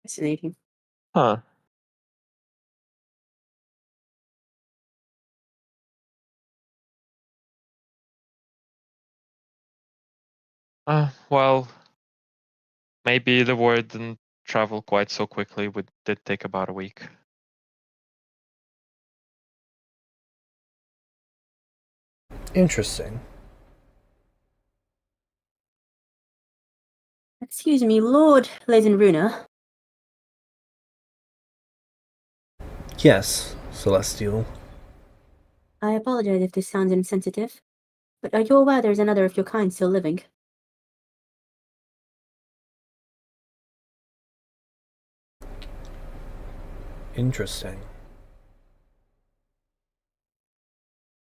Fascinating. Huh. Well, maybe the word didn't travel quite so quickly. It did take about a week. Interesting. Excuse me, Lord Runa. Yes, Celestial. I apologize if this sounds insensitive, but are you aware there's another of your kind still living? Interesting.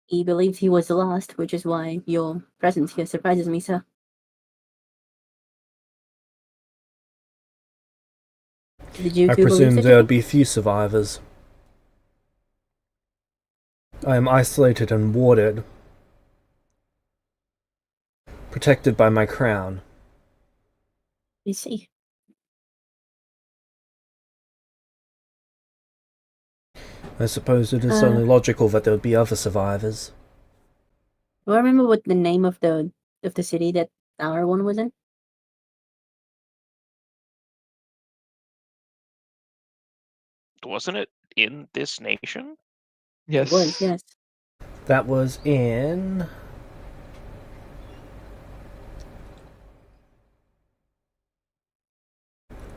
He believed he was the last, which is why your presence here surprises me, sir. Did you I two believe presume such a there would thing? be few survivors. I am isolated and warded, protected by my crown. I see. I suppose it is Uh, only logical that there would be other survivors. Do I remember what the name of the city that our one was in? Wasn't it in this nation? Yes. It was, yes. That was in...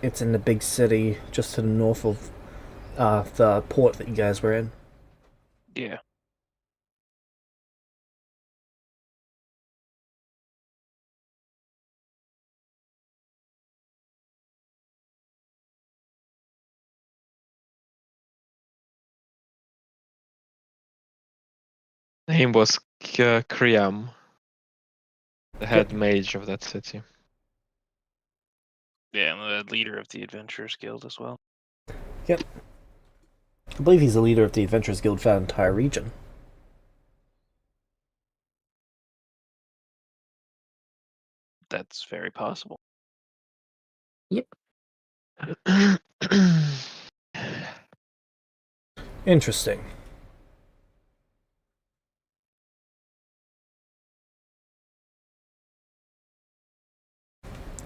It's in the big city just to the north of the port that you guys were in. Yeah. Name was Kriam, the head mage of that city. Yeah, and the leader of the Adventurers Guild as well. Yep. I believe he's the leader of the Adventurers Guild for that entire region. That's very possible. Yep. Interesting.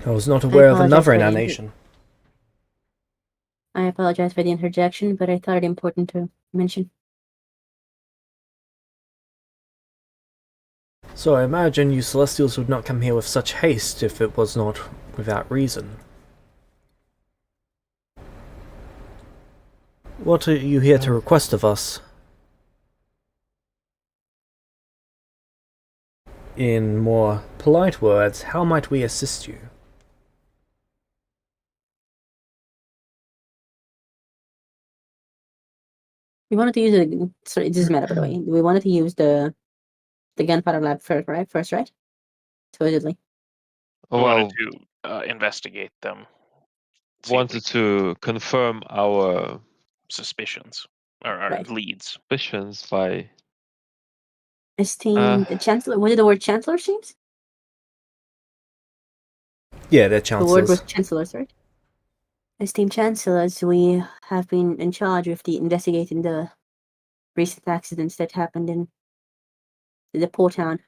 I was not aware of apologize another for in our the nation. I apologize for the interjection, but I thought it important to mention. So I imagine you Celestials would not come here with such haste if it was not without reason. What are you here to request of us? In more polite words, how might we assist you? We wanted to use it. Sorry, this is meta, by the way. We wanted to use the gunpowder lab first, right? Supposedly. We wanted Well, to investigate them. see if we wanted to confirm our suspicions or our Right. leads. suspicions by Esteemed Chancellor. Was it the word Chancellor, seems? Yeah, they're The word was chancellors. Chancellors, right? Esteemed Chancellors, we have been in charge of investigating the recent accidents that happened in the port town.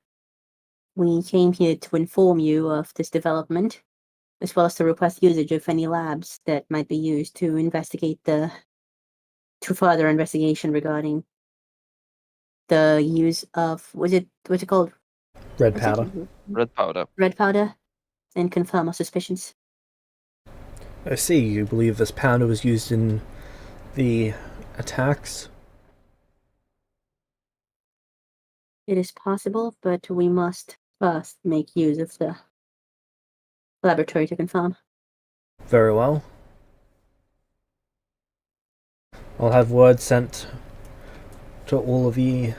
We came here to inform you of this development, as well as to request usage of any labs that might be used to investigate to further investigation regarding the use of what's it called? Red What's it? powder. red powder. Red powder, and confirm our suspicions. I see, you believe this powder was used in the attacks? It is possible, but we must first make use of the laboratory to confirm. Very well. I'll have word sent to all of the...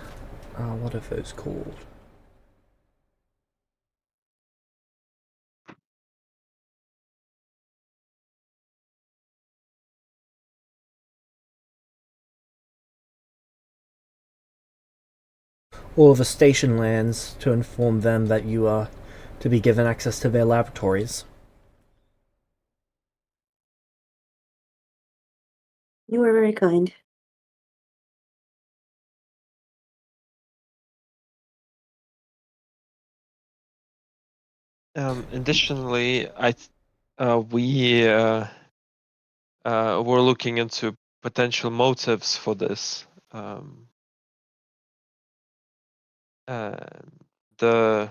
what are those called? All of the station lands to inform them that you are to be given access to their laboratories. You are very kind. Additionally, we were looking into potential motives for this. The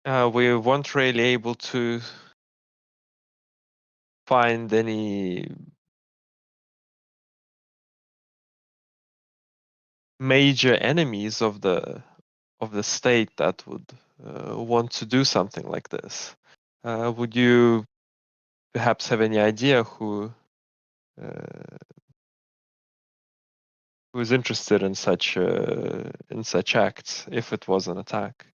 we weren't really able to find any major enemies of the state that would want to do something like this. Would you perhaps have any idea who is interested in such acts if it was an attack?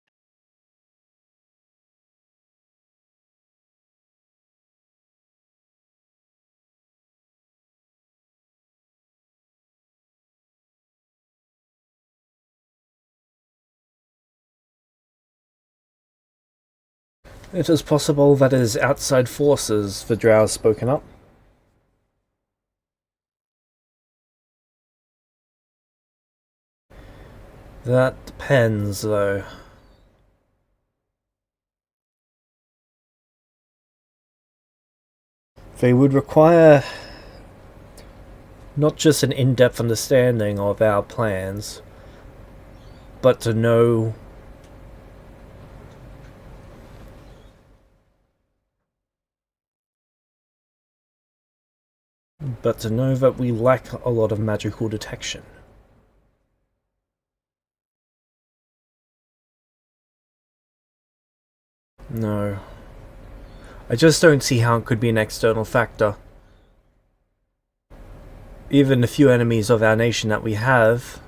It is possible that it is outside forces, the drow has spoken up. That depends, though. They would require not just an in-depth understanding of our plans, but to know that we lack a lot of magical detection. No. I just don't see how it could be an external factor. Even the few enemies of our nation that we have,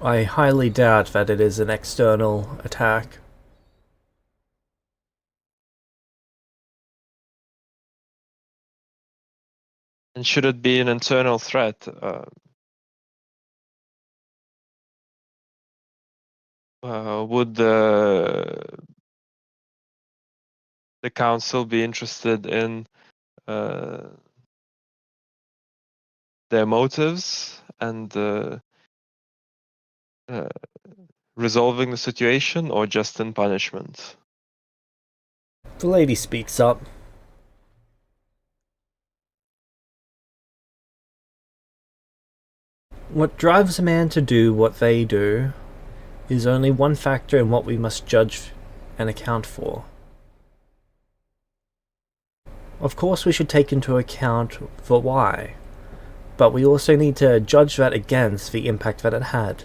I highly doubt that it is an external attack. And should it be an internal threat? Would the council be interested in their motives and resolving the situation, or just in punishment? The lady speaks up. What drives a man to do what they do is only one factor in what we must judge and account for. Of course we should take into account the why, but we also need to judge that against the impact that it had.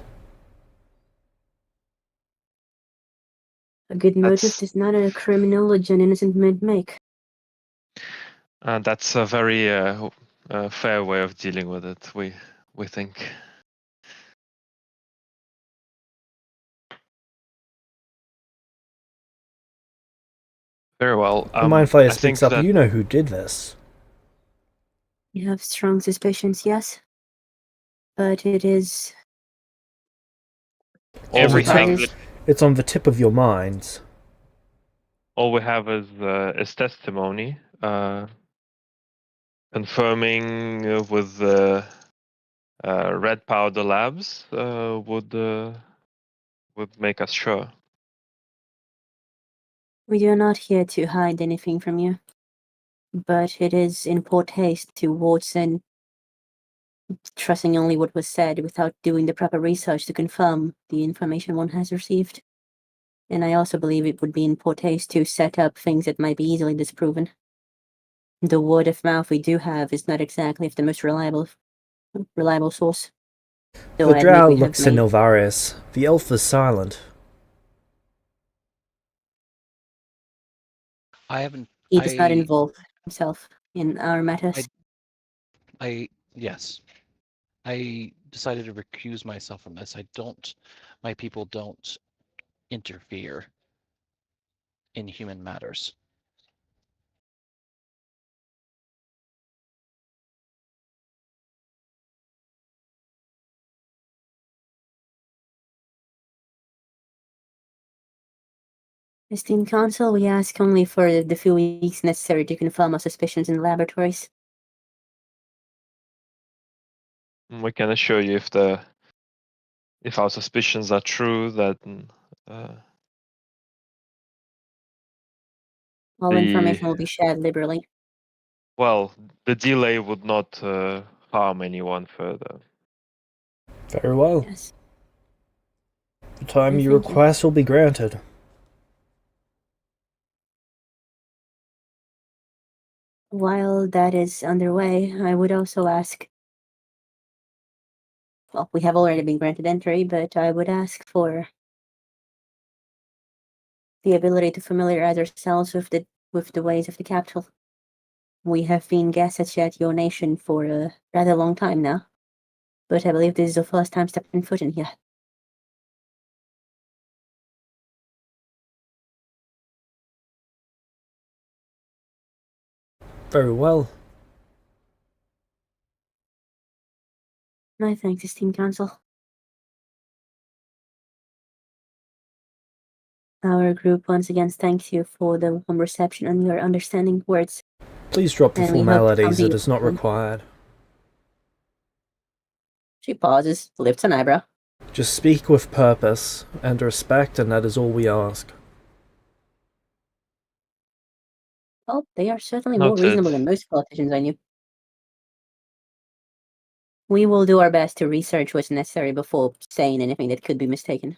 A good motive does not a criminology an innocent man make. That's a very fair way of dealing with it, we think. Very well. The Mind Flayer I think speaks up. that You know who did this. You have strong suspicions, yes, but it is all we Everything have, that It's on the tip of your minds. all we have is testimony confirming with the Red Powder Labs would make us sure. we are not here to hide anything from you, but it is in poor taste to Watson trusting only what was said without doing the proper research to confirm the information one has received. And I also believe it would be in poor taste to set up things that might be easily disproven. The word of mouth we do have is not exactly of the most reliable source. Though The I admit drow we have looks to made. Nilvarius. The elf is silent. I haven't. He does not I involve himself in our matters. Yes. I decided to recuse myself from this. My people don't interfere in human matters. Esteemed Council, we ask only for the few weeks necessary to confirm our suspicions in the laboratories. We can assure you if our suspicions are true, that All information will be shared liberally. the delay would not harm anyone further. Very well. Yes. The time you Thank you. request will be granted. While that is underway, I would also ask. Well, we have already been granted entry, but I would ask for the ability to familiarize ourselves with the ways of the capital. We have been guests at your nation for a rather long time now, but I believe this is the first time stepping foot in here. Very well. My thanks, esteemed council. Our group once again thanks you for the warm reception and your understanding words. Please drop the And we hope formalities. something It is not will- required. She pauses, lifts an eyebrow. Just speak with purpose and respect, and that is all we ask. Well, they are certainly more Noted. reasonable than most politicians I knew. We will do our best to research what's necessary before saying anything that could be mistaken.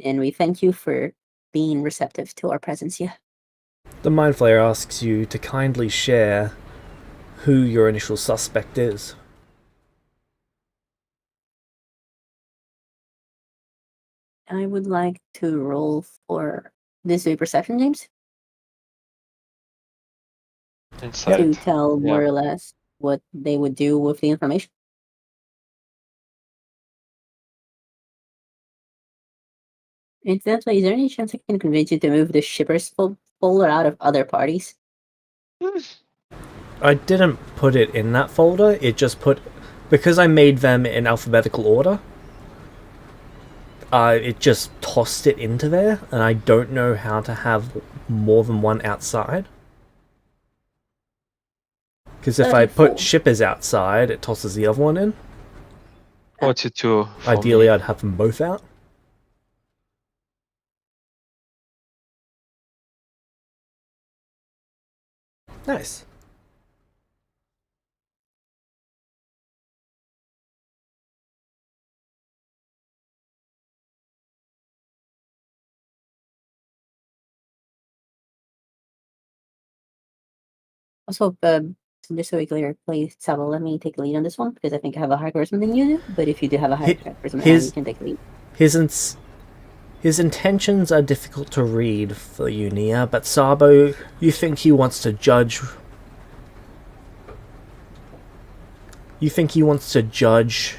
And we thank you for being receptive to our presence here. The Mind Flayer asks you to kindly share who your initial suspect is. I would like to roll for this way perception, James, Insight. to tell Yeah. more or less what they would do with the information. Incidentally, is there any chance I can convince you to move the shippers folder out of other parties? I didn't put it in that folder, it just put... Because I made them in alphabetical order, it just tossed it into there, and I don't know how to have more than one outside. Because if I 34. put shippers outside, it tosses the other one in. 42. for Ideally, me. I'd have them both out. Nice. Also, just so we clear, please, Sabo, let me take the lead on this one because I think I have a higher charisma than you do. But if you do have a higher charisma, his- you can take the lead. His intentions are difficult to read for you, Nia, but Sabo, you think he wants to judge... You think he wants to judge...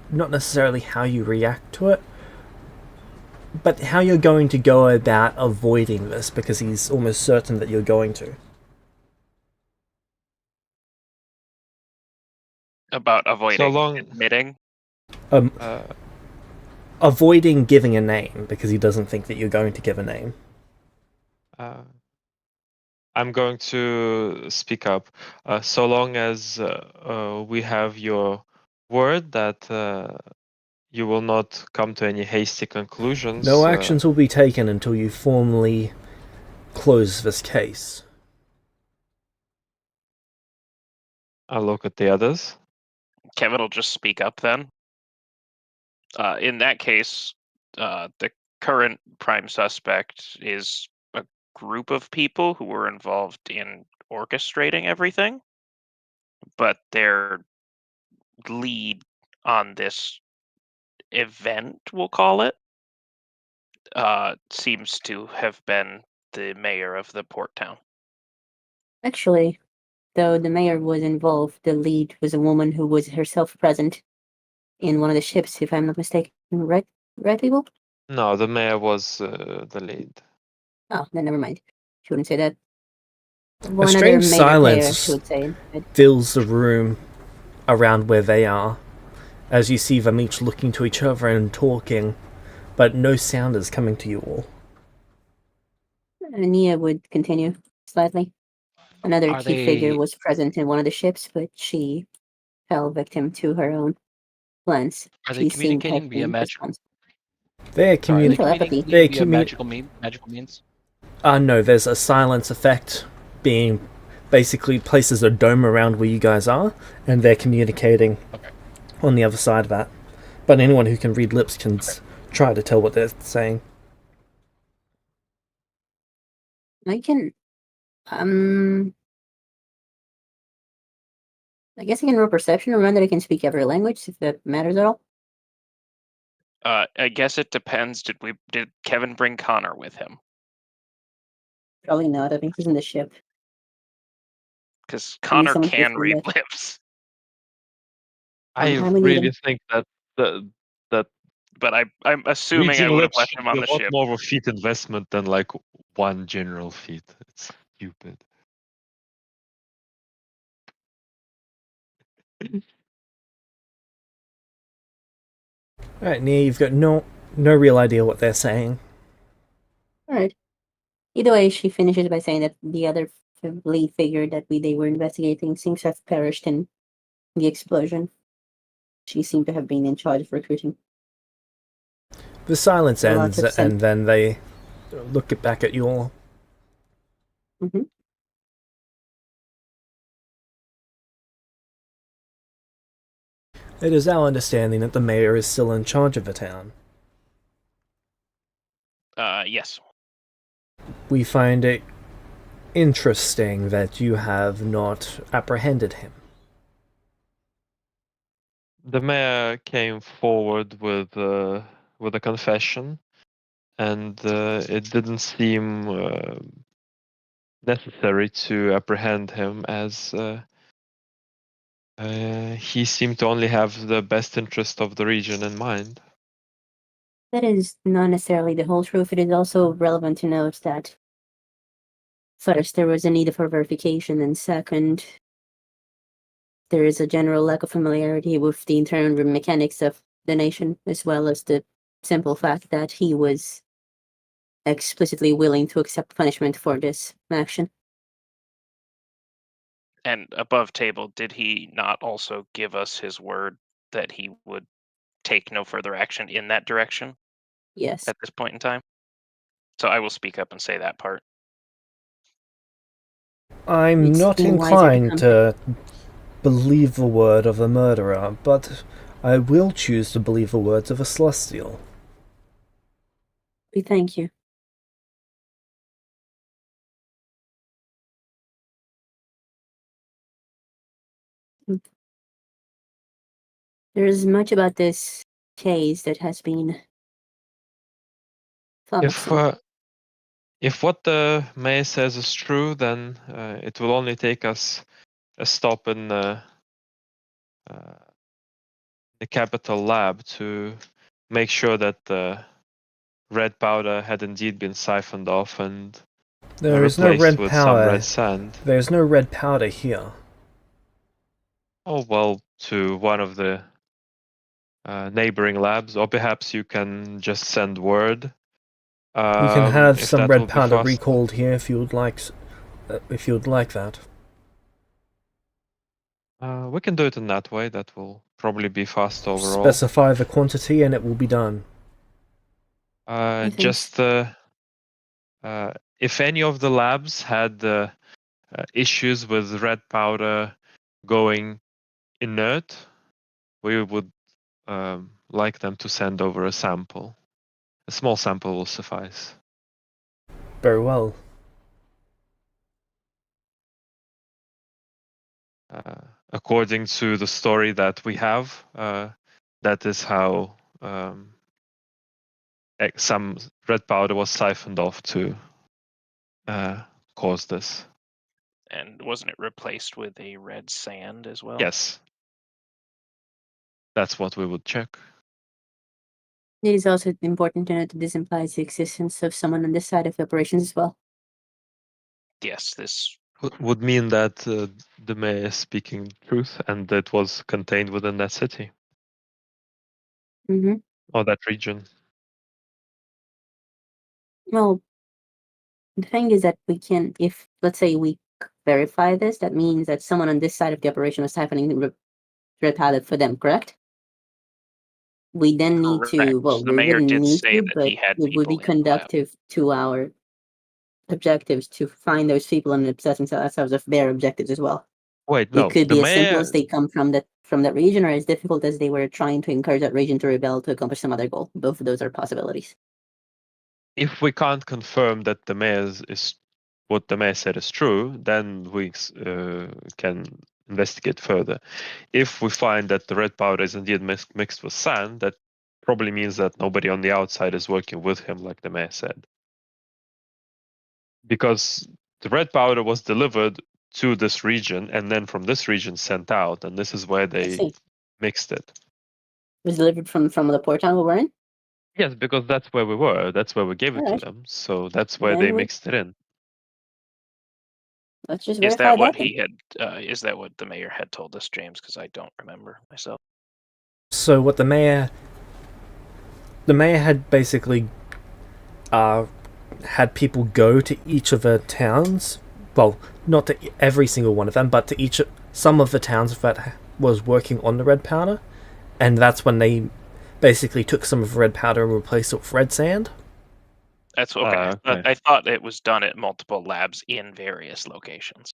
Not necessarily how you react to it, but how you're going to go about avoiding this, because he's almost certain that you're going to. About avoiding long- admitting. Uh, Avoiding giving a name, because he doesn't think that you're going to give a name. I'm going to speak up. So long as we have your word that you will not come to any hasty conclusions. No actions will be taken until you formally close this case. I'll look at the others. Kevin will just speak up then. In that case, the current prime suspect is a group of people who were involved in orchestrating everything, but their lead on this event, we'll call it, seems to have been the mayor of the port town. Actually, though the mayor was involved, the lead was a woman who was herself present in one of the ships, if I'm not mistaken. Right, people? No, the mayor was the lead. Oh, then never mind. She wouldn't say that. A strange silence would say instead. fills the room around where they are, as you see them each looking to each other and talking, but no sound is coming to you all. Nia would continue slightly. Another Are key figure they- was present in one of the ships, but she fell victim to her own plans. Are they She seemed communicating via heavily magic? responsible. They're Sorry, are they Telepathy. communicating via magical means? No, there's a silence effect being basically places a dome around where you guys are, and they're communicating on the other side of that. But anyone who can read lips can try to tell what they're saying. I can, I guess I can roll perception. Remember that I can speak every language, if that matters at all. I guess it depends. Did Kevin bring Connor with him? Probably not. I think he's in the ship. Because need Connor someone to can explain read that. lips, I Sometime we need really him. think that but I'm assuming I reading would have lips left should him be on a the lot ship. more of a feat investment than like one general feat. It's stupid. Alright, Nia, you've got no real idea what they're saying. Alright. Either way, she finishes by saying that the other lead figure that they were investigating seems to have perished in the explosion. She seemed to have been in charge of recruiting. The silence A lot ends, of and then they look back at you all. Mhm. It is our understanding that the mayor is still in charge of the town. Yes. We find it interesting that you have not apprehended him. The mayor came forward with a confession, and it didn't seem necessary to apprehend him, as he seemed to only have the best interest of the region in mind. That is not necessarily the whole truth. It is also relevant to note that first, there was a need for verification, and second, there is a general lack of familiarity with the internal mechanics of the nation, as well as the simple fact that he was explicitly willing to accept punishment for this action. And above table, did he not also give us his word that he would take no further action in that direction Yes. at this point in time? So I will speak up and say that part. I'm It's not been wiser to inclined come- to believe the word of a murderer, but I will choose to believe the words of a Celestial. We thank you. There is much about this case that has been flummoxing. If what the mayor says is true, then it will only take us a stop in the capital lab to make sure that the red powder had indeed been siphoned off and There is no replaced red with some powder. red sand. There's no red powder here. Oh, well, to one of the neighboring labs, or perhaps you can just send word. We can have if some that red will be powder fast. recalled here if you would like. If you would like that. We can do it in that way. That will probably be fast overall. Specify the quantity and it will be done. Just if any of the labs had issues with red powder going inert, we would like them to send over a sample. A small sample will suffice. Very well. According to the story that we have, that is how some red powder was siphoned off to cause this. And wasn't it replaced with a red sand as well? Yes. That's what we would check. It is also important to note that this implies the existence of someone on this side of the operations as well. Yes, this Would mean that the mayor is speaking truth and that was contained within that city Mm-hmm. or that region. Well, the thing is that we can, if let's say we verify this, that means that someone on this side of the operation was siphoning the red powder for them, correct? We then need to, correct. well, The we mayor wouldn't did need say to, that but he had it would be people in the lab. conductive to our objectives to find those people and obsess ourselves of their objectives as well. Wait, no. It could The be as simple mayor, as they come from that region, or as difficult as they were trying to encourage that region to rebel to accomplish some other goal. Both of those are possibilities. if we can't confirm that the mayor is what the mayor said is true, then we can investigate further. If we find that the red powder is indeed mixed with sand, that probably means that nobody on the outside is working with him, like the mayor said. Because the red powder was delivered to this region and then from this region sent out, and this is where I they see. It mixed it. was delivered from the port town we were in. Yes, because that's where we were. That's where we gave it to Alright. them. So that's where Then they we- mixed it in. Let's just Is verify that what then. he had? Is that what the mayor had told us, James? Because I don't remember myself. So what the mayor the mayor had basically had people go to each of the towns. Well, not to every single one of them, but to some of the towns that was working on the red powder, and that's when they basically took some of the red powder and replaced it with red sand. That's okay. Okay. I thought it was done at multiple labs in various locations.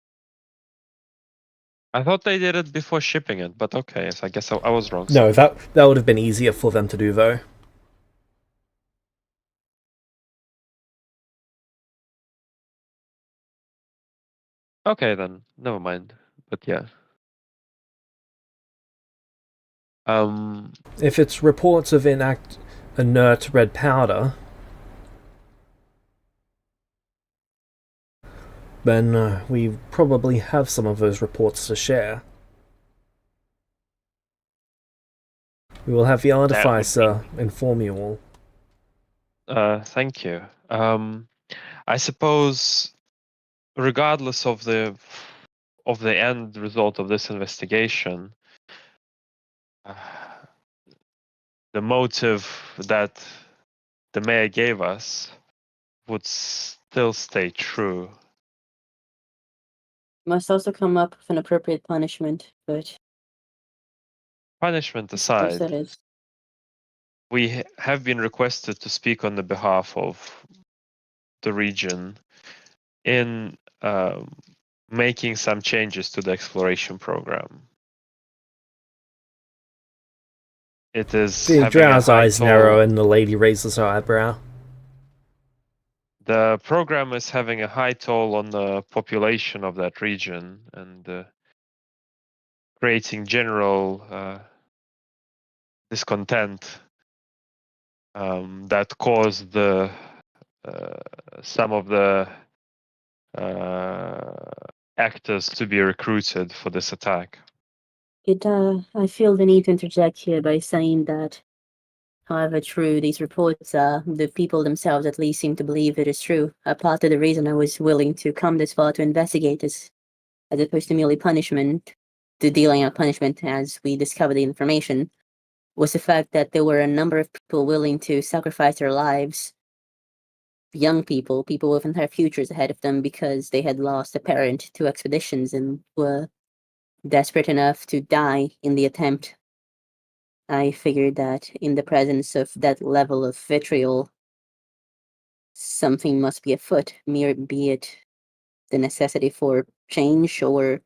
I thought they did it before shipping it, but okay, so I guess I was wrong. No, So. that would have been easier for them to do, though. Okay then, never mind. But yeah. If it's reports of inert red powder, then we probably have some of those reports to share. We will have the artificer inform you all. Thank you. I suppose, regardless of the end result of this investigation, the motive that the mayor gave us would still stay true. Must also come up with an appropriate punishment, but Punishment I suppose aside, that is. we have been requested to speak on the behalf of the region in making some changes to the exploration program. It is The having a drow's high eyes toll. narrow and the lady raises her eyebrow. The program is having a high toll on the population of that region and creating general discontent that caused some of the actors to be recruited for this attack. I feel the need to interject here by saying that, however true these reports are, the people themselves at least seem to believe it is true. A part of the reason I was willing to come this far to investigate this, as opposed to merely punishment, to dealing out punishment as we discovered the information, was the fact that there were a number of people willing to sacrifice their lives. Young people with entire futures ahead of them because they had lost a parent to expeditions and were desperate enough to die in the attempt. I figured that in the presence of that level of vitriol, something must be afoot, be it the necessity for change or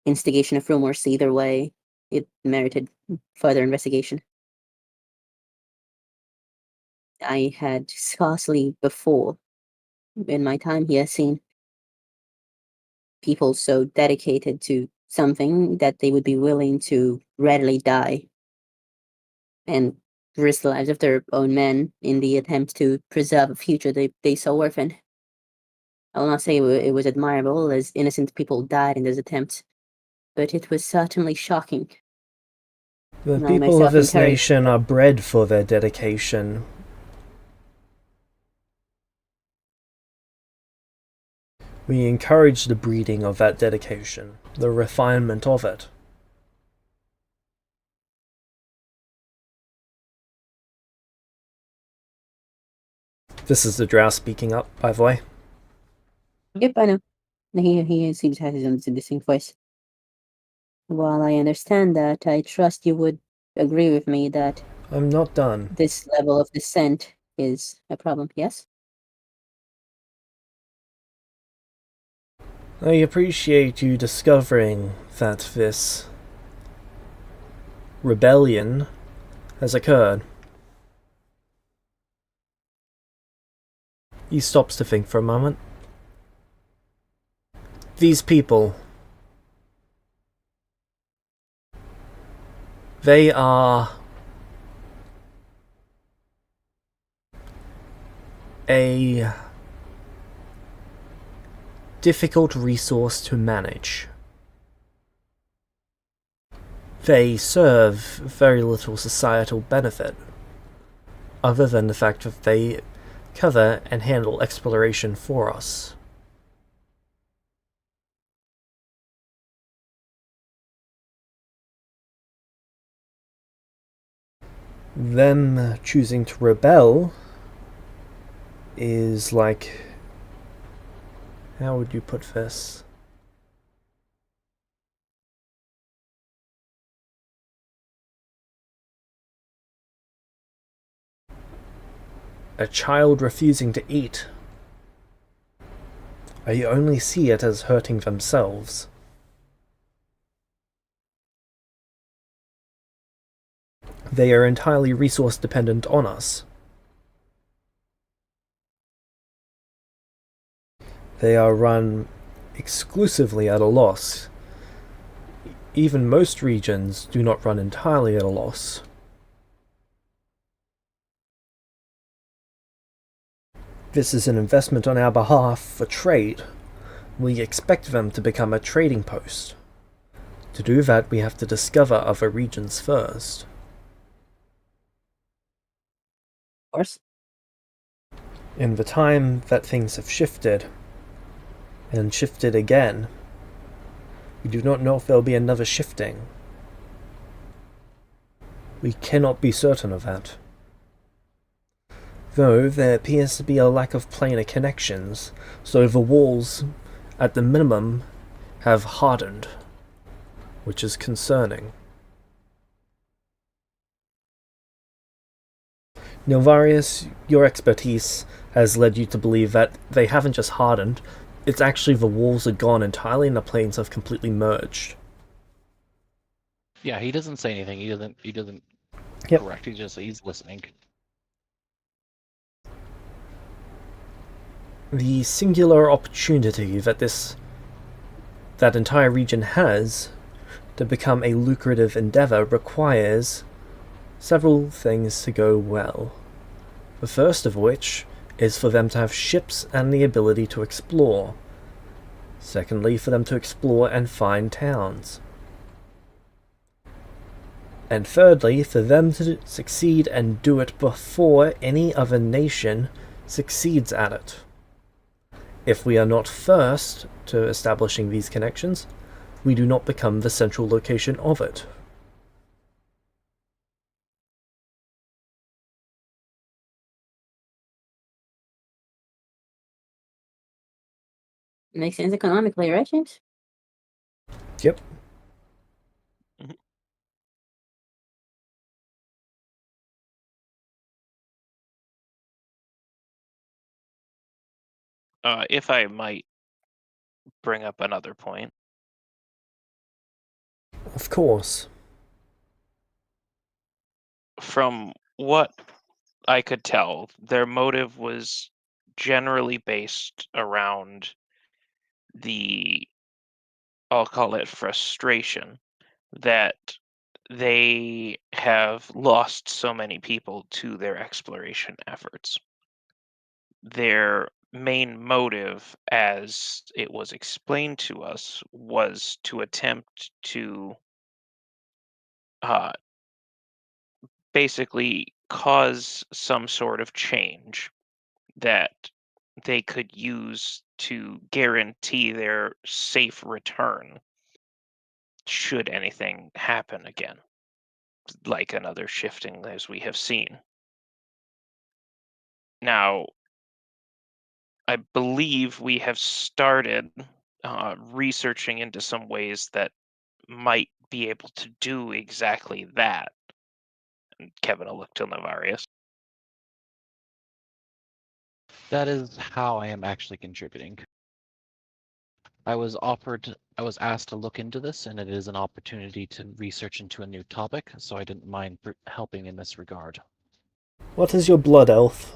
instigation of rumors. Either way, it merited further investigation. I had scarcely before, in my time here, seen people so dedicated to something that they would be willing to readily die and risk the lives of their own men in the attempt to preserve a future they saw orphaned. I will not say it was admirable, as innocent people died in those attempts, but it was certainly shocking. The And I people of myself this encouraged. nation are bred for their dedication. We encourage the breeding of that dedication, the refinement of it. This is the drow speaking up, by the way. Yep, I know. He seems to have his own distinct voice. While I understand that, I trust you would agree with me that I'm not done. this level of dissent is a problem, yes? I appreciate you discovering that this rebellion has occurred. He stops to think for a moment. These people, they are a difficult resource to manage. They serve very little societal benefit, other than the fact that they cover and handle exploration for us. them choosing to rebel is like, how would you put this? A child refusing to eat. I only see it as hurting themselves. They are entirely resource dependent on us. They are run exclusively at a loss. Even most regions do not run entirely at a loss. This is an investment on our behalf for trade. We expect them to become a trading post. To do that, we have to discover other regions first. Of course. In the time that things have shifted, and shifted again, we do not know if there will be another shifting. We cannot be certain of that. Though there appears to be a lack of planar connections, so the walls, at the minimum, have hardened, which is concerning. Nilvarius, your expertise has led you to believe that they haven't just hardened, it's actually the walls are gone entirely and the planes have completely merged. Yeah, he doesn't say anything. He doesn't Yep. correct. He's listening. The singular opportunity that that entire region has to become a lucrative endeavor requires several things to go well. The first of which is for them to have ships and the ability to explore. Secondly, for them to explore and find towns. And thirdly, for them to succeed and do it before any other nation succeeds at it. If we are not first to establishing these connections, we do not become the central location of it. Makes sense economically, right, James? Yep. If I might bring up another point. Of course. From what I could tell, their motive was generally based around the, I'll call it frustration, that they have lost so many people to their exploration efforts. Their main motive, as it was explained to us, was to attempt to uh, basically cause some sort of change that they could use to guarantee their safe return should anything happen again, like another shifting as we have seen. Now, I believe we have started researching into some ways that might be able to do exactly that. And Kevin will look to Navarius. That is how I am actually contributing. I was asked to look into this, and it is an opportunity to research into a new topic, so I didn't mind helping in this regard. What is your blood elf?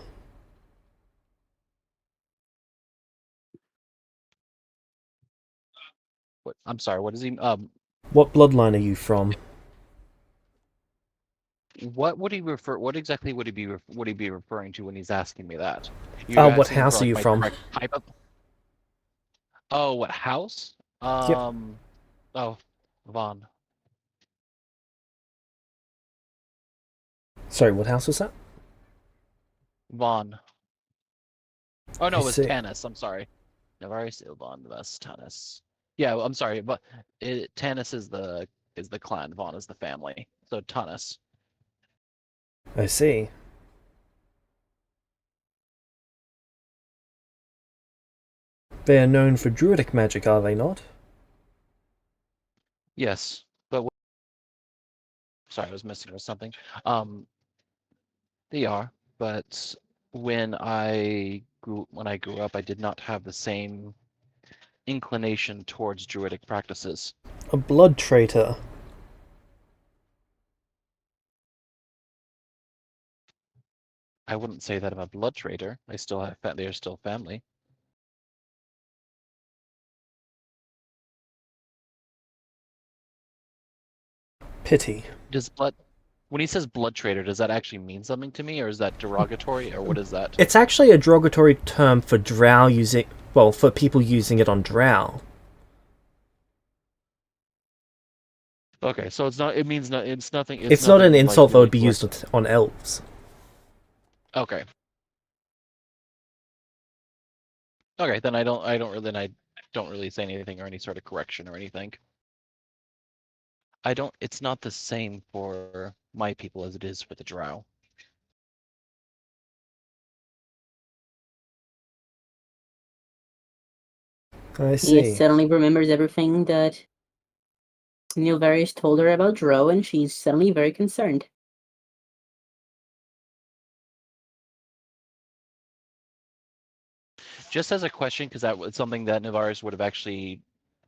What? I'm sorry. What is he? What bloodline are you from? What would he refer? What exactly would he be referring to when he's asking me that? What Asking house for are you my from? correct type of? Oh, what house? Yep. Oh, Vaughn. Sorry, what house was that? Vaughn. Oh no, I it was see. Tanis. I'm sorry. Navarius Ilvon, that's Tanis. Yeah, I'm sorry, but Tanis is the clan. Vaughn is the family. So Tanis. I see. They are known for druidic magic, are they not? Yes, but sorry, I was messing with something. Um, they are, but when I grew up, I did not have the same inclination towards druidic practices. A blood traitor. I wouldn't say that I'm a blood traitor. I still have they are still family. Pity. Does blood when he says blood traitor, does that actually mean something to me, or is that derogatory, or what is that? It's actually a derogatory term for drow using. Well, for people using it on drow. Okay, so it's not. It means not. It's nothing. It's not an nothing like insult that really would be used direct. on elves. Okay. Okay, then I don't. I don't really say anything or any sort of correction or anything. I don't. It's not the same for my people as it is for the drow. I He see. suddenly remembers everything that Nilvarius told her about Dro, and she's suddenly very concerned. Just as a question, because that was something that Navaris would have actually,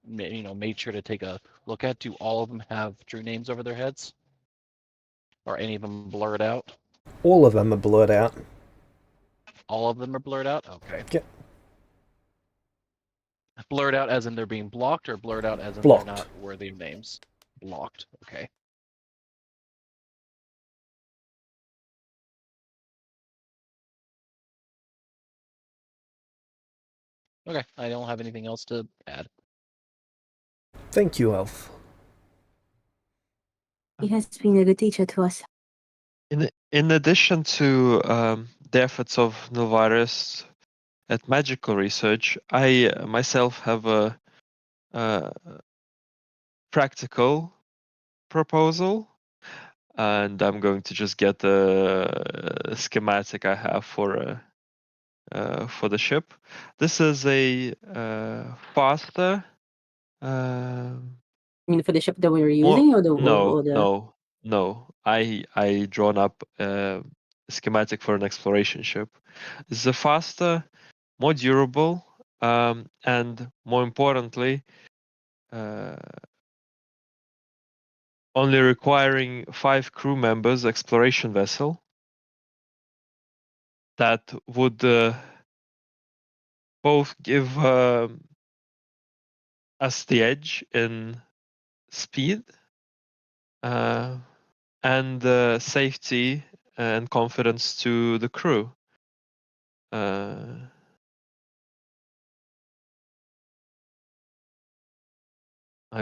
made sure to take a look at. Do all of them have true names over their heads, or any of them blurred out? All of them are blurred out. All of them are blurred out. Okay. Yep. Blurred out as in they're being blocked, or blurred out as in they're Blocked. not worthy of names. Blocked. Okay. Okay. I don't have anything else to add. Thank you, Elf. He has been a good teacher to us. In addition to the efforts of Novaris at magical research, I myself have a practical proposal, and I'm going to just get the schematic I have for the ship. This is a faster, I mean, for the ship that we were more using, or the no. I drawn up a schematic for an exploration ship. It's a faster, more durable, and more importantly, uh, only requiring 5 crew members exploration vessel that would both give us the edge in speed and safety and confidence to the crew. I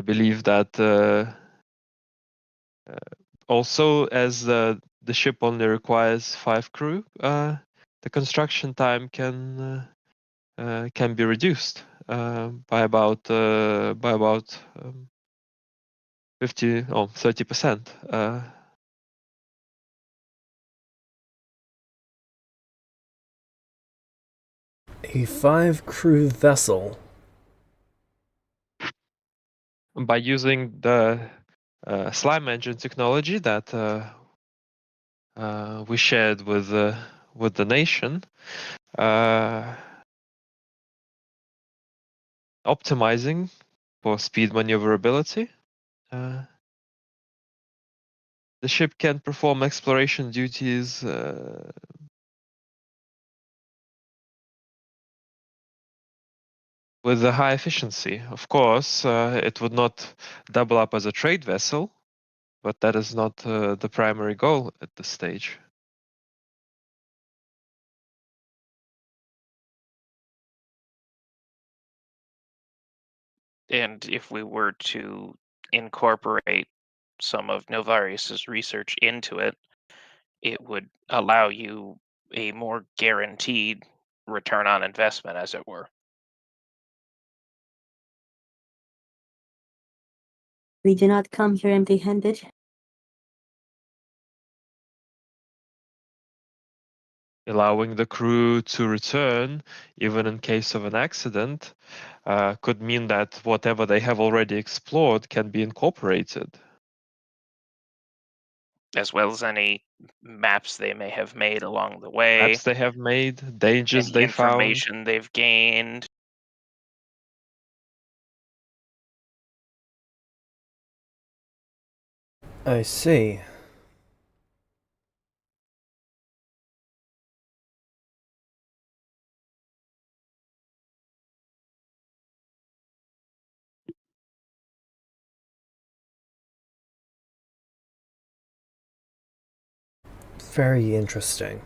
believe that also, as the ship only requires 5 crew, the construction time can be reduced by about 50 or 30%. A 5-crew vessel. By using the slime engine technology that we shared with the nation, optimizing for speed maneuverability. The ship can perform exploration duties with a high efficiency. Of course, it would not double up as a trade vessel, but that is not the primary goal at this stage. And if we were to incorporate some of Novarius's research into it, it would allow you a more guaranteed return on investment, as it were. we do not come here empty-handed. allowing the crew to return, even in case of an accident, could mean that whatever they have already explored can be incorporated. As well as any maps they may have made along the way, Maps they have made, dangers any they found. information they've gained. I see. Very interesting.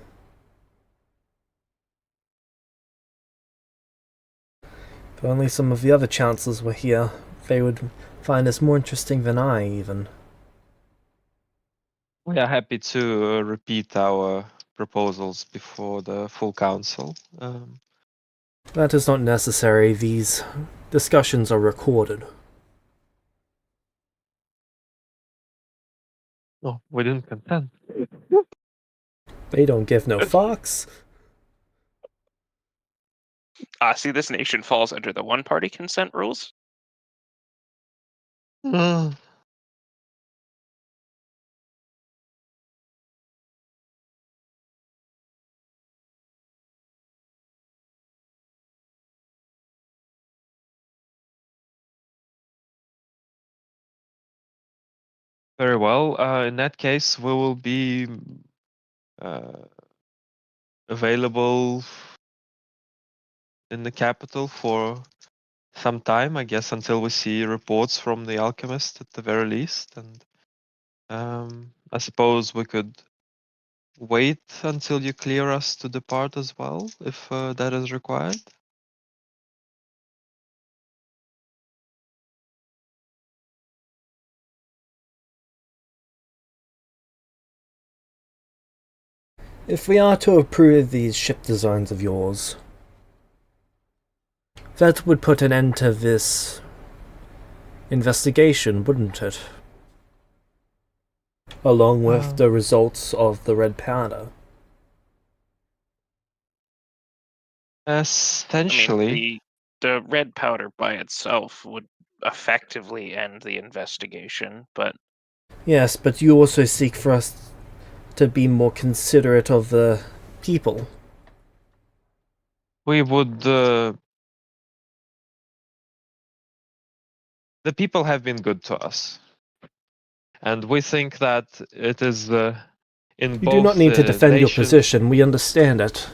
If only some of the other chancellors were here, they would find this more interesting than I, even. We are happy to repeat our proposals before the full council. That is not necessary. These discussions are recorded. No, we didn't consent. They don't give no fucks. See, this nation falls under the one-party consent rules. Very well. In that case, we will be available in the capital for some time, I guess, until we see reports from the alchemist at the very least. And I suppose we could wait until you clear us to depart as well, if that is required. If we are to approve these ship designs of yours, that would put an end to this investigation, wouldn't it? Along with the results of the red powder. Essentially. I mean, the red powder by itself would effectively end the investigation, but Yes, but you also seek for us to be more considerate of the people. We would. The people have been good to us, and we think that it is in You both. do not need to defend your nation- position, we understand it.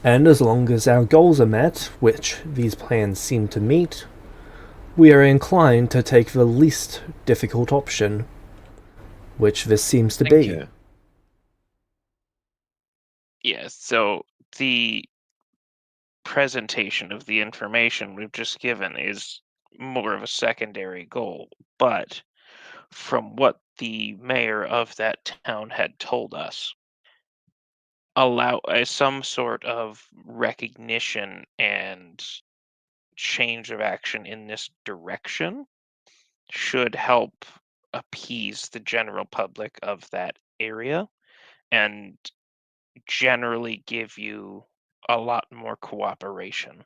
And as long as our goals are met, which these plans seem to meet, we are inclined to take the least difficult option, which this seems to Thank be. you. yes. So the presentation of the information we've just given is more of a secondary goal, but from what the mayor of that town had told us, allow some sort of recognition and change of action in this direction should help appease the general public of that area and generally give you a lot more cooperation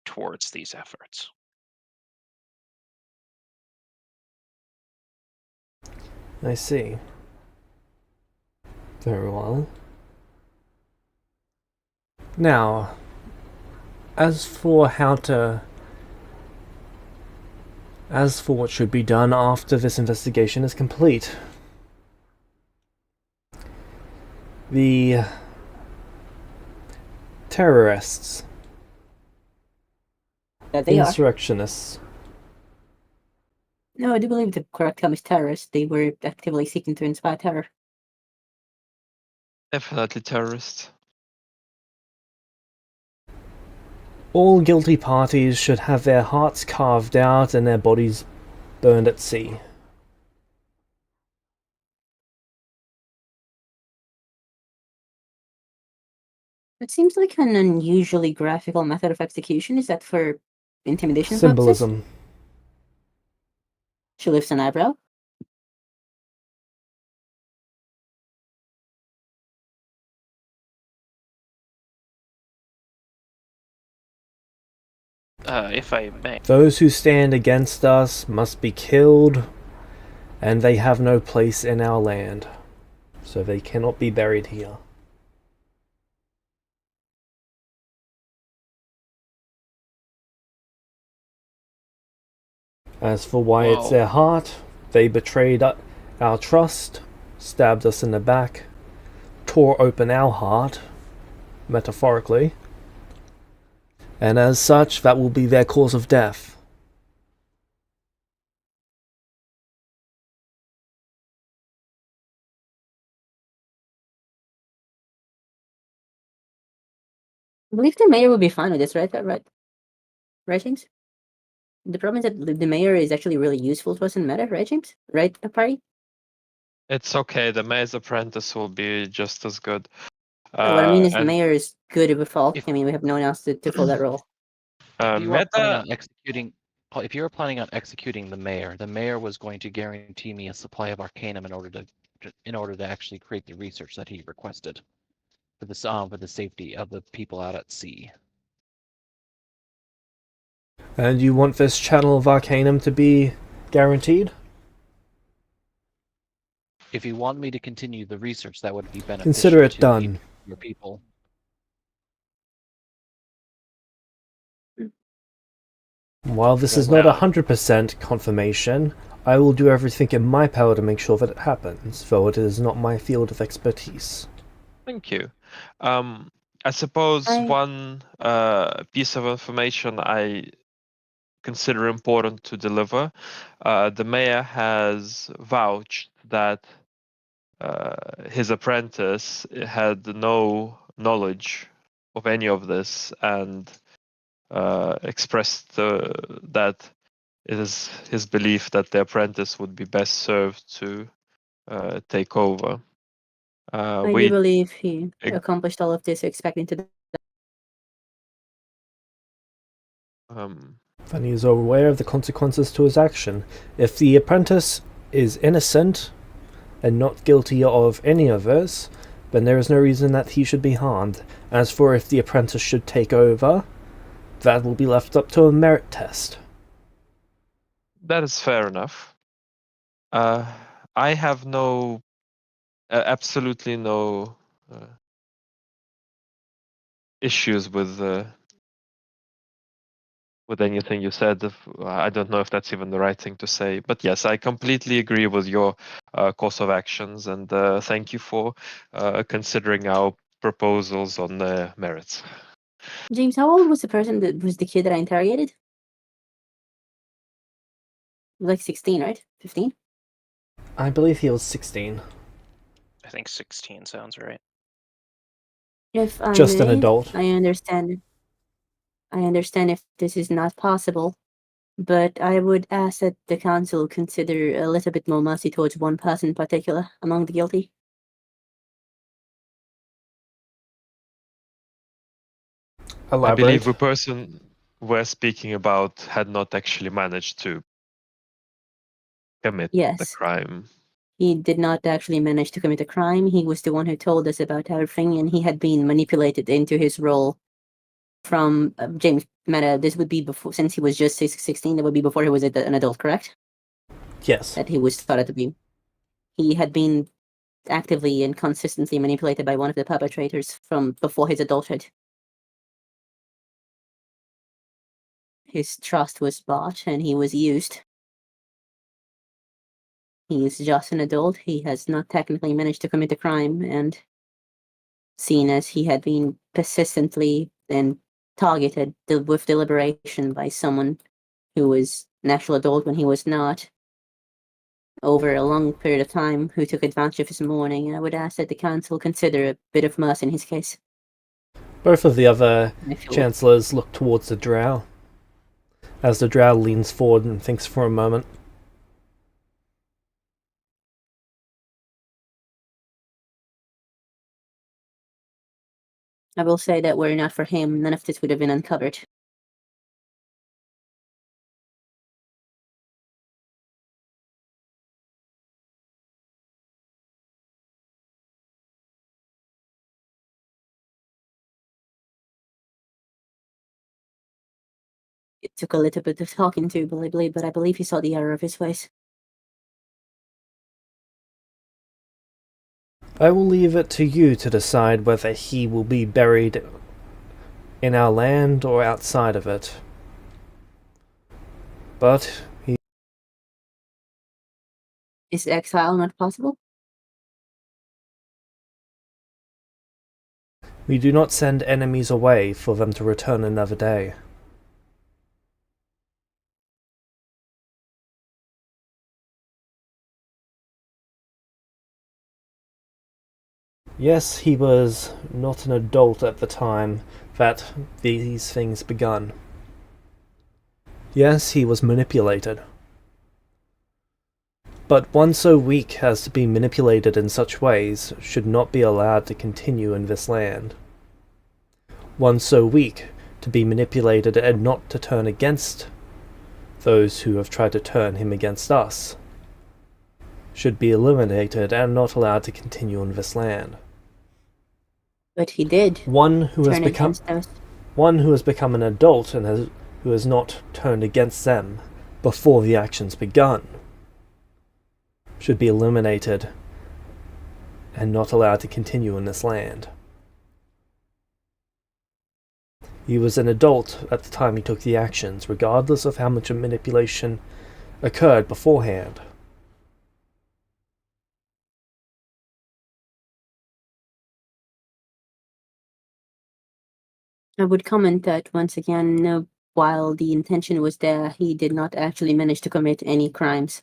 towards these efforts. I see. Very well. Now, as for what should be done after this investigation is complete, the terrorists, That they are. insurrectionists, No, I do believe the correct term is terrorists. They were actively seeking to inspire terror. Definitely terrorists. all guilty parties should have their hearts carved out and their bodies burned at sea. It seems like an unusually graphical method of execution. Is that for intimidation purposes? Symbolism. She lifts an eyebrow. if I may. Those who stand against us must be killed, and they have no place in our land, so they cannot be buried here. As for why it's Whoa. their heart, they betrayed our trust, stabbed us in the back, tore open our heart, metaphorically, and as such, that will be their cause of death. I believe the mayor would be fine with this, right? Right, James? The problem is that the mayor is actually really useful to us in meta, right, James? Right, Party? It's okay. The Mayor's Apprentice will be just as good. No, what I mean is the And mayor is good with all. If- I mean, we have no one else to fill that role. If you are planning Meta, on executing, if you were planning on executing the mayor was going to guarantee me a supply of arcanum in order to actually create the research that he requested for the safety of the people out at sea. And you want this channel of Arcanum to be guaranteed? If you want me to continue the research, that would be beneficial Consider it to done. your people. While this is Well, not 100% confirmation, I will do everything in my power to make sure that it happens, though it is not my field of expertise. thank you. I suppose I- one piece of information I consider important to deliver. The mayor has vouched that his apprentice had no knowledge of any of this and expressed that it is his belief that the apprentice would be best served to take over. I do We believe he ig- accomplished all of this expecting to. um, And he is aware of the consequences to his action. If the apprentice is innocent and not guilty of any of this, then there is no reason that he should be harmed. As for if the apprentice should take over, that will be left up to a merit test. that is fair enough. I have absolutely no issues with anything you said. I don't know if that's even the right thing to say, but yes, I completely agree with your course of actions, and thank you for considering our proposals on the merits. James, how old was the person that was the kid that I interrogated? Like 16, right? 15? I believe he was 16. I think 16 sounds right. If I Just an may, adult. I understand. I understand if this is not possible, but I would ask that the council consider a little bit more mercy towards one person in particular among the guilty. I Elaborate. believe the person we're speaking about had not actually managed to commit the Yes, crime. he did not actually manage to commit a crime. He was the one who told us about everything, and he had been manipulated into his role from James Meta. This would be before, since he was just 16, that would be before he was an adult, correct? Yes. That he was thought to be. He had been actively and consistently manipulated by one of the perpetrators from before his adulthood. His trust was bought and he was used. He is just an adult. He has not technically managed to commit a crime, and seen as he had been persistently and targeted with deliberation by someone who was an actual adult when he was not, over a long period of time, who took advantage of his mourning. I would ask that the council consider a bit of mercy in his case. Both of the other I feel chancellors look towards the drow, as the drow leans forward and thinks for a moment. I will say that were it not for him, none of this would have been uncovered. It took a little bit of talking to, but I believe he saw the error of his ways. I will leave it to you to decide whether he will be buried in our land or outside of it. But Is exile not possible? we do not send enemies away for them to return another day. Yes, he was not an adult at the time that these things begun. Yes, he was manipulated. But one so weak as to be manipulated in such ways should not be allowed to continue in this land. One so weak to be manipulated and not to turn against those who have tried to turn him against us should be eliminated and not allowed to continue in this land. But he did. One who has Turn become against us. one who has become an adult and who has not turned against them before the actions begun should be eliminated and not allowed to continue in this land. He was an adult at the time he took the actions, regardless of how much manipulation occurred beforehand. I would comment that once again, while the intention was there, he did not actually manage to commit any crimes.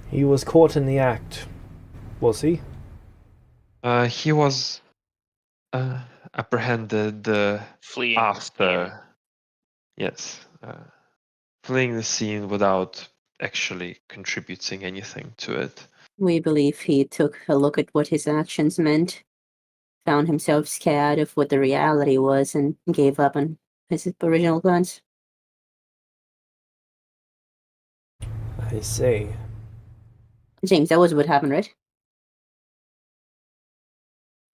He was caught in the act, was he? He was apprehended Fleeing the scene. after. Yes, fleeing the scene without actually contributing anything to it. We believe he took a look at what his actions meant, found himself scared of what the reality was, and gave up on his original plans. I see. James, that was what happened, right?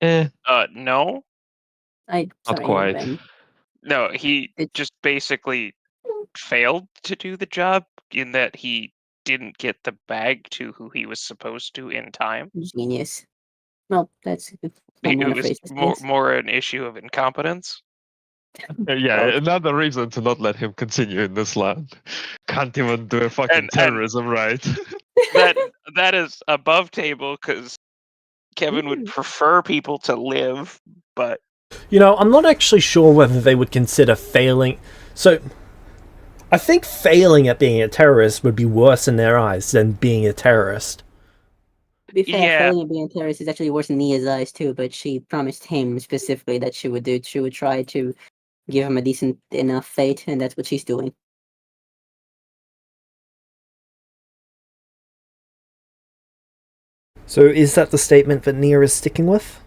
No. Not Sorry, quite. No, he just basically failed to do the job in that he didn't get the bag to who he was supposed to in time. Genius. Well, that's a fun way It to was phrase this. more an issue of incompetence. Yeah, Well- another reason to not let him continue in this land. Can't even do a fucking And- terrorism right. That is above table because Kevin would prefer people to live, but You know, I'm not actually sure whether they would consider failing. So, I think failing at being a terrorist would be worse in their eyes than being a terrorist. To be fair, Yeah. failing at being a terrorist is actually worse in Nia's eyes too, but she promised him specifically that she would try to give him a decent enough fate, and that's what she's doing. So, is that the statement that Nia is sticking with?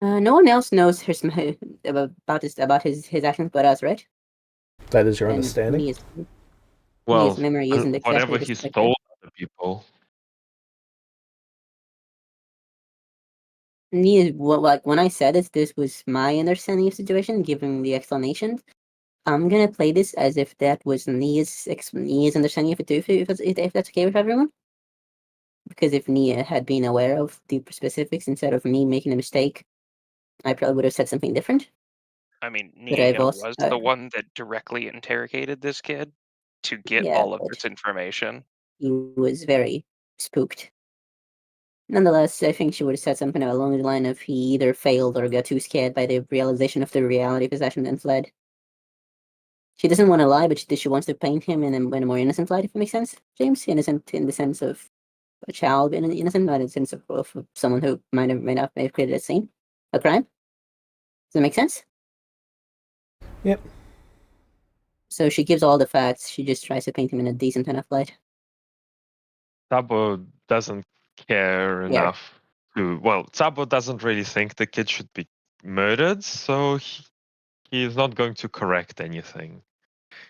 No one else knows about his actions but us, right? That is your And understanding? Nia's Well, memory isn't exactly whatever the he spectre. stole other people. Nia, like when I said this was my understanding of the situation, given the explanation. I'm gonna play this as if that was Nia's understanding of it too, if that's okay with everyone. Because if Nia had been aware of the specifics instead of me making a mistake, I probably would have said something different. I mean, I've Nia also- was the one that directly interrogated this kid to get Yeah, all of but- this information. He was very spooked. Nonetheless, I think she would have said something along the line of he either failed or got too scared by the realization of the reality of his action and fled. She doesn't want to lie, but she wants to paint him in a more innocent light, if it makes sense, James. Innocent in the sense of a child being innocent, not in the sense of someone who may not have created a scene, a crime. Does that make sense? Yep. So she gives all the facts. She just tries to paint him in a decent enough light. Sabo doesn't care enough to. Well, Sabo doesn't really think the kid should be murdered, so he is not going to correct anything.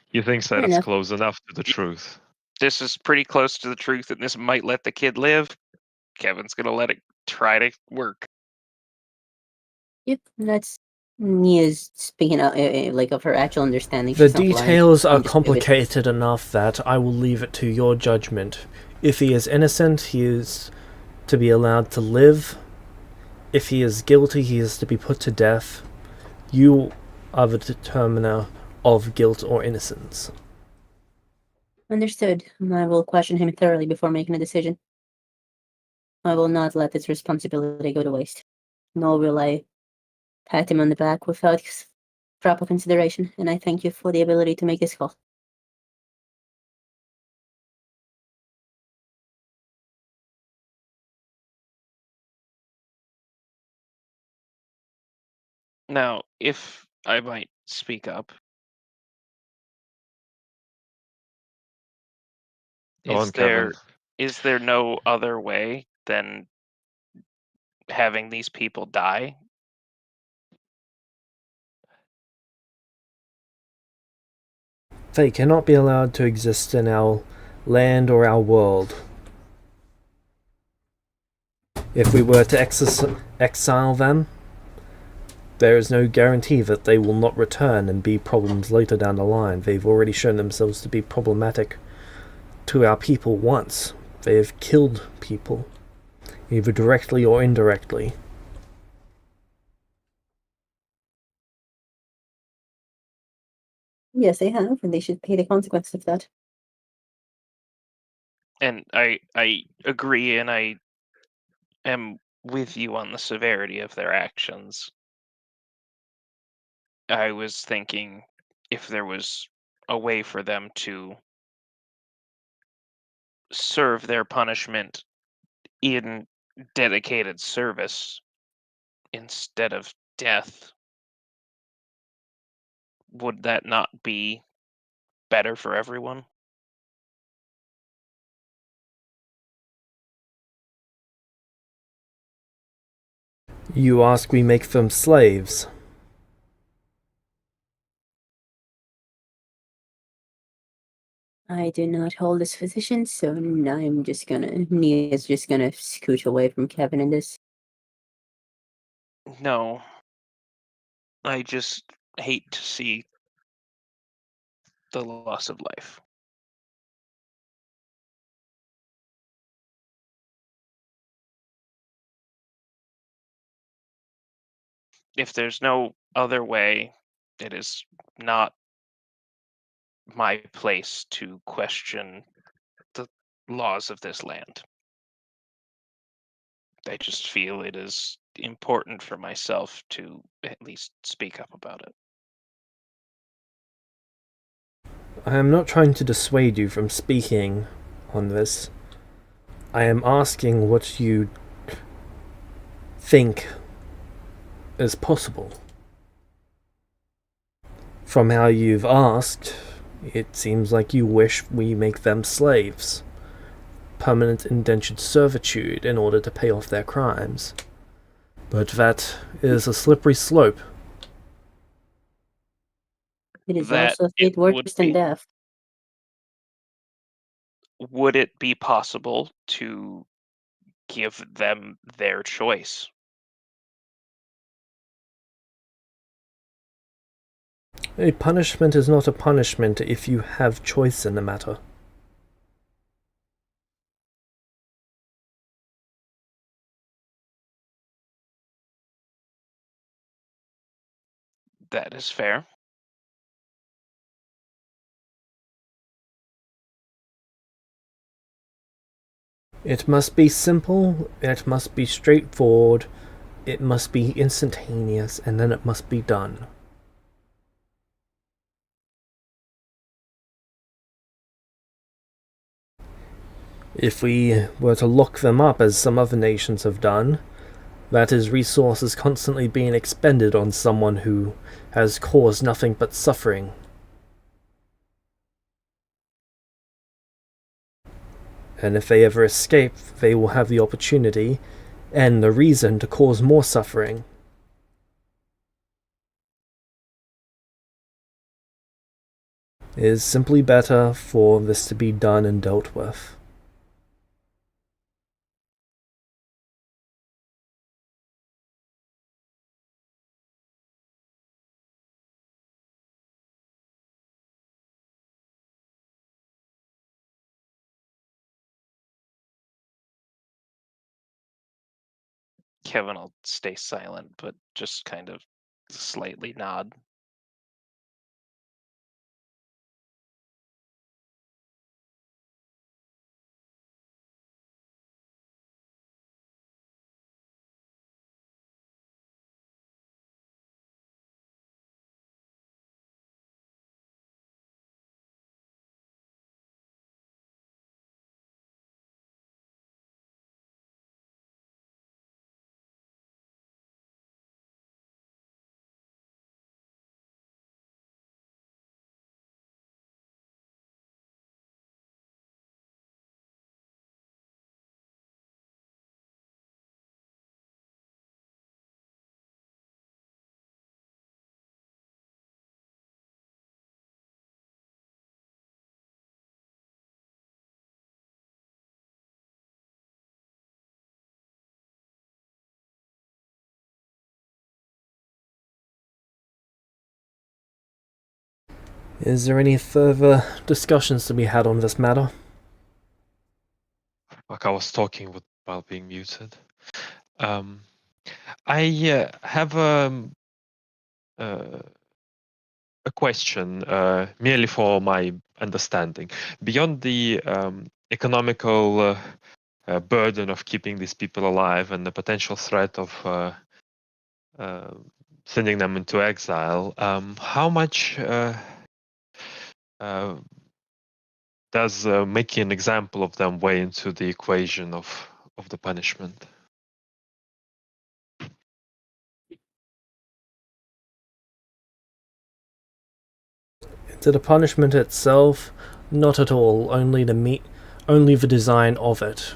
He thinks that Fair it's enough. close enough to the truth. this is pretty close to the truth, and this might let the kid live, Kevin's gonna let it try to work. Yep, that's Nia's speaking out, like, of her actual understanding. The She's not lying. details are I'm just vivid. complicated enough that I will leave it to your judgment. If he is innocent, he is to be allowed to live. If he is guilty, he is to be put to death. You are the determiner of guilt or innocence. Understood. I will question him thoroughly before making a decision. I will not let this responsibility go to waste. Nor will I pat him on the back without proper consideration, and I thank you for the ability to make this call. Now, if I might speak up, Go on, Kevin. is there no other way than having these people die? They cannot be allowed to exist in our land or our world. If we were to exile them, there is no guarantee that they will not return and be problems later down the line. They've already shown themselves to be problematic to our people once. They have killed people, either directly or indirectly. Yes, they have, and they should pay the consequences of that. And I agree, and I am with you on the severity of their actions. I was thinking if there was a way for them to serve their punishment in dedicated service instead of death, would that not be better for everyone? You ask we make them slaves. I do not hold this position, so Nia's just gonna scoot away from Kevin in this. No. I just hate to see the loss of life. If there's no other way, it is not my place to question the laws of this land. I just feel it is important for myself to at least speak up about it. I am not trying to dissuade you from speaking on this. I am asking what you think is possible. From how you've asked, it seems like you wish we make them slaves. Permanent indentured servitude in order to pay off their crimes. But that is a slippery slope. It is That also a it fate worse would than be. death. Would it be possible to give them their choice? A punishment is not a punishment if you have choice in the matter. That is fair. It must be simple, it must be straightforward, it must be instantaneous, and then it must be done. If we were to lock them up as some other nations have done, that is resources constantly being expended on someone who has caused nothing but suffering. And if they ever escape, they will have the opportunity and the reason to cause more suffering. It is simply better for this to be done and dealt with. Kevin will stay silent, but just kind of slightly nod. Is there any further discussions to be had on this matter? Like I was talking while being muted. I have a question, merely for my understanding. Beyond the economical burden of keeping these people alive and the potential threat of sending them into exile, how much does making an example of them weigh into the equation of the punishment? To the punishment itself, not at all, only the design of it.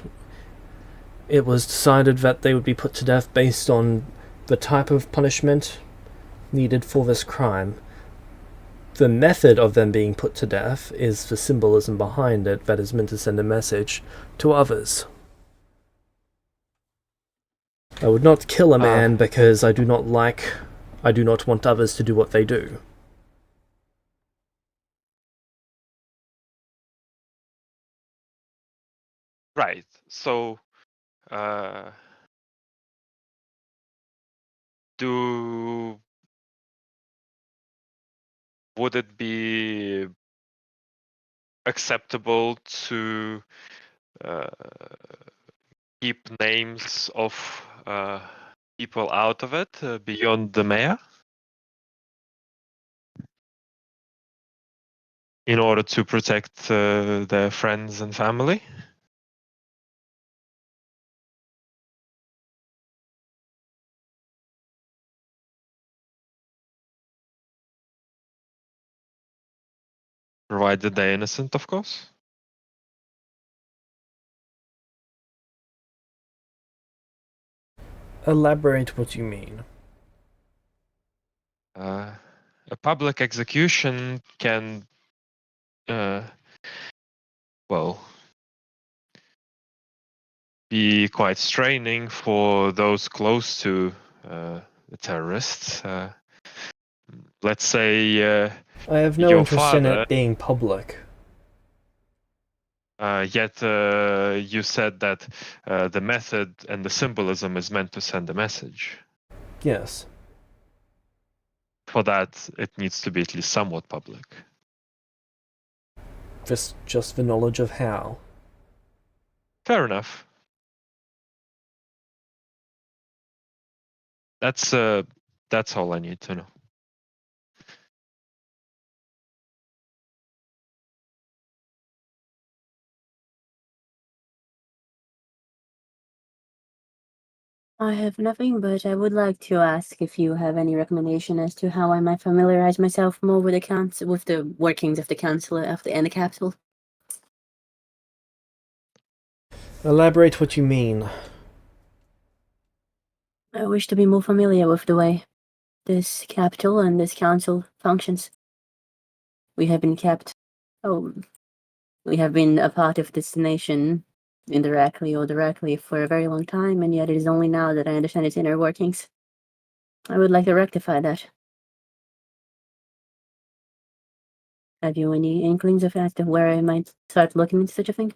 It was decided that they would be put to death based on the type of punishment needed for this crime. The method of them being put to death is the symbolism behind it that is meant to send a message to others. I would not kill a man because I do not want others to do what they do. Right. So, would it be acceptable to keep names of people out of it beyond the mayor, in order to protect their friends and family? Provided they're innocent, of course. Elaborate what you mean. A public execution can, well, be quite straining for those close to the terrorists. Let's say I have no your interest in father. it being public. Yet you said that the method and the symbolism is meant to send a message. Yes. For that, it needs to be at least somewhat public. Just the knowledge of how. Fair enough. That's all I need to know. I have nothing, but I would like to ask if you have any recommendation as to how I might familiarize myself more with the workings of the council and the capital. Elaborate what you mean. I wish to be more familiar with the way this capital and this council functions. We have been kept Oh, we have been a part of this nation, indirectly or directly, for a very long time, and yet it is only now that I understand its inner workings. I would like to rectify that. Have you any inklings of as to where I might start looking into such a thing?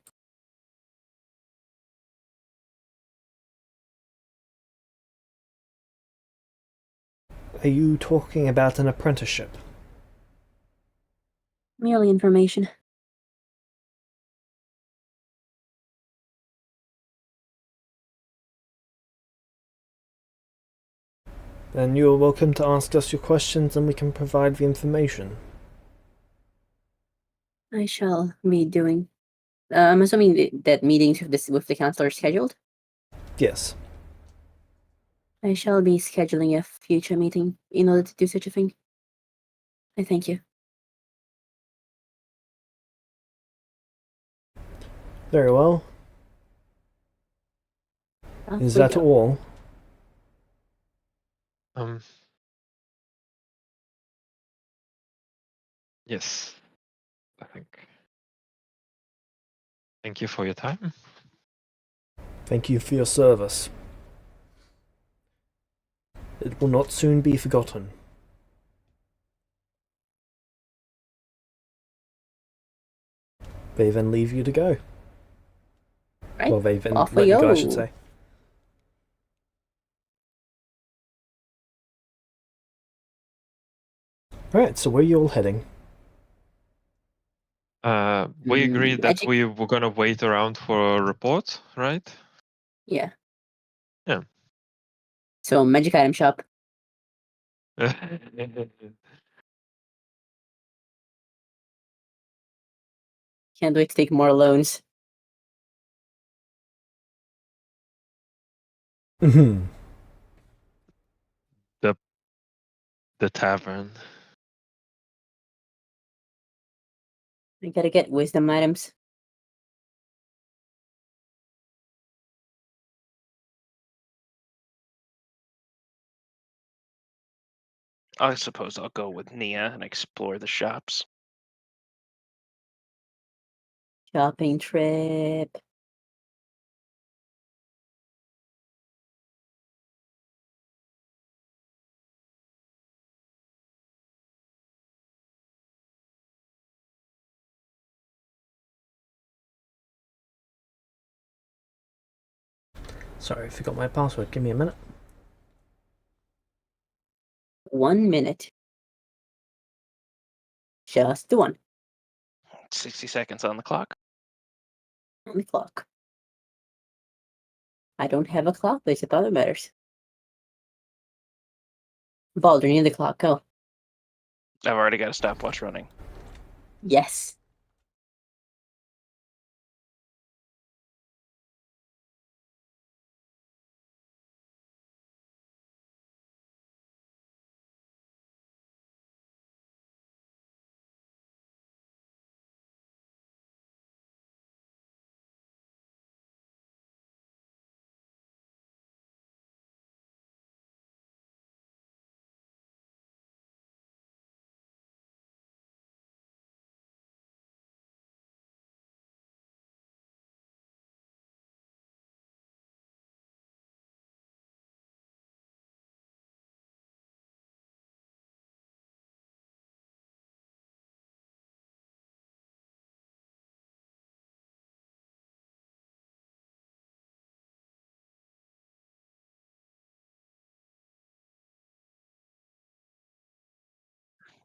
Are you talking about an apprenticeship? Merely information. Then you are welcome to ask us your questions and we can provide the information. I shall be doing. I'm assuming that meetings with the council are scheduled. Yes. I shall be scheduling a future meeting in order to do such a thing. I thank you. Very well. Off Is we that go. all? Yes, I think. Thank you for your time. Thank you for your service. It will not soon be forgotten. They then leave you to go. Right. Well, they then Off let we you go, I go. should say. Alright, so where are you all heading? We agreed that Magic. we were gonna wait around for a report, right? Yeah. Yeah. So magic item shop. Can't wait to take more loans. Mm-hmm. The tavern. I gotta get wisdom items. I suppose I'll go with Nia and explore the shops. Shopping trip. Sorry, I forgot my password. Give me a minute. 1 minute. Just the one 60 seconds on the clock. on the clock. I don't have a clock, but if other matters. Baldur, near the clock, go. I've already got a stopwatch running. Yes.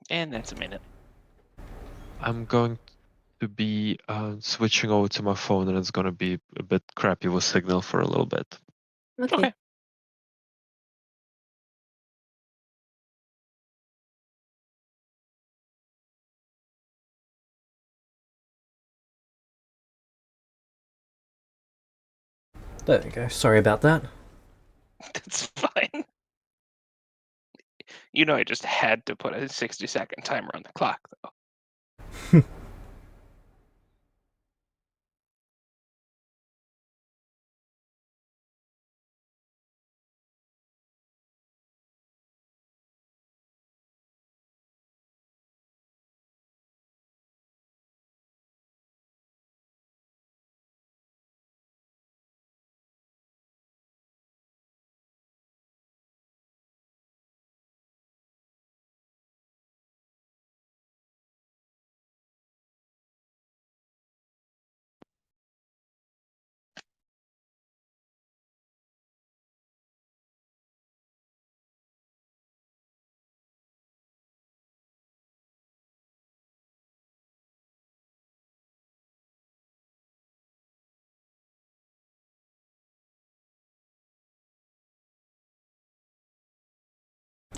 And that's a minute. I'm going to be switching over to my phone, and it's gonna be a bit crappy with signal for a little bit. Okay. There we go. Sorry about that. That's fine. You know, I just had to put a 60-second timer on the clock, though.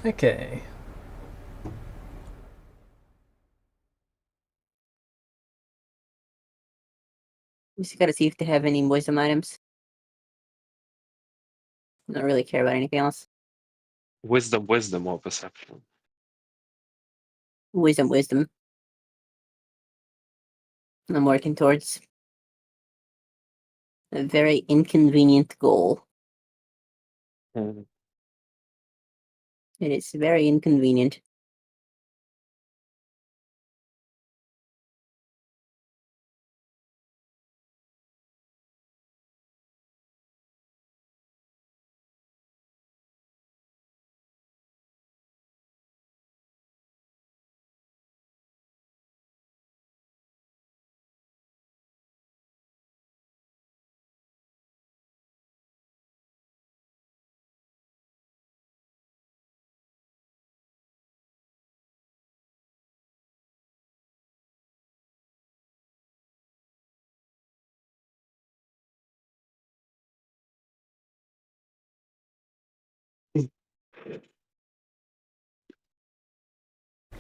Okay. We just gotta see if they have any wisdom items. I don't really care about anything else. Wisdom, or perception. Wisdom. I'm working towards a very inconvenient goal. Hmm. It is very inconvenient.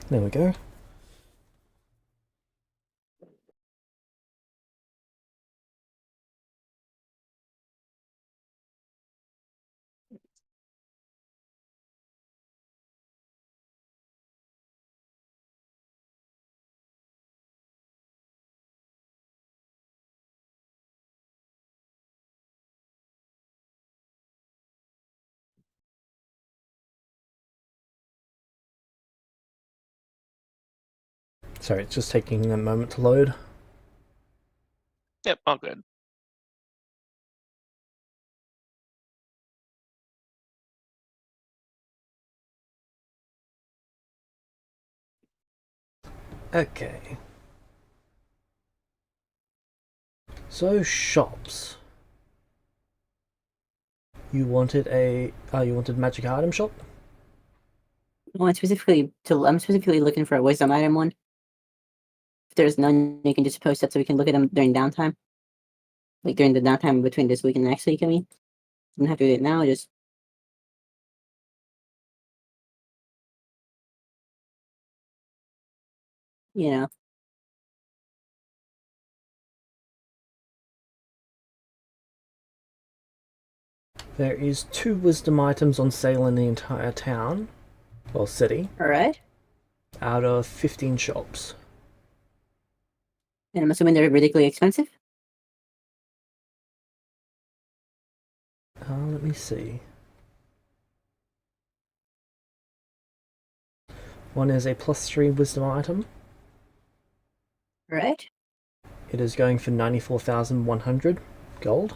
There we go. Sorry, it's just taking a moment to load. Yep, all good. Okay. So shops. You wanted magic item shop? Well, I'm specifically looking for a wisdom item one. If there's none, you can just post up so we can look at them during downtime. Like during the downtime between this week and next week, I mean. Don't have to do it now, just you know. There is 2 wisdom items on sale in the entire town, or city, Alright. out of 15 shops. And I'm assuming they're ridiculously expensive. Let me see. One is a +3 wisdom item. Alright. It is going for 94,100 gold.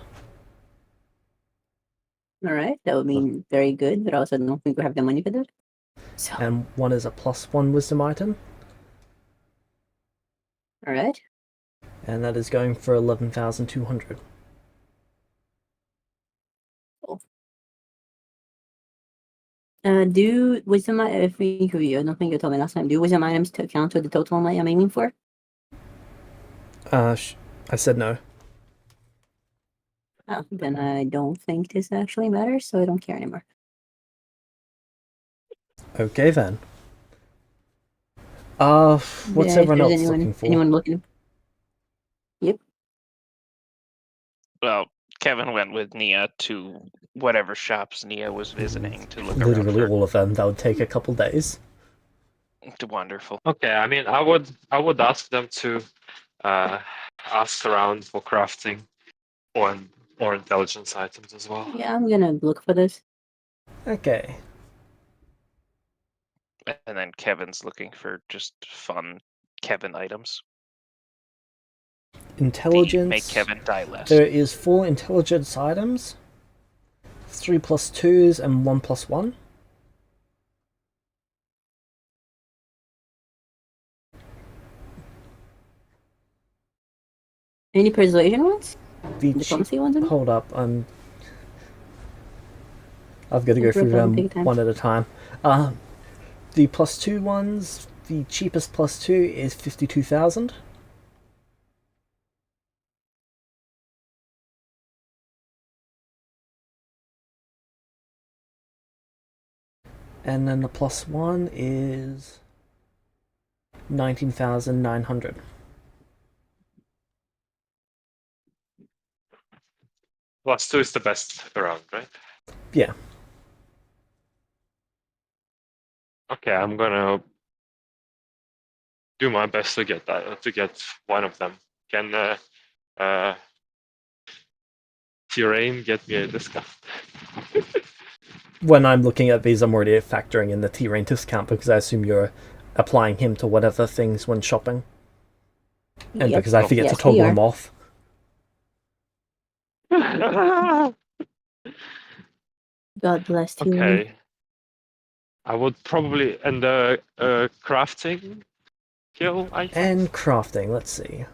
Alright. That would mean very good, but I also don't think we have the money for that. So And one is a +1 wisdom item, alright. and that is going for 11,200. Do wisdom if we I don't think you told me last time. Do wisdom items to account to the total I'm aiming for? I said no. Oh, then I don't think this actually matters, so I don't care anymore. Okay then. What's Yeah, if everyone there's else looking for? Anyone looking? Yep. Well, Kevin went with Nia to whatever shops Nia was visiting to look Literally around all of them. That would take a couple days. for. Wonderful. Okay, I mean, I would ask them to ask around for crafting or intelligence items as well. Yeah, I'm gonna look for this. Okay. And then Kevin's looking for just fun Kevin items. Intelligence. Make Kevin die less. There is 4 intelligence items, 3 +2s and 1 +1. Any persuasion ones? The Diplomacy ones? I mean? Hold up, I've got to go No through problem, them take your time. one at a time. The +2 ones, the cheapest +2 is 52,000. And then the +1 is 19,900. +2 is the best around, right? Yeah. Okay, I'm gonna do my best to get one of them. Can Terrain get me a discount? When I'm looking at these, I'm already factoring in the T-Rain discount because I assume you're applying him to whatever things when shopping. And Yep. because I forget to Yes, we toggle are. him off. God bless you. Okay. I would probably and the crafting kill item. And crafting, let's see.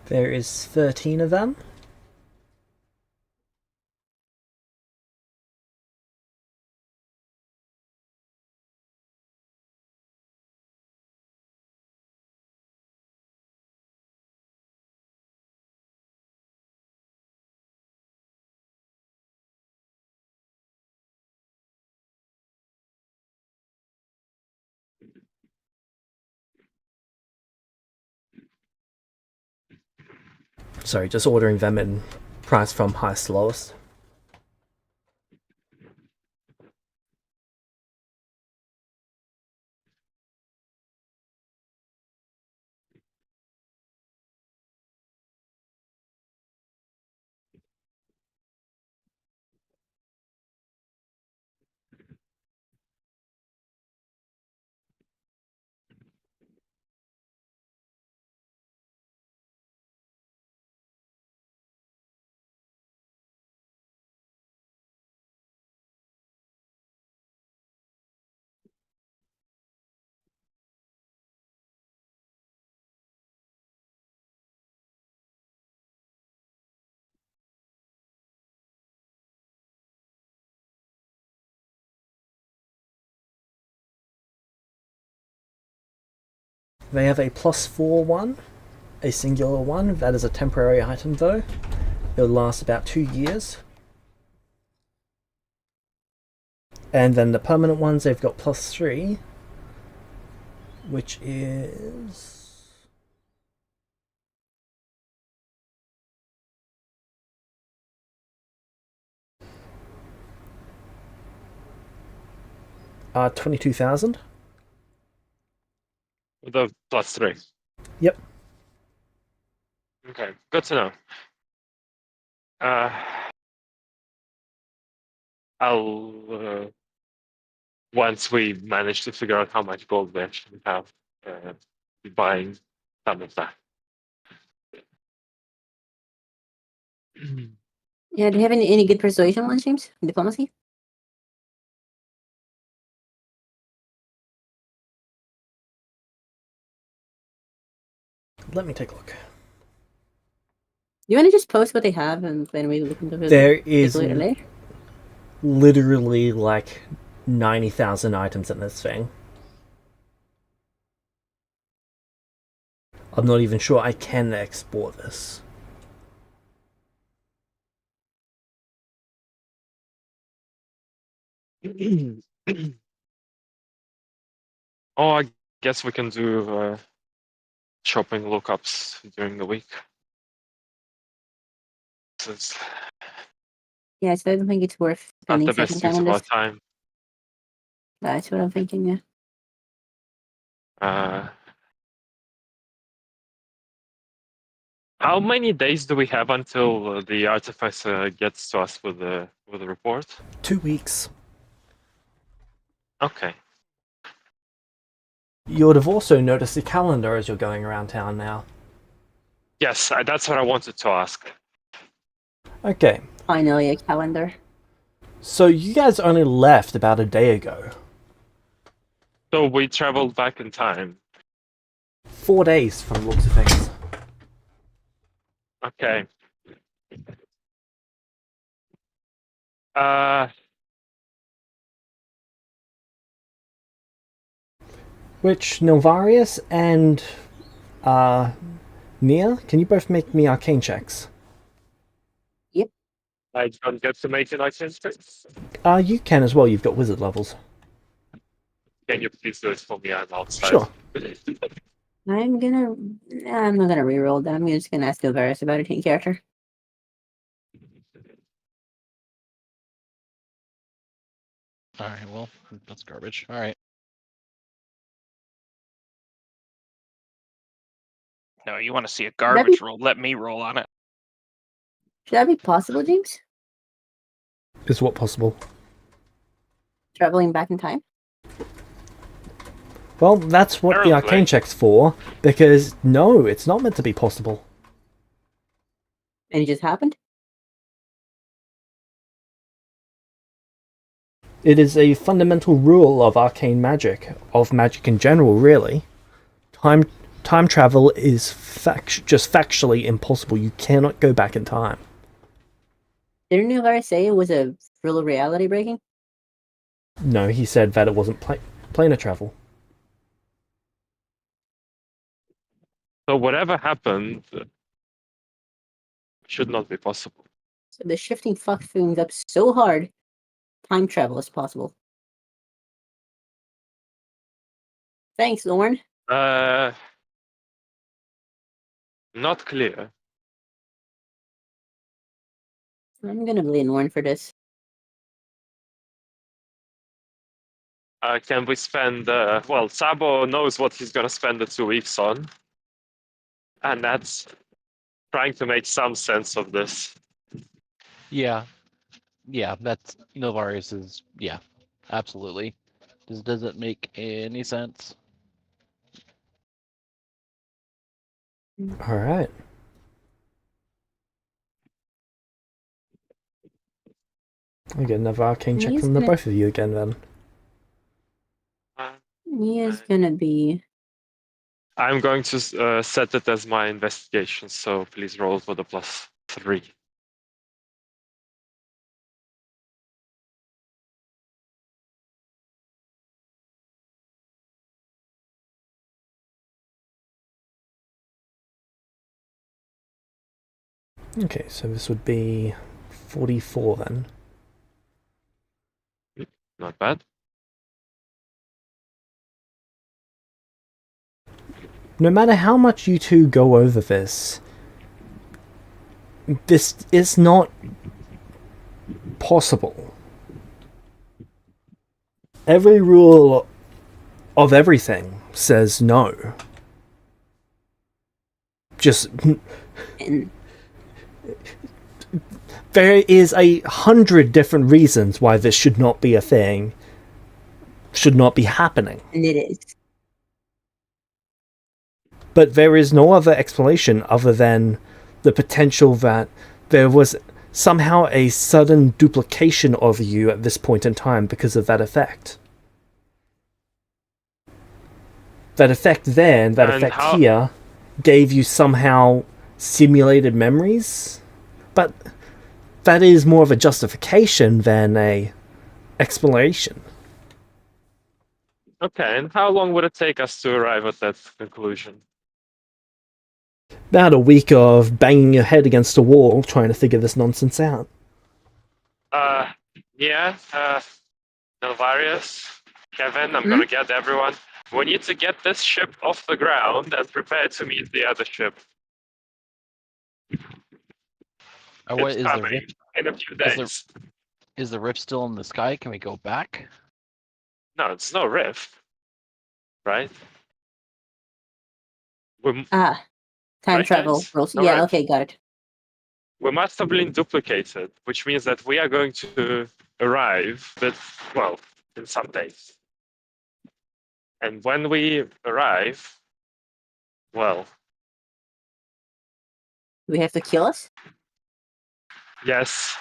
There is 13 of them. Sorry, just ordering them in price from highest to lowest. They have a +4 one, a singular one. That is a temporary item though. It'll last about 2 years. And then the permanent ones, they've got +3, which is 22,000. With the +3. Yep. Okay, good to know. I'll once we manage to figure out how much gold we actually have, be buying some of that. Yeah, do you have any good persuasion ones, James? Diplomacy? Let me take a look. You want to just post what they have and then we look into it? There take is a look at it later? literally like 90,000 items in this thing. I'm not even sure I can export this. Oh, I guess we can do shopping lookups during the week. Since Yeah, so I don't think it's worth not spending the second best time use on of our this. time. That's what I'm thinking, yeah. How many days do we have until the artificer gets to us with the report? 2 weeks. Okay. You would have also noticed the calendar as you're going around town now. Yes, that's what I wanted to ask. Okay, Finally, a calendar. so you guys only left about a day ago. So we traveled back in time. 4 days from the looks of things. Okay. Uh, Which Nilvarius and Nia, can you both make me arcane checks? I don't get to make an action check. You can as well. You've got wizard levels. Can you please do it for me? I'm outside. Sure. I'm not gonna reroll that. I'm just gonna ask Nilvarius about it in character. All right, well, that's garbage. All right. No, you want to see a that be- garbage roll? Let me roll on it. Should that be possible, James? Is what possible? Traveling back in time? Well, that's what the Apparently. arcane check's for, because no, it's not meant to be possible. And it just happened? It is a fundamental rule of arcane magic, of magic in general, really. Time travel is just factually impossible. You cannot go back in time. Didn't Nilvarius say it was a real reality breaking? No, he said that it wasn't planar travel. So whatever happened should not be possible. So the shifting fuck things up so hard, time travel is possible. Thanks, Lauren. Not clear. I'm gonna blame Lauren for this. Can we spend? Well, Sabo knows what he's gonna spend the 2 weeks on, and that's trying to make some sense of this. Yeah. Yeah, that's Nilvarius's. Yeah, absolutely. Does it make any sense? Alright. I get another arcane check He's from the gonna- both of you again, then. He is gonna be. I'm going to set it as my investigation, so please roll for the +3. Okay, so this would be 44 then. Not bad. No matter how much you two go over this is not possible. Every rule of everything says no. Just And there is 100 different reasons why this should not be a thing, should not be happening. it is. But there is no other explanation other than the potential that there was somehow a sudden duplication of you at this point in time because of that effect. That effect there and that And effect how- here gave you somehow simulated memories, but that is more of a justification than a explanation. Okay, and how long would it take us to arrive at that conclusion? About a week of banging your head against a wall trying to figure this nonsense out. Yeah, Nelvarius, Kevin, I'm Hmm? gonna get everyone. We need to get this ship off the ground and prepare to meet the other ship. What It's is the coming rift? in a few is the- days. Is the rift still in the sky? Can we go back? No, it's no rift, right? We, Time Right, travel guys? rules. All Yeah, right. okay, got it. we must have been duplicated, which means that we are going to arrive, but well, in some days. And when we arrive, well, Do we have to kill us? yes,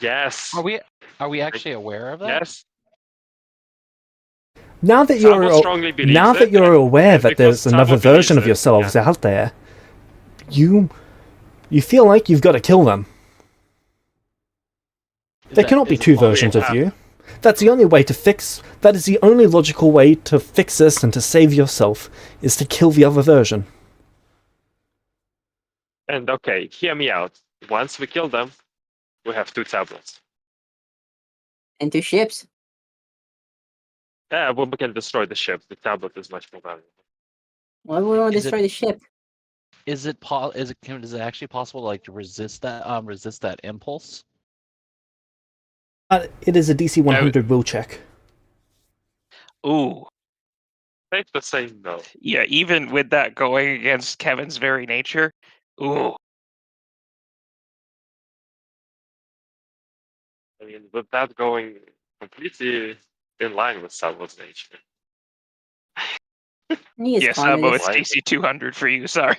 yes, Are we actually aware of that? yes. Now that Sabo you're strongly believes now that it, you're aware and that because there's another Sabo believes version of it, yourselves yeah. out there, you feel like you've got to kill them. There cannot be two versions of you. That's the only way to fix. That is the only logical way to fix this and to save yourself is to kill the other version. And okay, hear me out. Once we kill them, we have 2 tablets. And 2 ships. Yeah, well, we can destroy the ship. The tablet is much more valuable. Why would we want to Is it- destroy the ship? Is it actually possible like to resist that impulse? It is a DC 100 will check. Ooh, Safe to say no. yeah. Even with that going against Kevin's very nature, ooh, I mean, with that going completely in line with Sabo's nature. He is yeah, Sabo, communist. it's Why? DC 200 for you. Sorry.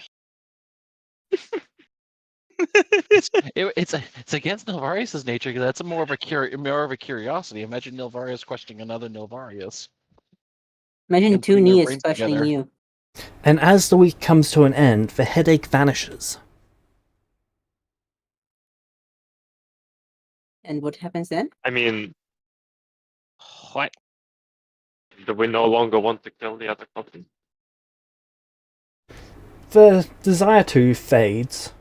It's against Nilvarius's nature because that's more of a curiosity. Imagine Nilvarius questioning another Nilvarius. Imagine and 2 putting their Nias brains questioning together. you. And as the week comes to an end, the headache vanishes. And what happens then? I mean, What? do we no longer want to kill the other copy? The desire to fades.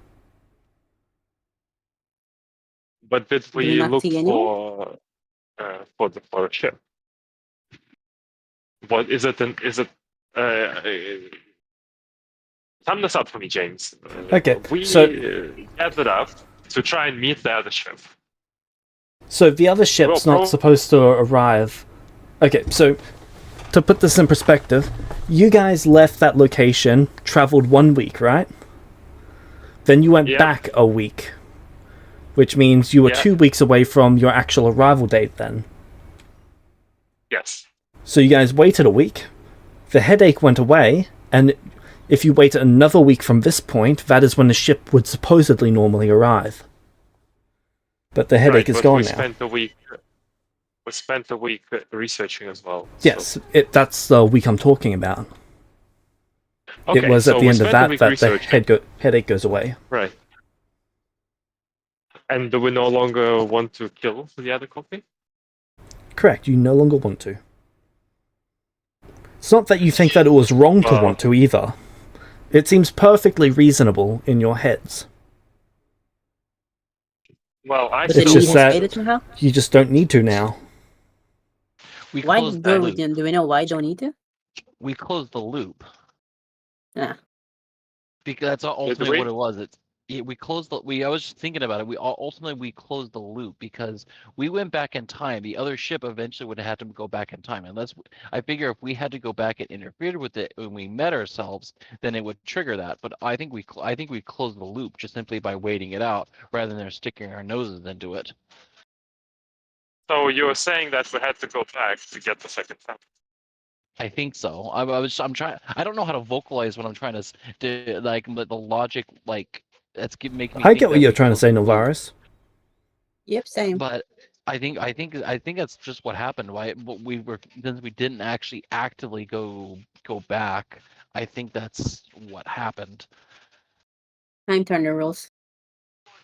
But did we we not look see anyone? for a ship? What is it? Is it? Sum this up for me, James. Okay, We so- gathered up to try and meet the other ship. So the other ship's Well, not supposed to arrive. Okay, so to put this in perspective, you guys left that location, traveled 1 week, right? Then you went Yep. back a week, which means you were Yeah. 2 weeks away from your actual arrival date then. Yes. So you guys waited a week, the headache went away, and if you wait another week from this point, that is when the ship would supposedly normally arrive. But the headache Right, is but gone we now. spent a week. We spent a week researching as well. Yes, that's the week I'm talking about. Okay, It was so at the we end of spent a that week that the researching. headache goes away. Right. And do we no longer want to kill the other copy? Correct, you no longer want to. It's not that you think that it was wrong to Well- want to either. It seems perfectly reasonable in your heads. Well, I Was It's it still just easy that- stated somehow? You just don't need to now. We Why closed the loop. do we know why don't need to? We closed the loop. Yeah. Because that's ultimately we? what it was. We closed the. I was just thinking about it. We closed the loop because we went back in time. The other ship eventually would have had to go back in time. Unless I figure if we had to go back and interfered with it when we met ourselves, then it would trigger that. But I think we closed the loop just simply by waiting it out rather than sticking our noses into it. So you were saying that we had to go back to get the second time. I think so. I'm trying. I don't know how to vocalize what I'm trying to do. Like the logic, like make me. I think get what that you're we trying to closed say, the loop. Novaris. Yep, same. But I think that's just what happened. Why since we didn't actually actively go back. I think that's what happened. Time turner rules.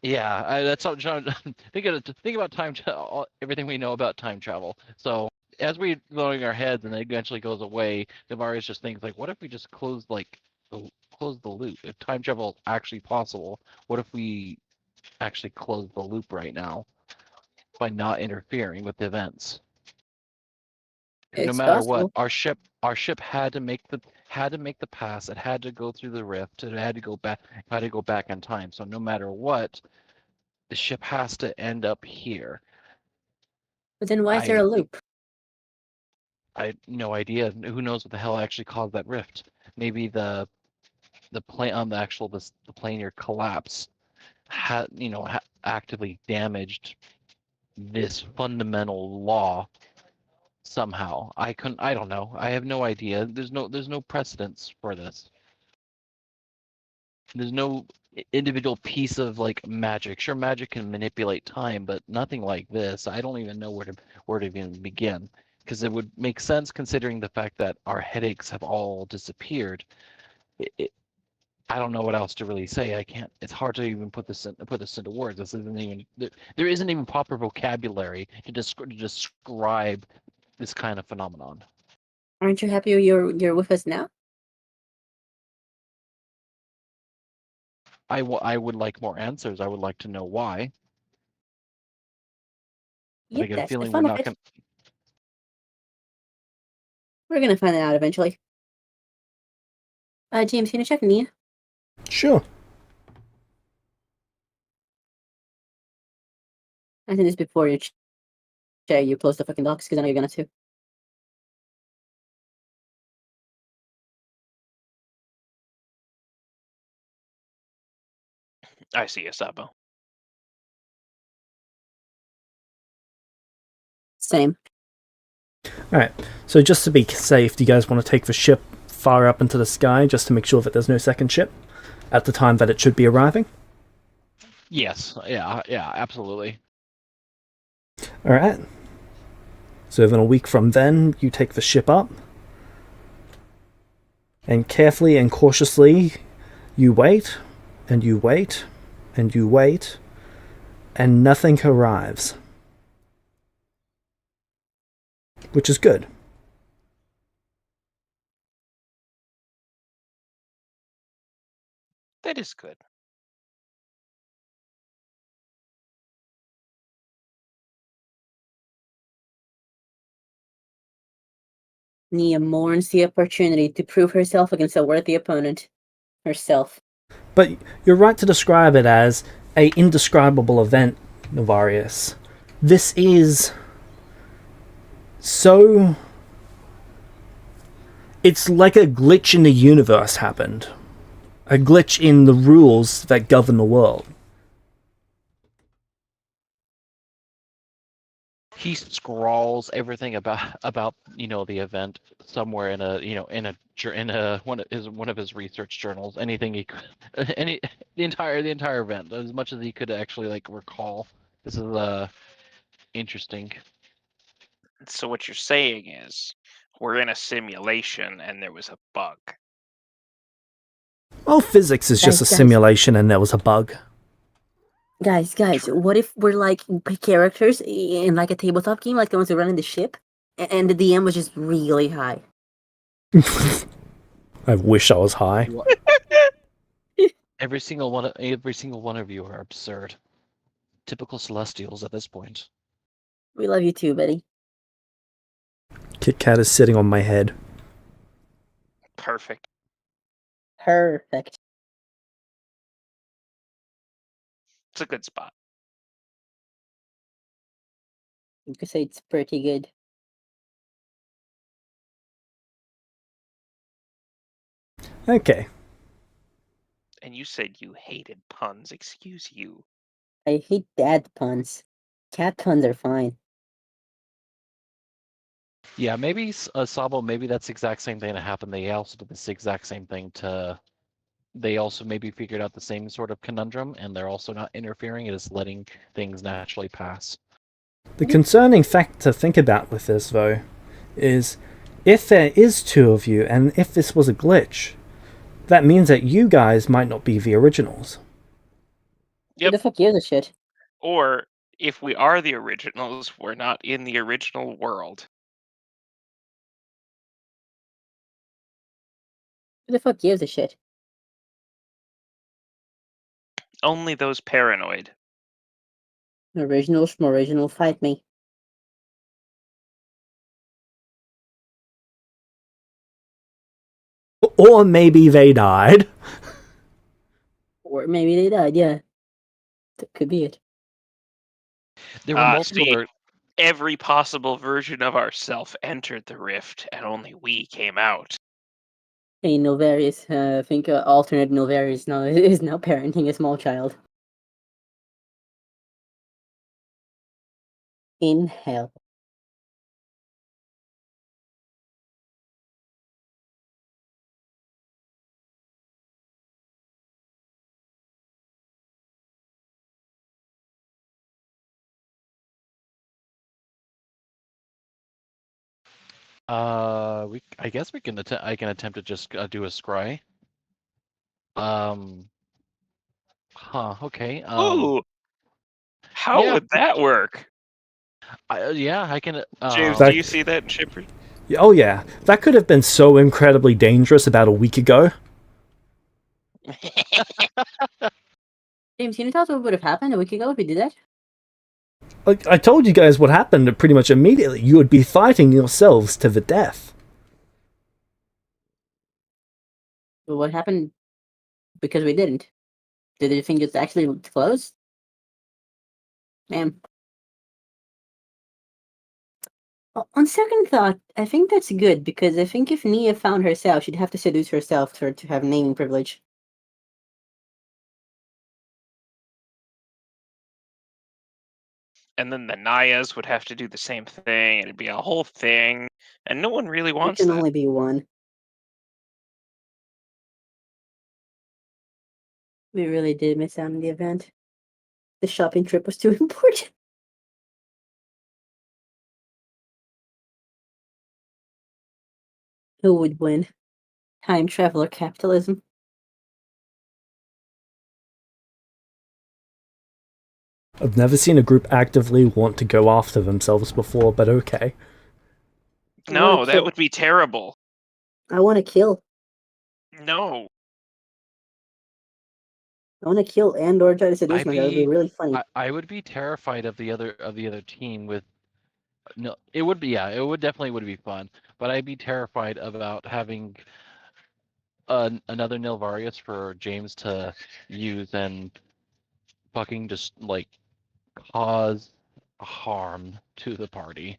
Yeah, that's what I'm trying. Think about time. Everything we know about time travel. So as we blowing our heads and it eventually goes away, Navarius just thinks like, what if we just close the loop? If time travel is actually possible, what if we actually close the loop right now by not interfering with the events? No It's matter what, possible. our ship had to make the pass. It had to go through the rift. It had to go back in time. So no matter what, the ship has to end up here. But then why is there a loop? I have no idea. Who knows what the hell actually caused that rift? Maybe the plane on the planar collapse had actively damaged this fundamental law somehow. I don't know. I have no idea. There's no precedence for this. There's no individual piece of like magic. Sure, magic can manipulate time, but nothing like this. I don't even know where to even begin. because it would make sense considering the fact that our headaches have all disappeared. I don't know what else to really say. I can't. It's hard to even put this into words. This isn't even there isn't even proper vocabulary to describe this kind of phenomenon. Aren't you happy you're with us now? I would like more answers. I would like to know why. But I Yep, get a that's the feeling we're fun of not it. going. We're gonna find it out eventually. James, can you check me? Sure. I think this before you check, you close the fucking docs because I know you're gonna too. I see you, Sabo. Same. Alright, so just to be safe, do you guys want to take the ship far up into the sky just to make sure that there's no second ship at the time that it should be arriving? Yes. Yeah. Yeah. Absolutely. Alright. So then a week from then, you take the ship up. And carefully and cautiously, you wait, and you wait, and you wait, and nothing arrives. Which is good. That is good. Nia mourns the opportunity to prove herself against a worthy opponent. Herself. But you're right to describe it as a indescribable event, Novarius. This is so... It's like a glitch in the universe happened. A glitch in the rules that govern the world. He scrawls everything about the event somewhere in a one of his research journals. Anything he could, the entire event, as much as he could actually recall. This is interesting. So what you're saying is we're in a simulation and there was a bug. Well, physics is just a Guys. simulation and there was a bug. Guys, what if we're like characters in like a tabletop game, like the ones who run in the ship, and the DM was just really high? I wish I was high. Every single one of you are absurd. Typical Celestials at this point. We love you too, Betty. Kit Kat is sitting on my head. Perfect. Perfect. It's a good spot. You could say it's pretty good. Okay. And you said you hated puns. Excuse you. I hate dad puns. Cat puns are fine. Yeah, maybe Sabo. Maybe that's the exact same thing that happened. They also did this exact same thing to. They also maybe figured out the same sort of conundrum, and they're also not interfering. It is letting things naturally pass. The concerning fact to think about with this, though, is if there is two of you, and if this was a glitch, that means that you guys might not be the originals. Who the fuck gives a shit? Or if we are the originals, we're not in the original world. Who the fuck gives a shit? Only those paranoid. Original schmoriginal, fight me. Or maybe they died. Or maybe they died, yeah. That could be it. There were multiple. See, every possible version of ourself entered the rift, and only we came out. Hey, Novarius, I think alternate Novarius now is now parenting a small child. In hell. I guess we can attempt. I can attempt to just do a scry. Okay. Ooh, how Yeah. would that work? Yeah, I can. James, That- do you see that in Shipper? Oh yeah, that could have been so incredibly dangerous about a week ago. James, can you tell us what would have happened a week ago if we did that? Like, I told you guys what happened pretty much immediately. You would be fighting yourselves to the death. Well, what happened because we didn't? Did the thing just actually close? Man. On second thought, I think that's good because I think if Nia found herself, she'd have to seduce herself for to have naming privilege. And then the Nayas would have to do the same thing. It'd be a whole thing, and no one really It wants can that. only be one. We really did miss out on the event. The shopping trip was too important. Who would win? Time travel or capitalism? I've never seen a group actively want to go after themselves before, but okay. No, that would be terrible. I want to kill. No. I want to kill and or try to seduce I'd myself. It would be really funny. I would be terrified of the other team with. No, it would be, yeah, it would definitely would be fun, but I'd be terrified about having another Nilvarius for James to use and fucking just like cause harm to the party.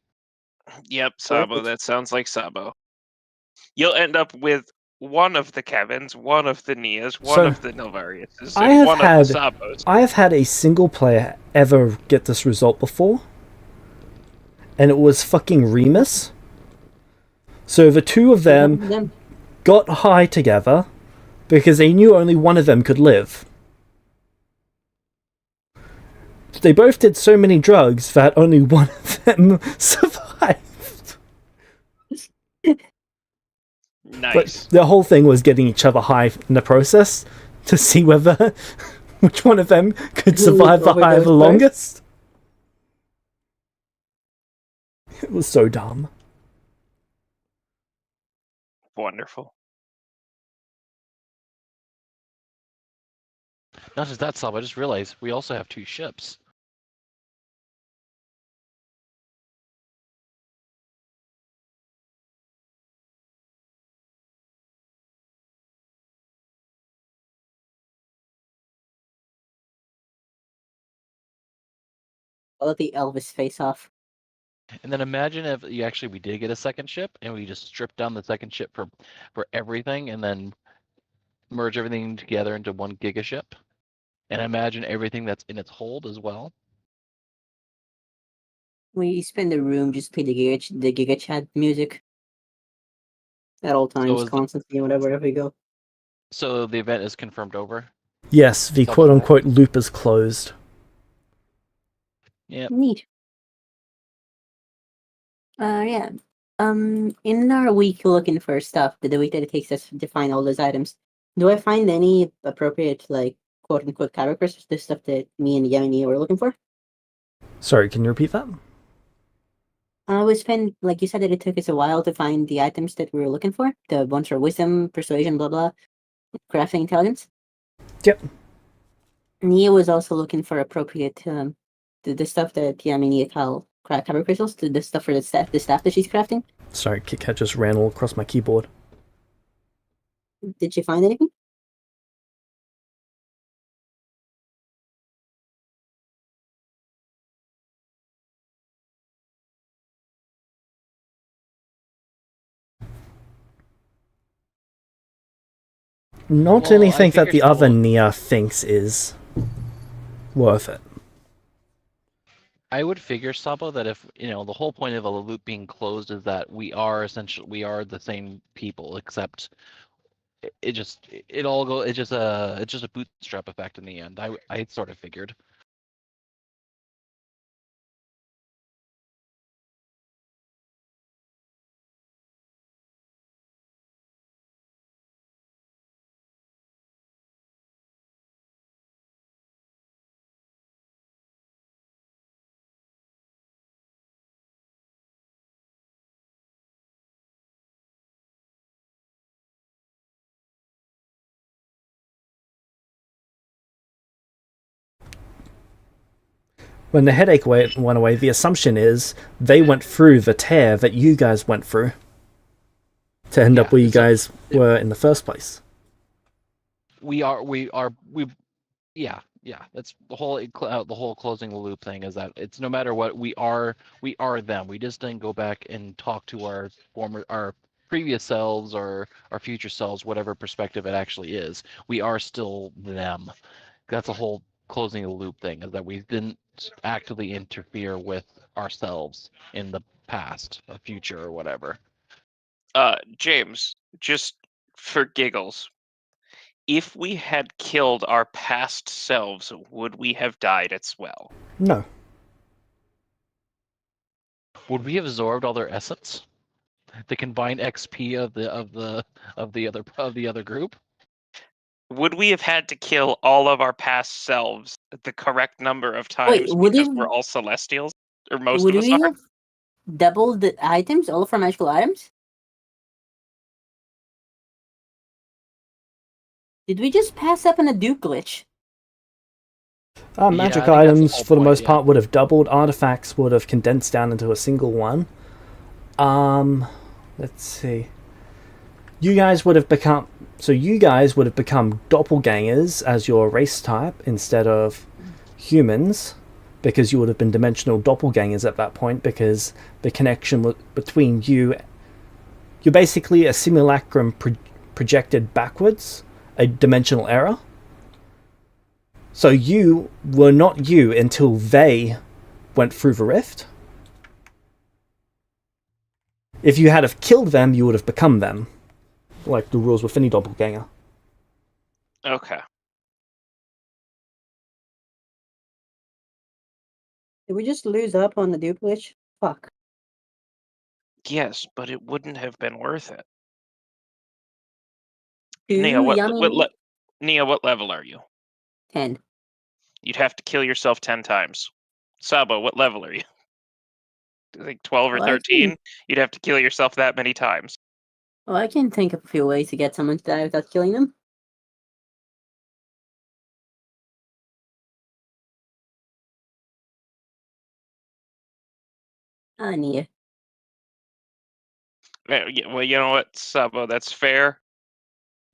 Yep, Sabo. That sounds like Sabo. You'll end up with one of the Kevins, one of the Nias, one So, of the Nilvariuses, and one of the Sabos. I have had a single player ever get this result before, and it was fucking Remus. So the two of them got high together because they knew only one of them could live. They both did so many drugs that only one of them survived. Nice. But the whole thing was getting each other high in the process to see whether which one of them could survive the high the longest. It was so dumb. Wonderful. Not just that, Sab, I just realized we also have 2 ships. I'll let the Elvis face off. And then imagine if we did get a second ship and we just stripped down the second ship for everything and then merge everything together into one giga ship. And imagine everything that's in its hold as well. When you spend the room, just play the Giga Chat music at all times, constantly, whatever we go. So the event is confirmed over? Yes, the quote-unquote loop is closed. Yep. Neat. Yeah. In our week looking for stuff, the week that it takes us to find all those items, do I find any appropriate, like, quote-unquote characters, the stuff that me and Yemini were looking for? Sorry, can you repeat that? We spent, like you said, that it took us a while to find the items that we were looking for. The ones for wisdom, persuasion, blah blah, crafting intelligence. Yep. Nia was also looking for appropriate the stuff that Nia call kyber crystals, the stuff for the staff that she's crafting. Sorry, Kit Kat just ran all across my keyboard. Did you find anything? Not anything that the other Nia thinks is worth it. I would figure, Sabo, that if the whole point of a loop being closed is that we are the same people, except it's just a bootstrap effect in the end. I sort of figured. When the headache went away, the assumption is they went through the tear that you guys went through to end up where you guys were in the first place. Yeah. That's the whole closing the loop thing, is that it's no matter what, we are them. We just didn't go back and talk to our previous selves or our future selves, whatever perspective it actually is. We are still them. That's a whole closing the loop thing, is that we didn't actively interfere with ourselves in the past or future or whatever. James, just for giggles, if we had killed our past selves, would we have died as well? No. Would we have absorbed all their essence? The combined XP of the other group? Would we have had to kill all of our past selves the correct number of Wait, times would because you- we're all Celestials? Or most Would of us we are? have doubled the items, all of our magical items? Did we just pass up on a Duke glitch? Yeah, Magic I think that's the items, whole for the point, most yeah. part, would have doubled. Artifacts would have condensed down into a single one. Let's see. You guys would have become doppelgangers as your race type instead of humans, because you would have been dimensional doppelgangers at that point, because the connection between you're basically a simulacrum projected backwards, a dimensional error. So you were not you until they went through the rift. If you had have killed them, you would have become them, like the rules with any doppelganger. Okay. Did we just lose up on the Duke glitch? Fuck. Yes, but it wouldn't have been worth it. Two Nia, yummy Nia, what level are you? 10. You'd have to kill yourself 10 times. Sabo, what level are you? I think 12 or Well, I 13? can- You'd have to kill yourself that many times. Well, I can think of a few ways to get someone to die without killing them. Nia. Well, you know what, Sabo, that's fair.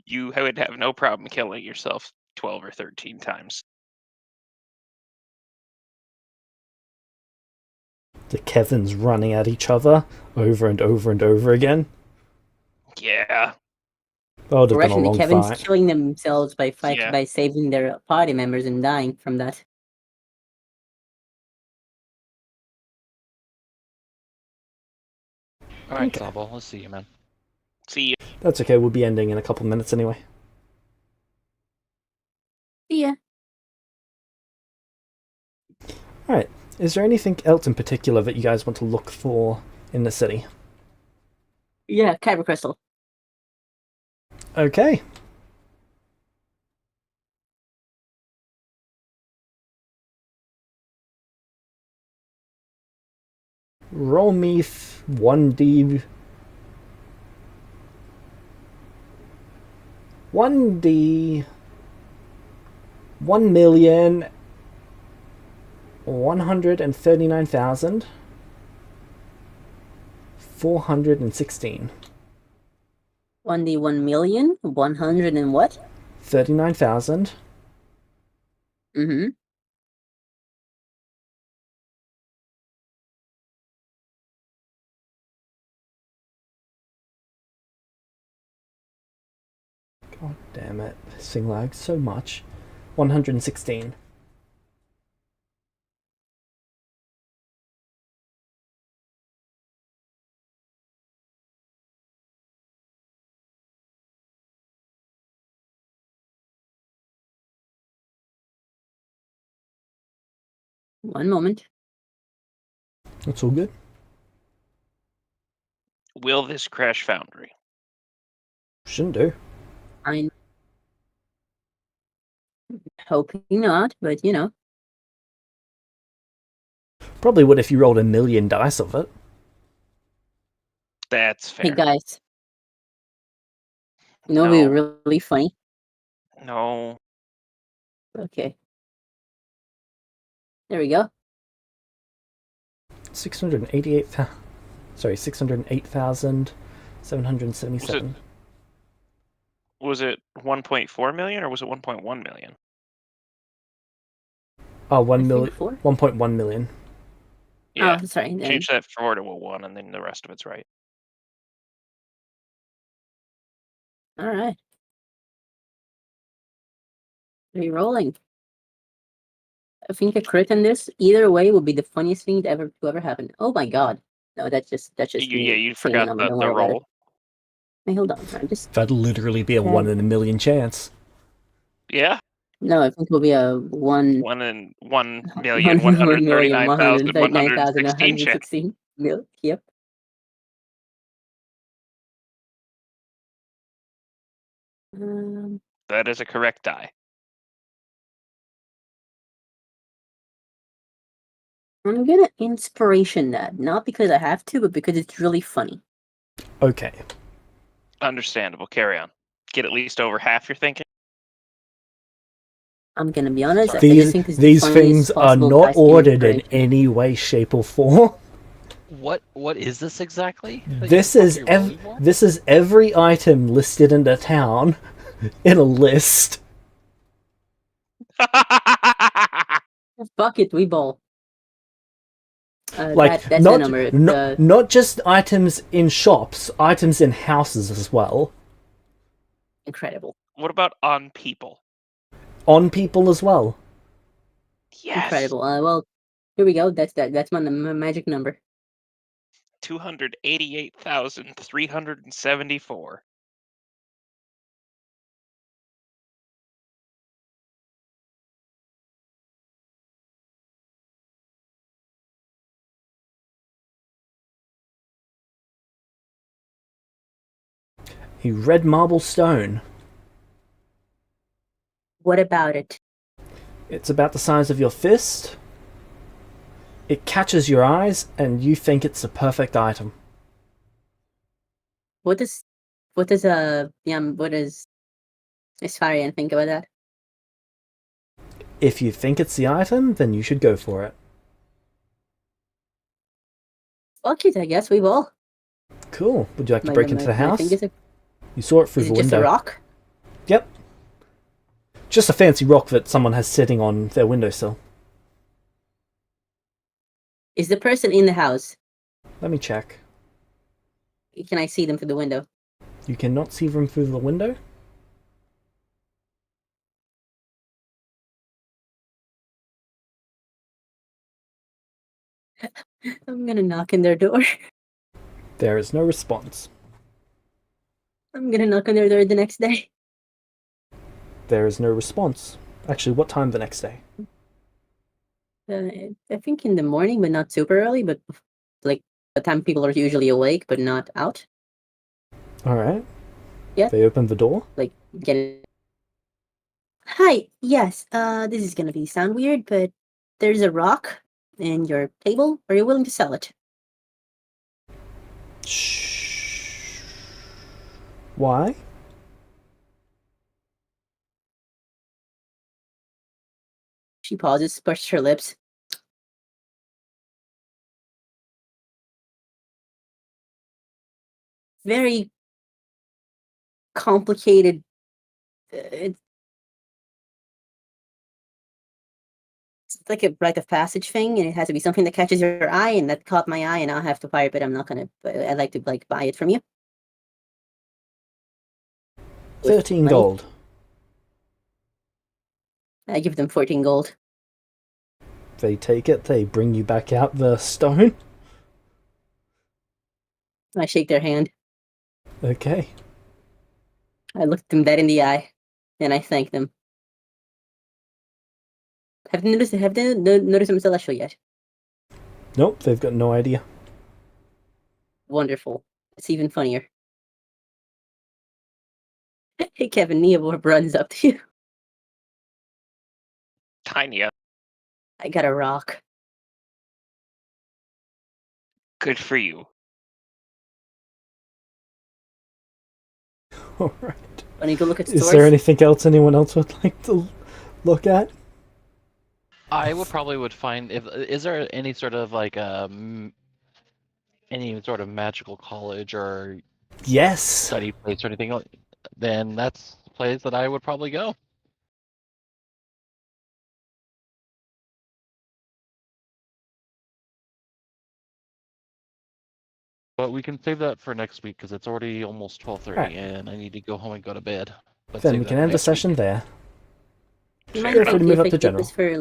You would have no problem killing yourself 12 or 13 times. The Kevins running at each other over and over and over again. Yeah. That would have Or been a actually, the long Kevin's fight. killing themselves by Yeah. by saving their party members and dying from that. All right, Okay. Sabo, let's see you, man. See you. That's okay, we'll be ending in a couple minutes anyway. Yeah. Alright, is there anything else in particular that you guys want to look for in the city? Yeah, Kyber Crystal. Okay. Roll me 1D. 1D. 1,139,416. 1D 1,100,000 and what? 39,000. Mm-hmm. God damn it. Sing lag so much. 116. One moment. That's all good. Will this crash Foundry? Shouldn't do. I'm hoping not, but you know. Probably would if you rolled 1,000,000 dice of it. That's fair. Hey guys. You know, No. it'd be really funny. No. Okay. There we go. 688. Sorry, 608,777. Was it 1.4 million or was it 1.1 million? Oh, I 1 think million. 4? 1.1 million. Yeah. Oh, sorry. Then. Change that forward to a 1, and then the rest of it's right. All right. Re-rolling. I think a crit in this, either way, would be the funniest thing to ever happen. Oh my god. No, that's just me Yeah, you saying forgot number. the Don't worry about it. roll. Wait, hold on. I'm just That'd literally be a Yeah. 1 in a million chance. Yeah, no. I think it will be a 1 1,139,116 chance. 1,116 mil. Yep. That is a correct die. I'm gonna inspiration that, not because I have to, but because it's really funny. Okay. Understandable. Carry on. Get at least over half you're thinking. I'm gonna be honest. I These just think it's the these funniest things are possible not dice game ordered in inspiration. any way, shape, or form. What is this exactly? that This you're is rolling for? this is every item listed in the town in a list. Fuck it, we bowl. Like That's the number. not just items in shops, items in houses as well. Incredible. What about on people? On people as well. Yes. Incredible. Well, here we go. That's my magic number. 288,374. A red marble stone. What about it? It's about the size of your fist. It catches your eyes, and you think it's a perfect item. What does Asparian think about that? If you think it's the item, then you should go for it. Fuck it, I guess we will. Cool. Would you like to break into the house? Is it You saw it through the just window. a rock? Yep. Just a fancy rock that someone has sitting on their windowsill. Is the person in the house? Let me check. Can I see them through the window? You cannot see them through the window? I'm gonna knock on their door. There is no response. I'm gonna knock on their door the next day. There is no response. Actually, what time the next day? I think in the morning, but not super early, but like the time people are usually awake but not out. Alright. Yeah. They open the door. Like get. Hi. Yes. This is gonna sound weird, but there's a rock in your table. Are you willing to sell it? Shh. Why? She pauses, pushes her lips. Very complicated. It's like a rite of passage thing, and it has to be something that catches your eye, and that caught my eye, and I'll have to buy it, but I'm not gonna. I'd like to buy it from you. 13 money. gold. I give them 14 gold. They take it, they bring you back out the stone. I shake their hand. Okay. I look them dead in the eye, and I thank them. Have they noticed I'm celestial yet? Nope, they've got no idea. Wonderful. It's even funnier. Hey Kevin, Neobor runs up to you. Tiny. I got a rock. Good for you. Alright. I need to go look at Is stores. there anything else anyone else would like to look at? I would probably find if is there any sort of like any sort of magical college or Yes. study place or anything, then that's a place that I would probably go. But we can save that for next week because it's already almost 12:30 Right. and I need to go home and go to bed. But Then save we that can for end the next week. session there. You might Feel free think to if move I up to keep general. this for